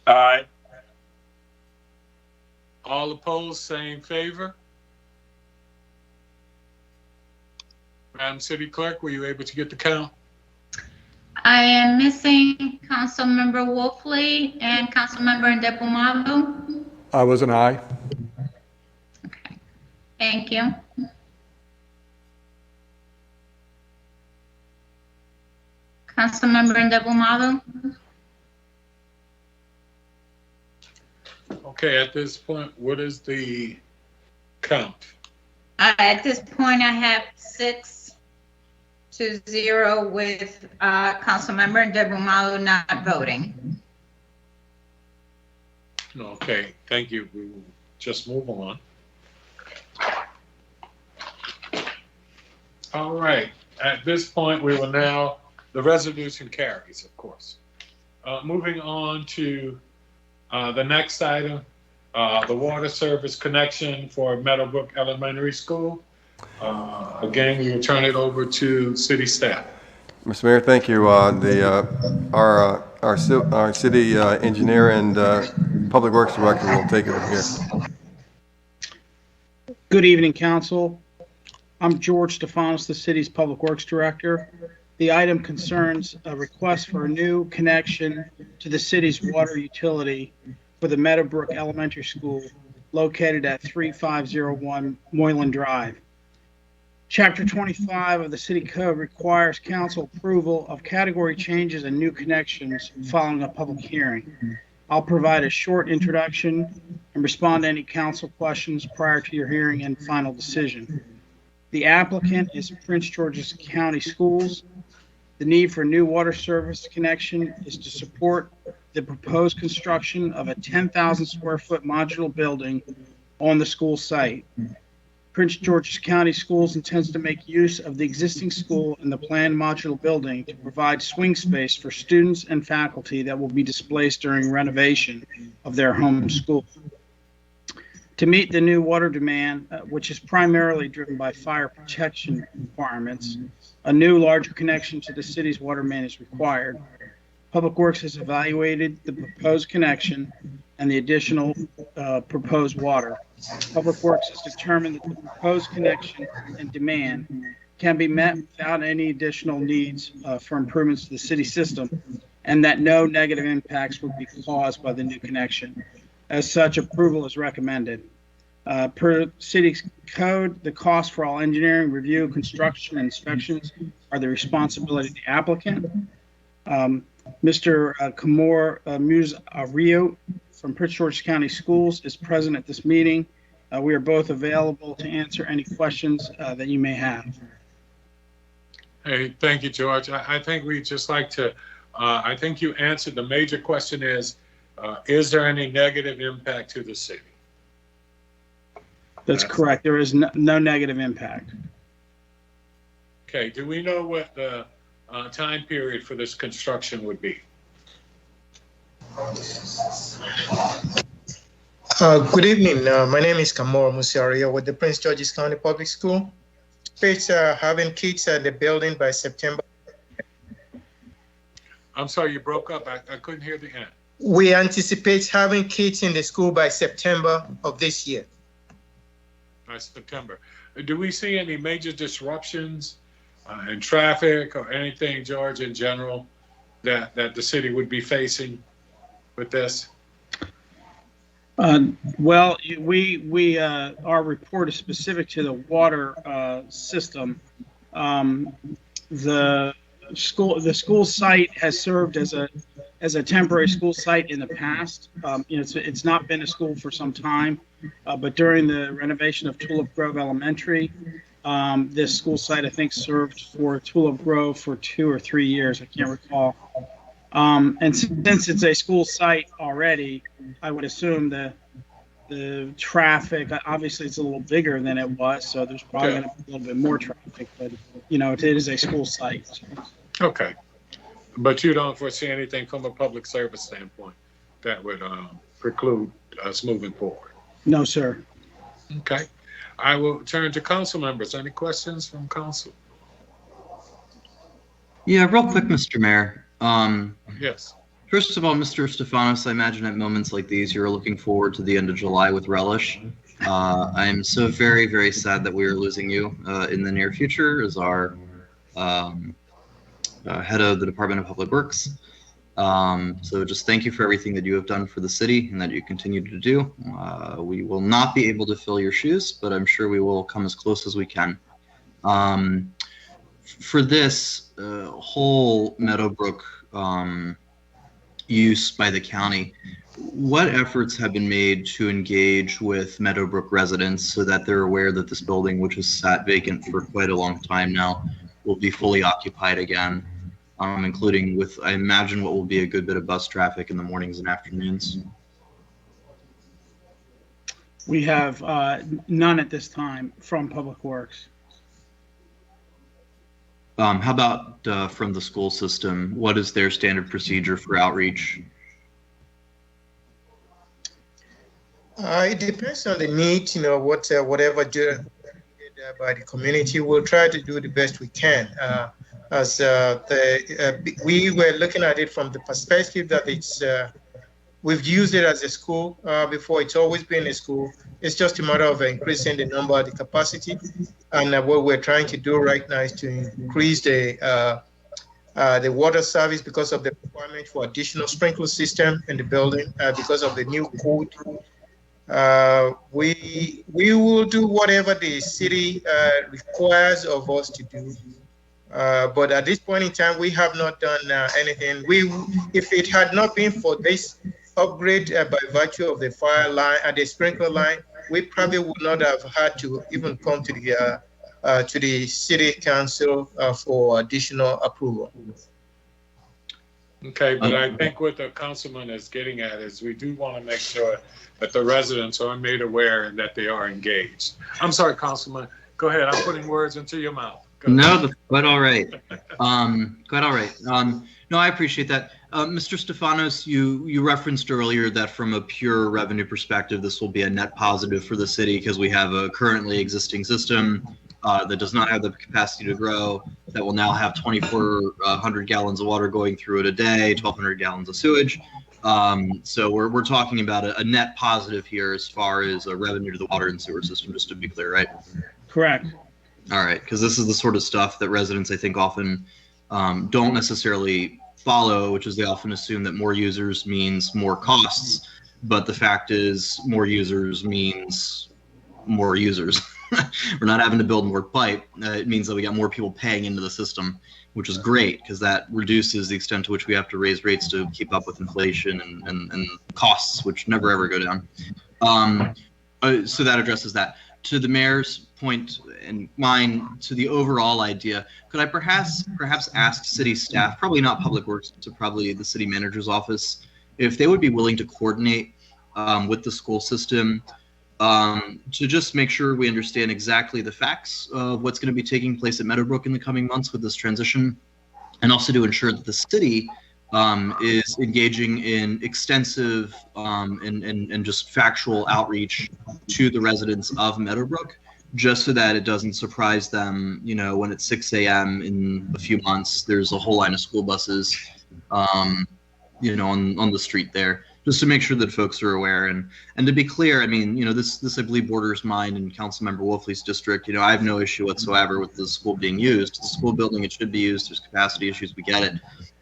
Aye. All opposed, same favor. Madam City Clerk, were you able to get the count? I am missing Councilmember Wolfley and Councilmember Ndebumadu. I was an aye. Okay, thank you. Councilmember Ndebumadu. Okay, at this point, what is the count? At this point, I have 6-0 with Councilmember Ndebumadu not voting. Okay, thank you. We will just move on. All right, at this point, we will now, the resolution carries, of course. Moving on to the next item, the water service connection for Meadowbrook Elementary School. Again, we will turn it over to city staff. Mr. Mayor, thank you. Our city engineer and public works director will take it from here. Good evening, council. I'm George Stefanos, the city's public works director. The item concerns a request for a new connection to the city's water utility for the Meadowbrook Elementary School located at 3501 Moylan Drive. Chapter 25 of the City Code requires council approval of category changes and new connections following a public hearing. I'll provide a short introduction and respond to any council questions prior to your hearing and final decision. The applicant is Prince George's County Schools. The need for a new water service connection is to support the proposed construction of a 10,000 square foot modular building on the school site. Prince George's County Schools intends to make use of the existing school and the planned modular building to provide swing space for students and faculty that will be displaced during renovation of their home school. To meet the new water demand, which is primarily driven by fire protection requirements, a new larger connection to the city's water main is required. Public Works has evaluated the proposed connection and the additional proposed water. Public Works has determined that the proposed connection and demand can be met without any additional needs for improvements to the city system, and that no negative impacts would be caused by the new connection. As such, approval is recommended. Per city code, the cost for all engineering, review, construction, and inspections are the responsibility of the applicant. Mr. Kamor Muz-Rio from Prince George's County Schools is present at this meeting. We are both available to answer any questions that you may have. Hey, thank you, George. I think we'd just like to, I think you answered the major question is there any negative impact to the city? That's correct. There is no negative impact. Okay, do we know what the time period for this construction would be? Good evening. My name is Kamora Musiaria with the Prince George's County Public School. It's having kids at the building by September. I'm sorry, you broke up. I couldn't hear the end. We anticipate having kids in the school by September of this year. By September. Do we see any major disruptions in traffic or anything, George, in general, that the city would be facing with this? Well, our report is specific to the water system. The school site has served as a temporary school site in the past. It's not been a school for some time, but during the renovation of Tulip Grove Elementary, this school site I think served for Tulip Grove for 2 or 3 years. I can't recall. And since it's a school site already, I would assume the traffic, obviously it's a little bigger than it was, so there's probably going to be a little bit more traffic, but, you know, it is a school site. So. Okay. But you don't foresee anything from a public service standpoint that would preclude us moving forward? No, sir. Okay. I will turn to council members. Any questions from council? Yeah, real quick, Mr. Mayor. Yes. First of all, Mr. Stefanos, I imagine at moments like these, you're looking forward to the end of July with relish. I'm so very, very sad that we are losing you in the near future as our head of the Department of Public Works. So just thank you for everything that you have done for the city and that you continue to do. We will not be able to fill your shoes, but I'm sure we will come as close as we can. For this whole Meadowbrook use by the county, what efforts have been made to engage with Meadowbrook residents so that they're aware that this building, which has sat vacant for quite a long time now, will be fully occupied again, including with, I imagine, what will be a good bit of bus traffic in the mornings and afternoons? We have none at this time from Public Works. How about from the school system? What is their standard procedure for outreach? It depends on the need, you know, whatever by the community. We'll try to do the best we can. We were looking at it from the perspective that it's we've used it as a school before. It's always been a school. It's just a matter of increasing the number, the capacity, and what we're trying to do right now is to increase the water service because of the requirement for additional sprinkler system in the building because of the new code. We will do whatever the city requires of us to do. But at this point in time, we have not done anything. If it had not been for this upgrade by virtue of the fire line and the sprinkler line, we probably would not have had to even come to the city council for additional approval. Okay, but I think what the councilman is getting at is we do want to make sure that the residents are made aware and that they are engaged. I'm sorry, Councilman. Go ahead. I'm putting words into your mouth. No, that's quite all right. Quite all right. No, I appreciate that. Mr. Stefanos, you referenced earlier that from a pure revenue perspective, this will be a net positive for the city because we have a currently existing system that does not have the capacity to grow, that will now have 2,400 gallons of water going through it a day, 1,200 gallons of sewage. So we're talking about a net positive here as far as a revenue to the water and sewer system, just to be clear, right? Correct. All right, because this is the sort of stuff that residents, I think, often don't necessarily follow, which is they often assume that more users means more costs, but the fact is more users means more users. We're not having to build more pipe. It means that we got more people paying into the system, which is great because that reduces the extent to which we have to raise rates to keep up with inflation and costs, which never ever go down. So that addresses that. To the mayor's point and mine, to the overall idea, could I perhaps ask city staff, probably not Public Works, to probably the city manager's office, if they would be willing to coordinate with the school system to just make sure we understand exactly the facts of what's going to be taking place at Meadowbrook in the coming months with this transition, and also to ensure that the city is engaging in extensive and just factual outreach to the residents of Meadowbrook, just so that it doesn't surprise them, you know, when it's 6 a.m. in a few months, there's a whole line of school buses, you know, on the street there, just to make sure that folks are aware. And to be clear, I mean, you know, this I believe borders mine and Councilmember Wolfley's district. You know, I have no issue whatsoever with the school being used. It's a school building, it should be used. There's capacity issues, we get it.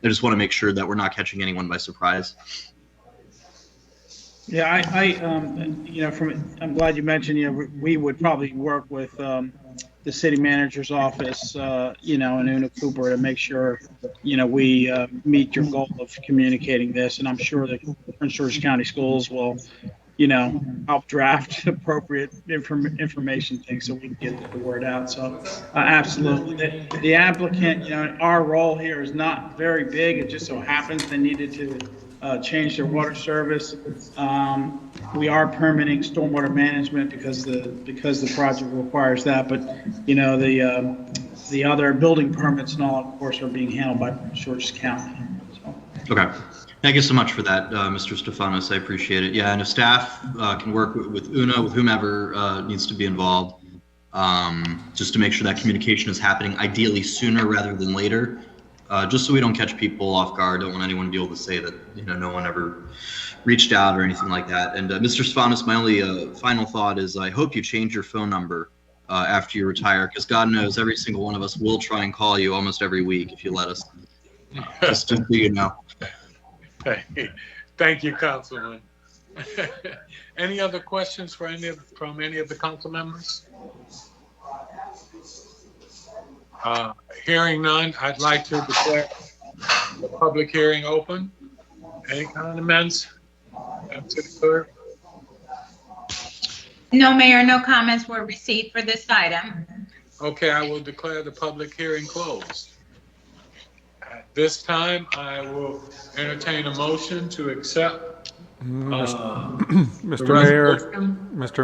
I just want to make sure that we're not catching anyone by surprise. Yeah, you know, I'm glad you mentioned, you know, we would probably work with the city manager's office, you know, and Una Cooper to make sure, you know, we meet your goal of communicating this. And I'm sure that Prince George's County Schools will, help draft appropriate information things so we can get the word out. So absolutely. The applicant, our role here is not very big. It just so happens they needed to change their water service. We are permitting stormwater management because the project requires that. But, the other building permits and all, of course, are being handled by Georges County. So. Okay. Thank you so much for that, Mr. Stefanos. I appreciate it. Yeah, and if staff can work with Una, with whomever needs to be involved, just to make sure that communication is happening, ideally sooner rather than later, just so we don't catch people off guard. Don't want anyone to be able to say that no one ever reached out or anything like that. And Mr. Stefanos, my only final thought is I hope you change your phone number after you retire, because God knows every single one of us will try and call you almost every week if you let us. Just so you know. Thank you, Councilman. Any other questions from any of the council members? Hearing none, I'd like to declare the public hearing open. Any comments? No, Mayor, no comments were received for this item. Okay, I will declare the public hearing closed. At this time, I will entertain a motion to accept. Mr.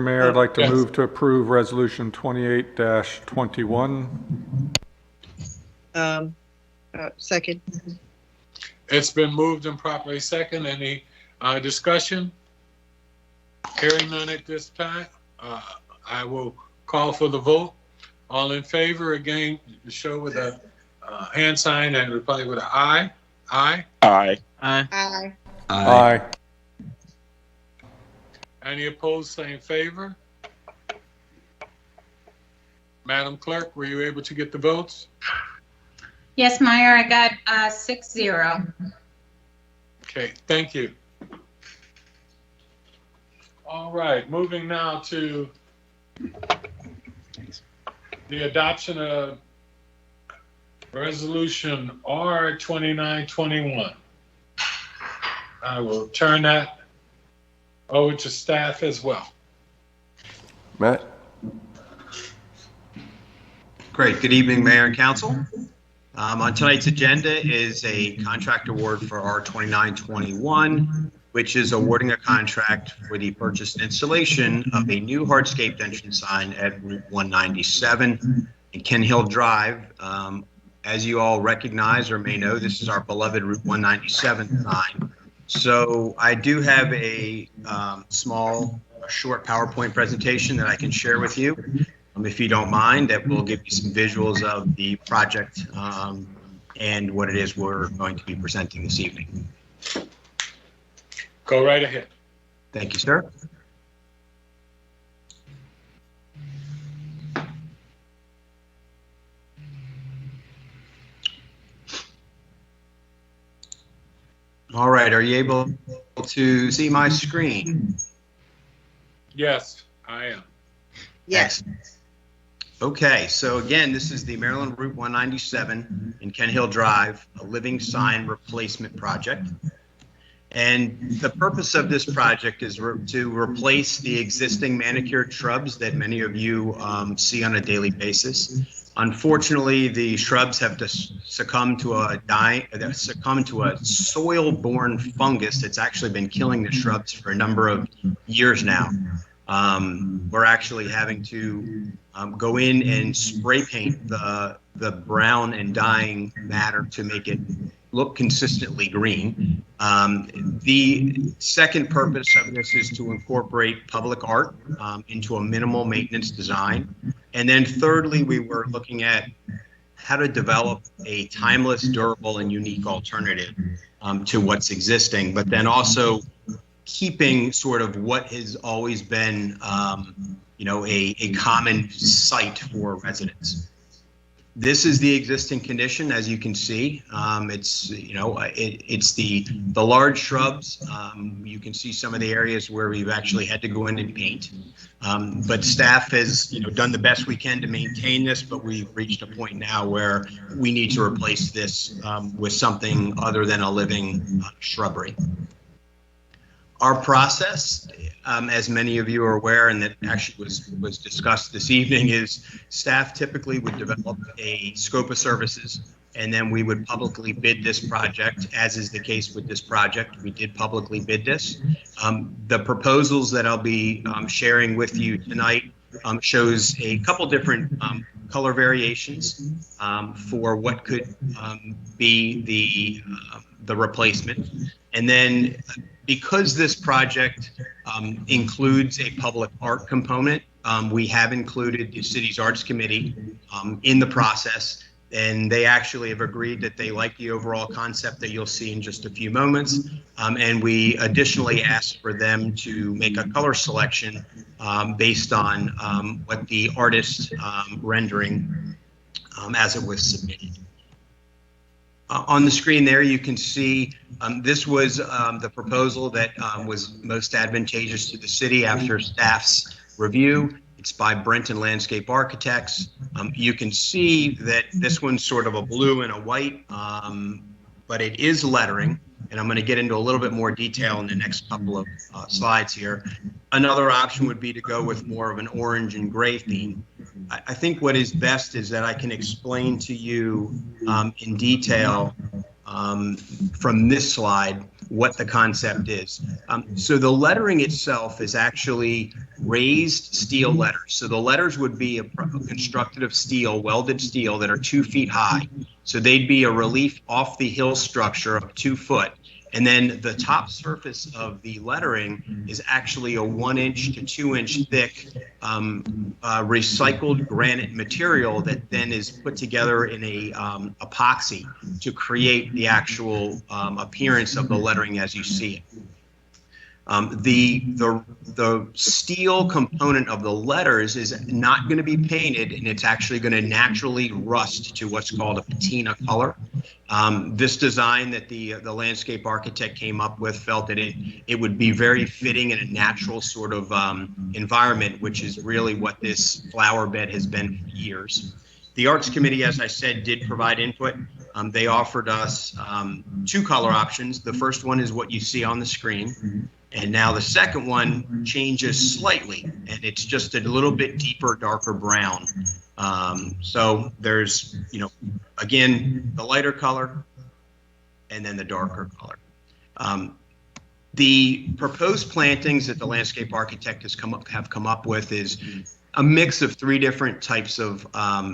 Mayor, I'd like to move to approve Resolution 28-21. Second. It's been moved and properly second. Any discussion? Hearing none at this time, I will call for the vote. All in favor, again, show with a hand sign and reply with an aye. Aye. Aye. Aye. Aye. Aye. Any opposed, say in favor. Madam Clerk, were you able to get the votes? Yes, Mayor, I got 6-0. Okay, thank you. All right, moving now to the adoption of Resolution R2921. I will turn that over to staff as well. Matt? Great. Good evening, Mayor and Council. On tonight's agenda is a contract award for R2921, which is awarding a contract for the purchase and installation of a new hardscape entrance sign at Route 197 in Ken Hill Drive. As you all recognize or may know, this is our beloved Route 197 sign. So I do have a short PowerPoint presentation that I can share with you, if you don't mind, that will give you some visuals of the project and what it is we're going to be presenting this evening. Go right ahead. Thank you, sir. All right, are you able to see my screen? Yes, I am. Yes. Okay, so again, this is the Maryland Route 197 in Ken Hill Drive, a living sign replacement project. And the purpose of this project is to replace the existing manicured shrubs that many of you see on a daily basis. Unfortunately, the shrubs have succumbed to a soil-borne fungus that's actually been killing the shrubs for a number of years now. We're actually having to go in and spray paint the brown and dyeing matter to make it look consistently green. The second purpose of this is to incorporate public art into a minimal maintenance design. And then thirdly, we were looking at how to develop a timeless, durable, and unique alternative to what's existing, but then also keeping sort of what has always been, a common site for residents. This is the existing condition, as you can see. It's the large shrubs. You can see some of the areas where we've actually had to go in and paint. But staff has, done the best we can to maintain this, but we've reached a point now where we need to replace this with something other than a living shrubbery. Our process, as many of you are aware, and that actually was discussed this evening, is staff typically would develop a scope of services, and then we would publicly bid this project, as is the case with this project. We did publicly bid this. The proposals that I'll be sharing with you tonight shows a couple different color variations for what could be the replacement. And then because this project includes a public art component, we have included the city's arts committee in the process, and they actually have agreed that they like the overall concept that you'll see in just a few moments. And we additionally asked for them to make a color selection based on what the artist rendering as it was submitted. On the screen there, you can see this was the proposal that was most advantageous to the city after staff's review. It's by Brenton Landscape Architects. You can see that this one's sort of a blue and a white, but it is lettering. And I'm going to get into a little bit more detail in the next couple of slides here. Another option would be to go with more of an orange and gray theme. I think what is best is that I can explain to you in detail from this slide what the concept is. So the lettering itself is actually raised steel letters. So the letters would be constructed of steel, welded steel, that are 2 feet high. So they'd be a relief off the hill structure of 2 foot. And then the top surface of the lettering is actually a 1 inch to 2 inch thick recycled granite material that then is put together in a epoxy to create the actual appearance of the lettering as you see it. The steel component of the letters is not going to be painted, and it's actually going to naturally rust to what's called a patina color. This design that the landscape architect came up with felt that it would be very fitting in a natural sort of environment, which is really what this flower bed has been for years. The Arts Committee, as I said, did provide input. They offered us 2 color options. The first one is what you see on the screen. And now the second one changes slightly, and it's just a little bit deeper, darker brown. So there's, again, the lighter color and then the darker color. The proposed plantings that the landscape architect have come up with is a mix of 3 different types of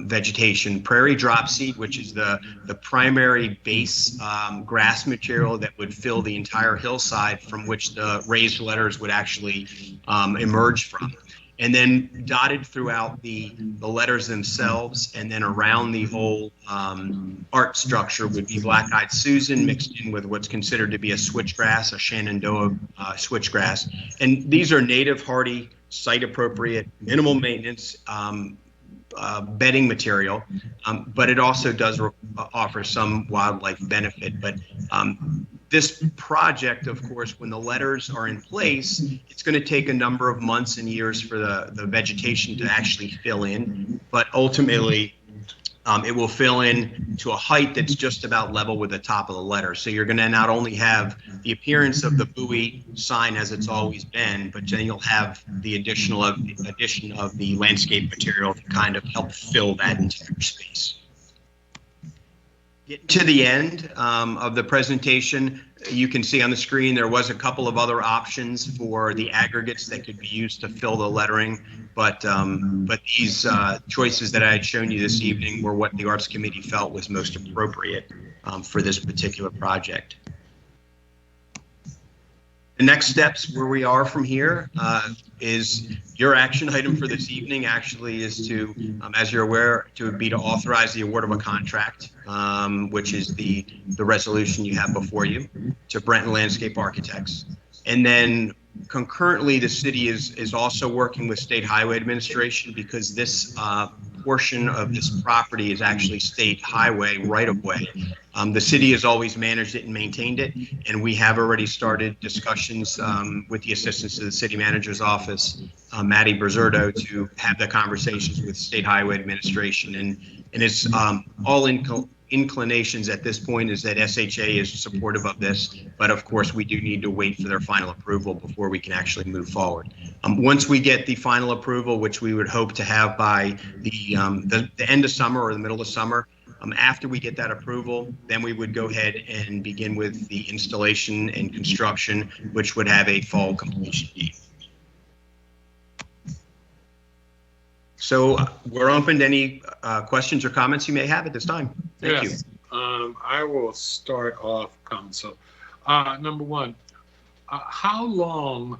vegetation. Prairie dropseed, which is the primary base grass material that would fill the entire hillside from which the raised letters would actually emerge from. And then dotted throughout the letters themselves and then around the whole art structure would be black-eyed Susan mixed in with what's considered to be a switchgrass, a Shenandoah switchgrass. And these are native, hardy, site-appropriate, minimal maintenance bedding material, but it also does offer some wildlife benefit. But this project, of course, when the letters are in place, it's going to take a number of months and years for the vegetation to actually fill in, but ultimately it will fill in to a height that's just about level with the top of the letter. So you're going to not only have the appearance of the Bowie sign as it's always been, but then you'll have the addition of the landscape material to kind of help fill that entire space. Getting to the end of the presentation, you can see on the screen there was a couple of other options for the aggregates that could be used to fill the lettering, but these choices that I had shown you this evening were what the Arts Committee felt was most appropriate for this particular project. The next steps where we are from here is your action item for this evening actually is to, as you're aware, to authorize the award of a contract, which is the resolution you have before you, to Brenton Landscape Architects. And then concurrently, the city is also working with State Highway Administration because this portion of this property is actually state highway right-of-way. The city has always managed it and maintained it, and we have already started discussions with the assistance of the city manager's office, Maddie Berzerdo, to have the conversations with State Highway Administration, and it's all in inclinations at this point is that SHA is supportive of this, but of course we do need to wait for their final approval before we can actually move forward. Once we get the final approval, which we would hope to have by the end of summer or the middle of summer, after we get that approval, then we would go ahead and begin with the installation and construction, which would have a fall completion date. So we're open to any questions or comments you may have at this time. Thank you. I will start off, Council. Number one, how long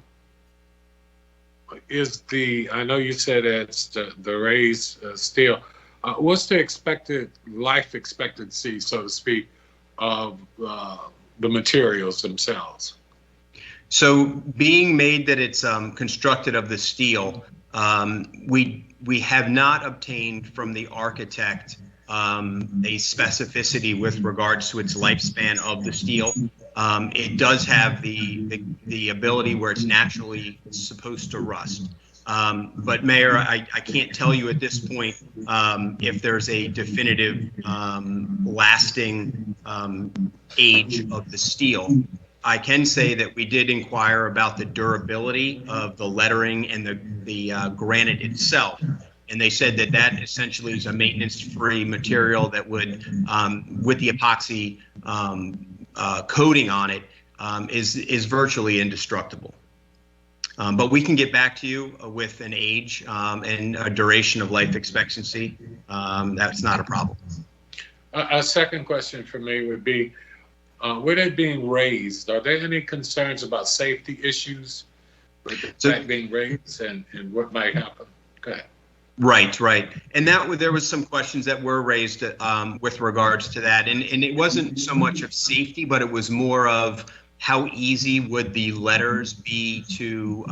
is I know you said it's the raised steel. What's the expected life expectancy, so to speak, of the materials themselves? So being made that it's constructed of the steel, we have not obtained from the architect a specificity with regards to its lifespan of the steel. It does have the ability where it's naturally supposed to rust. But Mayor, I can't tell you at this point if there's a definitive lasting age of the steel. I can say that we did inquire about the durability of the lettering and the granite itself. And they said that that essentially is a maintenance-free material that would, with the epoxy coating on it, is virtually indestructible. But we can get back to you with an age and a duration of life expectancy. That's not a problem. A second question for me would be, with it being raised, are there any concerns about safety issues with it being raised and what might happen? Go ahead. Right. And there was some questions that were raised with regards to that. And it wasn't so much of safety, but it was more of how easy would the letters be to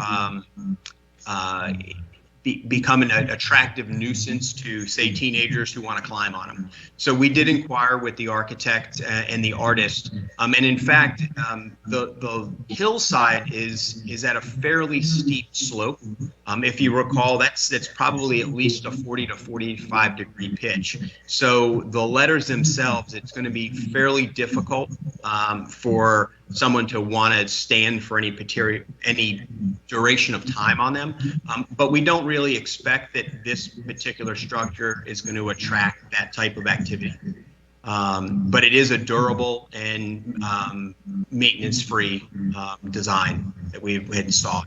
become an attractive nuisance to, say, teenagers who want to climb on them. So we did inquire with the architect and the artist. And in fact, the hillside is at a fairly steep slope. If you recall, that's probably at least a 40 to 45 degree pitch. So the letters themselves, it's going to be fairly difficult for someone to want to stand for any duration of time on them. But we don't really expect that this particular structure is going to attract that type of activity. But it is a durable and maintenance-free design that we've installed.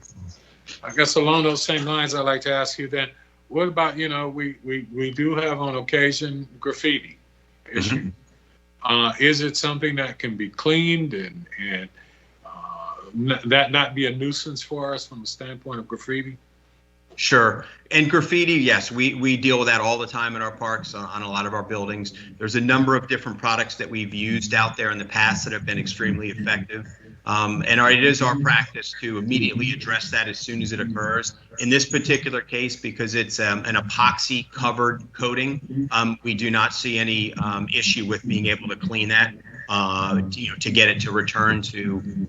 I guess along those same lines, I'd like to ask you then, what about, we do have on occasion graffiti issue. Is it something that can be cleaned and that not be a nuisance for us from the standpoint of graffiti? Sure. And graffiti, yes, we deal with that all the time in our parks on a lot of our buildings. There's a number of different products that we've used out there in the past that have been extremely effective. And it is our practice to immediately address that as soon as it occurs. In this particular case, because it's an epoxy covered coating, we do not see any issue with being able to clean that, to get it to return to,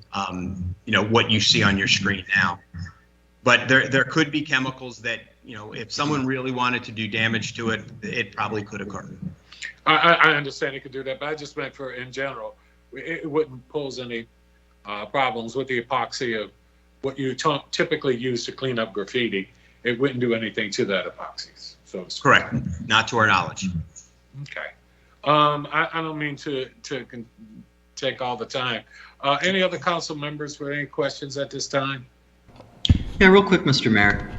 what you see on your screen now. But there could be chemicals that, if someone really wanted to do damage to it, it probably could occur. I understand it could do that, but I just meant for in general, it wouldn't pose any problems with the epoxy of what you typically use to clean up graffiti. It wouldn't do anything to that epoxy. So correct, not to our knowledge. Okay. I don't mean to take all the time. Any other council members with any questions at this time? Yeah, real quick, Mr. Mayor.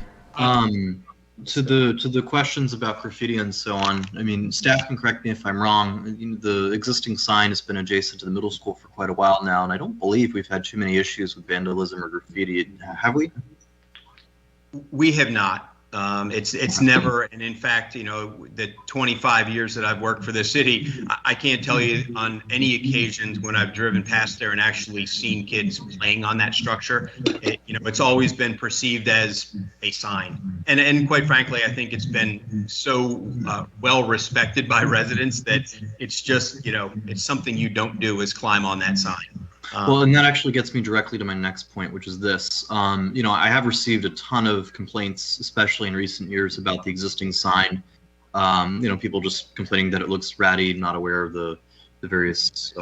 To the questions about graffiti and so on, I mean, staff can correct me if I'm wrong. The existing sign has been adjacent to the middle school for quite a while now, and I don't believe we've had too many issues with vandalism or graffiti. Have we? We have not. It's never, and in fact, the 25 years that I've worked for the city, I can't tell you on any occasions when I've driven past there and actually seen kids playing on that structure. It's always been perceived as a sign. And quite frankly, I think it's been so well respected by residents that it's just, it's something you don't do is climb on that sign. Well, and that actually gets me directly to my next point, which is this. I have received a ton of complaints, especially in recent years, about the existing sign. People just complaining that it looks ratty, not aware of the various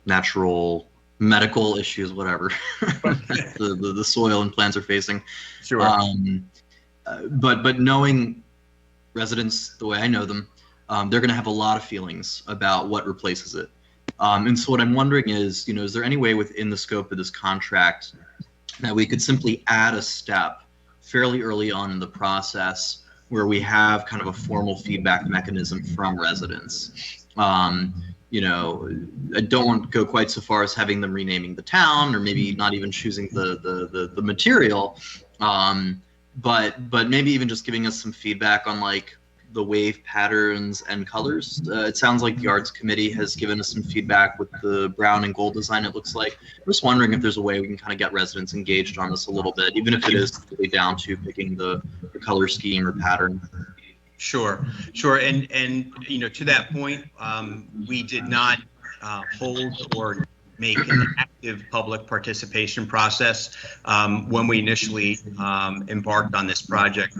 natural, medical issues, whatever, the soil and plants are facing. Sure. But knowing residents the way I know them, they're going to have a lot of feelings about what replaces it. And so what I'm wondering is, is there any way within the scope of this contract that we could simply add a step fairly early on in the process where we have kind of a formal feedback mechanism from residents? I don't want to go quite so far as having them renaming the town, or maybe not even choosing the material, but maybe even just giving us some feedback on like the wave patterns and colors. It sounds like the arts committee has given us some feedback with the brown and gold design, it looks like. I'm just wondering if there's a way we can kind of get residents engaged on this a little bit, even if it is really down to picking the color scheme or pattern. Sure. And to that point, we did not hold or make an active public participation process when we initially embarked on this project.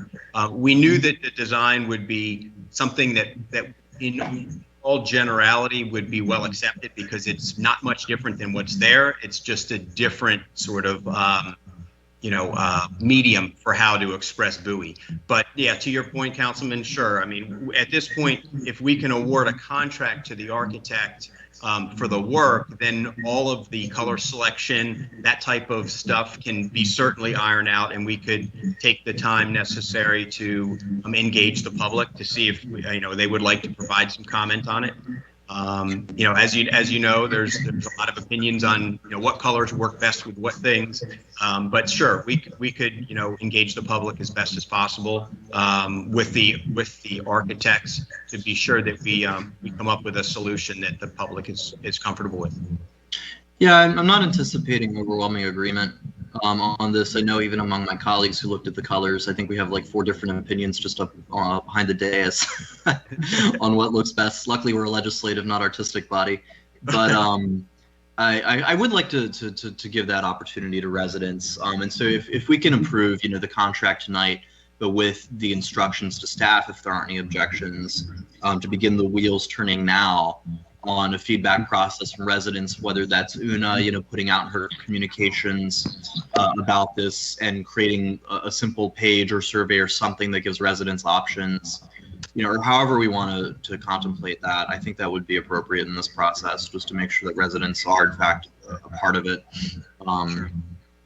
We knew that the design would be something that in all generality would be well accepted, because it's not much different than what's there. It's just a different sort of medium for how to express Bowie. But yeah, to your point, Councilman, sure. I mean, at this point, if we can award a contract to the architect for the work, then all of the color selection, that type of stuff can be certainly ironed out, and we could take the time necessary to engage the public to see if they would like to provide some comment on it. As you know, there's a lot of opinions on what colors work best with what things, but sure, we could engage the public as best as possible with the architects to be sure that we come up with a solution that the public is comfortable with. Yeah, I'm not anticipating overwhelming agreement on this. I know even among my colleagues who looked at the colors, I think we have like 4 different opinions just up behind the dais on what looks best. Luckily, we're a legislative, not artistic body. But I would like to give that opportunity to residents. And so if we can improve, the contract tonight, but with the instructions to staff, if there aren't any objections, to begin the wheels turning now on a feedback process from residents, whether that's Una, putting out her communications about this and creating a simple page or survey or something that gives residents options, or however we want to contemplate that. I think that would be appropriate in this process, just to make sure that residents are in fact a part of it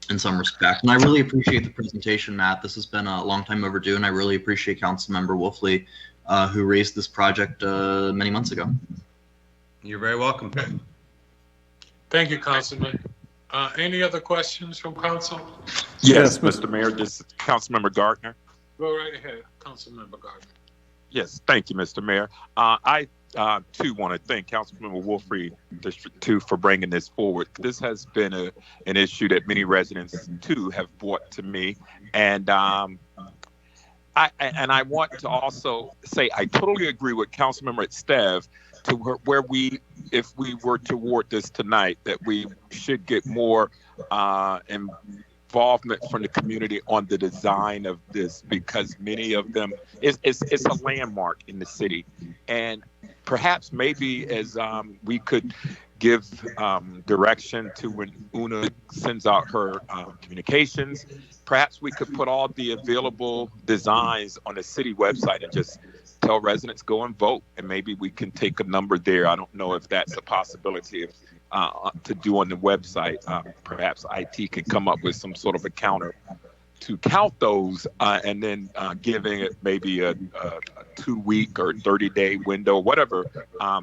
in some respect. And I really appreciate the presentation, Matt. This has been a long time overdue, and I really appreciate Councilmember Wolfley, who raised this project many months ago. You're very welcome. Thank you, Councilman. Any other questions from council? Yes, Mr. Mayor, this is Councilmember Gardner. Go right ahead, Councilmember Gardner. Yes, thank you, Mr. Mayor. I too want to thank Councilmember Wolfrey, District 2, for bringing this forward. This has been an issue that many residents too have brought to me, and I want to also say I totally agree with Councilmember Stev to where if we were to award this tonight, that we should get more involvement from the community on the design of this, because many of them, it's a landmark in the city. And perhaps maybe as we could give direction to when Una sends out her communications, perhaps we could put all the available designs on the city website and just tell residents go and vote, and maybe we can take a number there. I don't know if that's a possibility to do on the website. Perhaps IT can come up with some sort of a counter to count those, and then giving it maybe a 2-week or 30-day window, whatever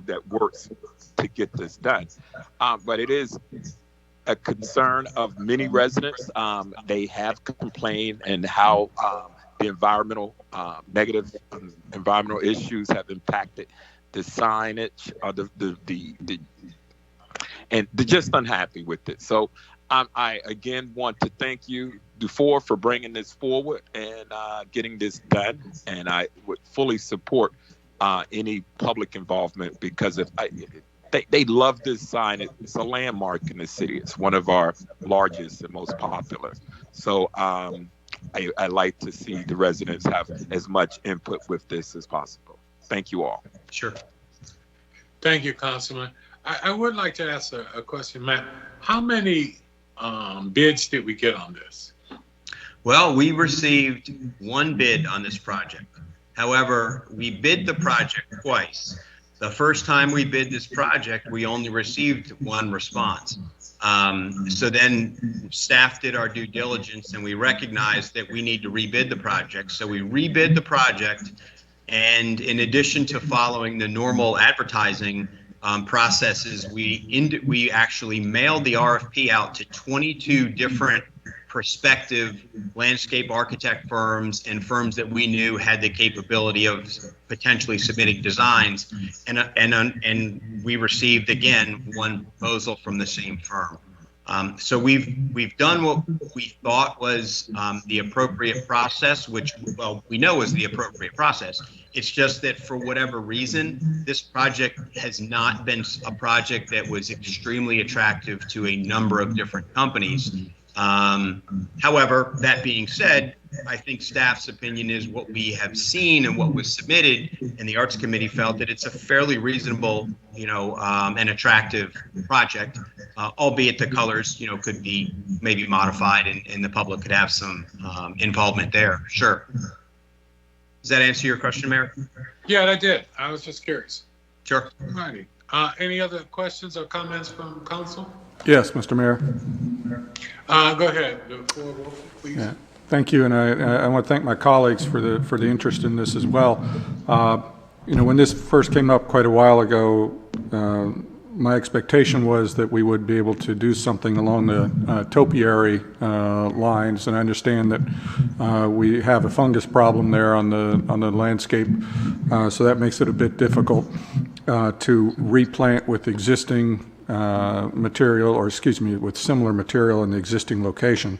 that works to get this done. But it is a concern of many residents. They have complained and how the negative environmental issues have impacted the signage, and they're just unhappy with it. So I again want to thank you, Dufour, for bringing this forward and getting this done. And I would fully support any public involvement, because they love this sign. It's a landmark in the city. It's one of our largest and most popular. So I like to see the residents have as much input with this as possible. Thank you all. Sure. Thank you, Councilman. I would like to ask a question, Matt. How many bids did we get on this? Well, we received one bid on this project. However, we bid the project twice. The first time we bid this project, we only received one response. So then staff did our due diligence and we recognized that we need to rebid the project. So we rebid the project, and in addition to following the normal advertising processes, we actually mailed the RFP out to 22 different prospective landscape architect firms and firms that we knew had the capability of potentially submitting designs, and we received again one proposal from the same firm. So we've done what we thought was the appropriate process, which, well, we know is the appropriate process. It's just that for whatever reason, this project has not been a project that was extremely attractive to a number of different companies. However, that being said, I think staff's opinion is what we have seen and what was submitted, and the Arts Committee felt that it's a fairly reasonable, and attractive project, albeit the colors, could be maybe modified and the public could have some involvement there. Sure. Does that answer your question, Mayor? Yeah, that did. I was just curious. Sure. All righty. Any other questions or comments from council? Yes, Mr. Mayor. Go ahead, please. Yeah. Thank you, and I want to thank my colleagues for the interest in this as well. When this first came up quite a while ago, my expectation was that we would be able to do something along the topiary lines, and I understand that we have a fungus problem there on the landscape, so that makes it a bit difficult to replant with existing material, or excuse me, with similar material in the existing location.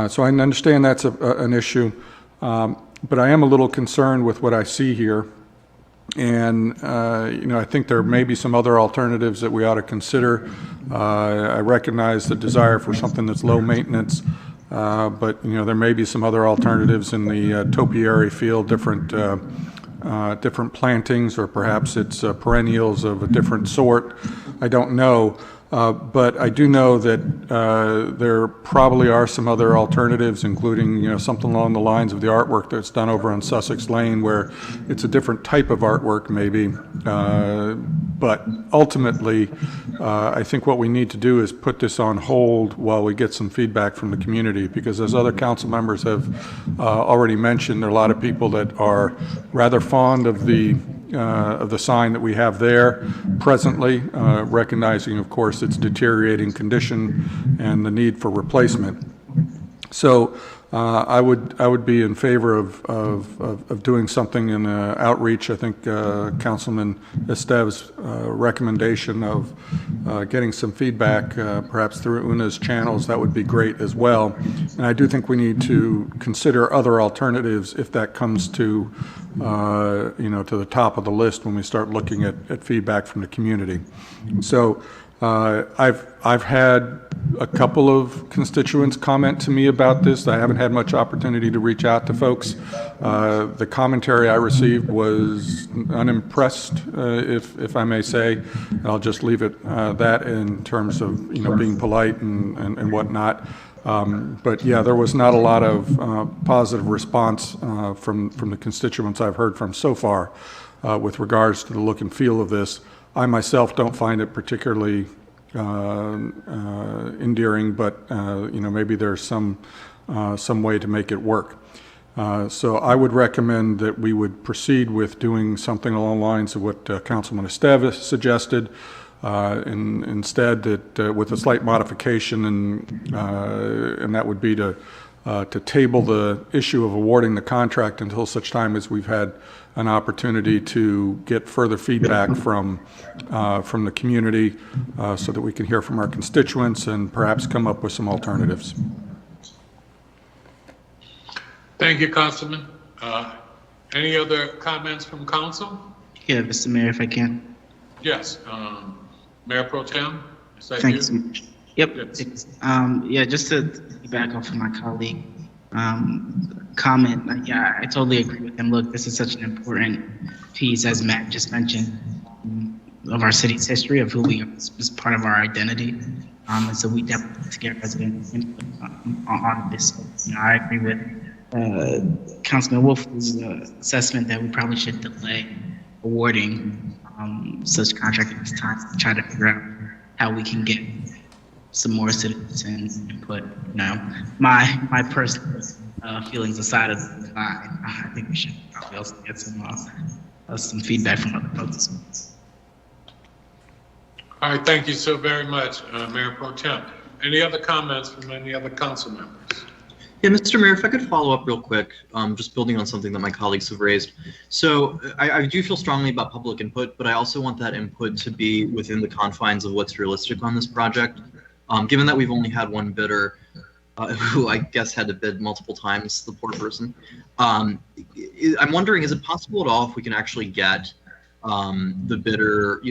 So I understand that's an issue, but I am a little concerned with what I see here. And, I think there may be some other alternatives that we ought to consider. I recognize the desire for something that's low maintenance, but, there may be some other alternatives in the topiary field, different plantings, or perhaps it's perennials of a different sort. I don't know. But I do know that there probably are some other alternatives, including, something along the lines of the artwork that's done over on Sussex Lane, where it's a different type of artwork maybe. But ultimately, I think what we need to do is put this on hold while we get some feedback from the community, because as other council members have already mentioned, there are a lot of people that are rather fond of the sign that we have there presently, recognizing, of course, its deteriorating condition and the need for replacement. So I would be in favor of doing something in outreach. I think Councilman Estev's recommendation of getting some feedback, perhaps through UNA's channels, that would be great as well. And I do think we need to consider other alternatives if that comes to to the top of the list when we start looking at feedback from the community. So I've had a couple of constituents comment to me about this. I haven't had much opportunity to reach out to folks. The commentary I received was unimpressed, if I may say. I'll just leave it that in terms of being polite and whatnot. But yeah, there was not a lot of positive response from the constituents I've heard from so far with regards to the look and feel of this. I myself don't find it particularly endearing, but maybe there's some way to make it work. So I would recommend that we would proceed with doing something along the lines of what Councilman Esteve suggested. Instead, that with a slight modification, and that would be to table the issue of awarding the contract until such time as we've had an opportunity to get further feedback from the community, so that we can hear from our constituents and perhaps come up with some alternatives. Thank you, Councilman. Any other comments from council? Yeah, Mr. Mayor, if I can. Yes. Mayor Pro Tem, is that Thanks so you? much. Yep. Yes. Yeah, just to back off of my colleague, comment. Yeah, I totally agree with him. Look, this is such an important piece, as Matt just mentioned, of our city's history, of who we are, as part of our identity. And so we definitely need to get resident input on this. I agree with Councilman Wolf's assessment that we probably should delay awarding such contract at this time to try to figure out how we can get some more citizen input. My personal feelings aside of the design, I think we should probably also get some feedback from other folks. All right, thank you so very much, Mayor Pro Tem. Any other comments from any other council members? Yeah, Mr. Mayor, if I could follow up real quick, just building on something that my colleagues have raised. So I do feel strongly about public input, but I also want that input to be within the confines of what's realistic on this project. Given that we've only had one bidder, who I guess had to bid multiple times, the poor person, I'm wondering, is it possible at all if we can actually get the bidder,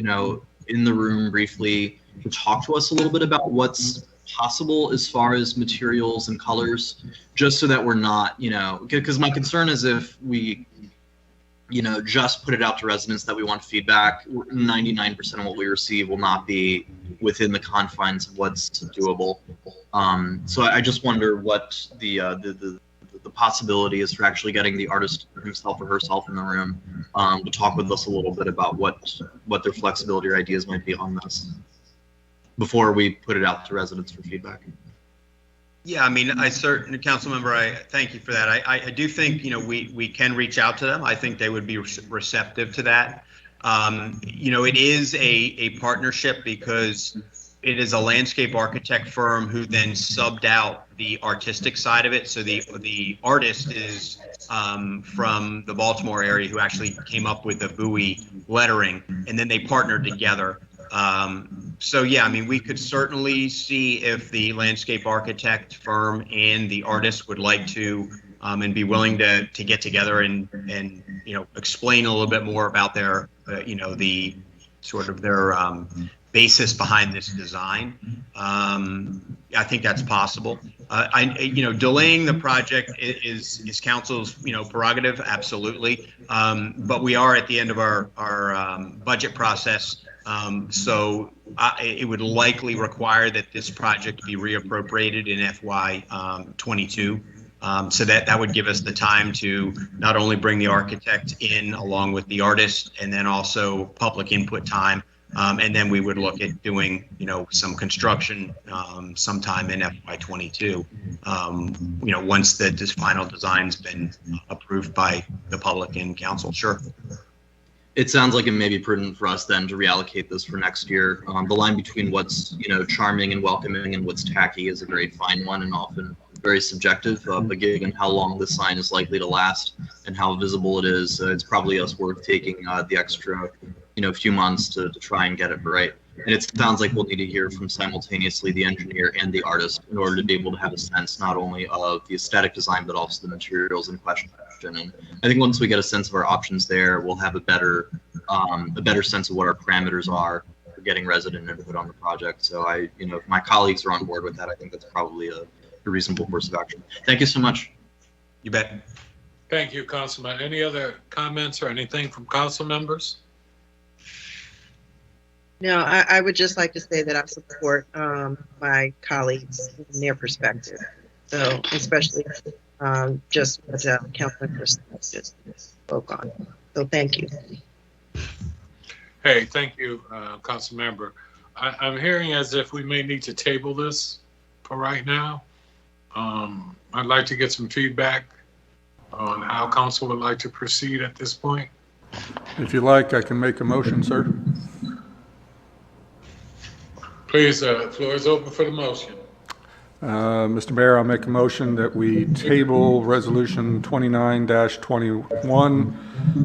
in the room briefly to talk to us a little bit about what's possible as far as materials and colors, just so that we're not, because my concern is if we, just put it out to residents that we want feedback, 99% of what we receive will not be within the confines of what's doable. So I just wonder what the possibility is for actually getting the artist himself or herself in the room to talk with us a little bit about what their flexibility or ideas might be on this before we put it out to residents for feedback. Yeah, I mean, Councilmember, I thank you for that. I do think, we can reach out to them. I think they would be receptive to that. It is a partnership because it is a landscape architect firm who then subbed out the artistic side of it. So the artist is from the Baltimore area who actually came up with the Bowie lettering, and then they partnered together. So yeah, I mean, we could certainly see if the landscape architect firm and the artist would like to and be willing to get together and explain a little bit more about their the sort of their basis behind this design. I think that's possible. Delaying the project is council's prerogative, absolutely. But we are at the end of our budget process. So it would likely require that this project be reappropriated in FY22. So that would give us the time to not only bring the architect in along with the artist, and then also public input time. And then we would look at doing, some construction sometime in FY22. Once this final design's been approved by the public and council. Sure. It sounds like it may be prudent for us then to reallocate this for next year. The line between what's charming and welcoming and what's tacky is a very fine one and often very subjective. But given how long this sign is likely to last and how visible it is, it's probably worth taking the extra few months to try and get it right. And it sounds like we'll need to hear from simultaneously the engineer and the artist in order to be able to have a sense not only of the aesthetic design but also the materials in question. And I think once we get a sense of our options there, we'll have a better sense of what our parameters are for getting resident input on the project. So if my colleagues are on board with that, I think that's probably a reasonable course of action. Thank you so much. You bet. Thank you, Councilman. Any other comments or anything from council members? No, I would just like to say that I support my colleagues in their perspective. So especially just what Councilman just spoke on. So thank you. Hey, thank you, council member. I'm hearing as if we may need to table this for right now. I'd like to get some feedback on how council would like to proceed at this point. If you like, I can make a motion, sir. Please, the floor is open for the motion. Mr. Mayor, I'll make a motion that we table Resolution 29-21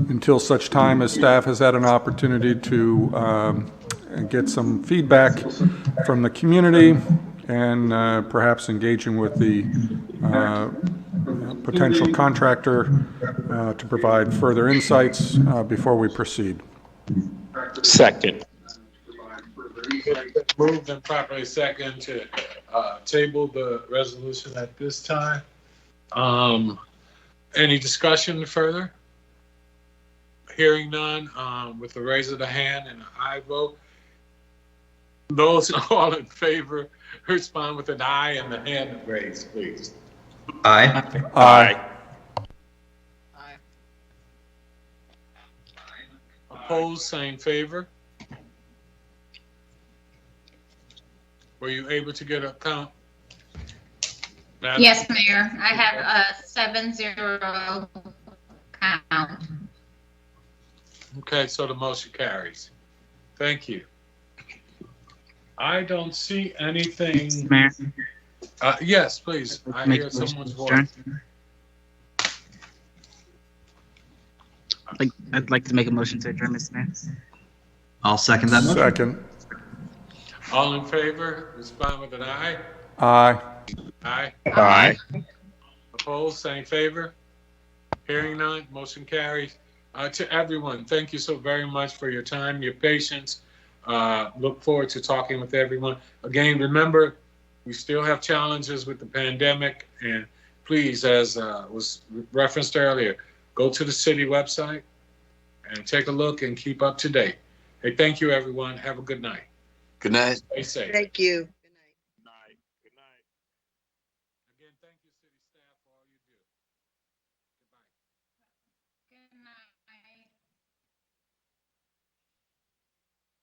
until such time as staff has had an opportunity to get some feedback from the community and perhaps engaging with the potential contractor to provide further insights before we proceed. Second. Moved and properly second to table the resolution at this time. Any discussion further? Hearing none, with the raise of the hand and an aye vote. Those all in favor, respond with an aye and the hand raised, please. Aye. Aye. Opposed, same favor. Were you able to get a count? Madam? Yes, Mayor. I have a 7-0 count. Okay, so the motion carries. Thank you. I don't see anything. Mayor, Yes, please. I make hear a motion someone's to adjourn. voice. I'd like to make a motion to adjourn, Mr. Mayor. I'll second that motion. Second. All in favor, respond with an aye. Aye. Aye. Aye. Opposed, same favor. Hearing none, motion carries. To everyone, thank you so very much for your time, your patience. Look forward to talking with everyone. Again, remember, we still have challenges with the pandemic, and please, as was referenced earlier, go to the city website and take a look and keep up to date. Hey, thank you, everyone. Have a good night. Good night. Stay safe. Thank you. Again, thank you, city staff, for all you do. Goodbye. Good night.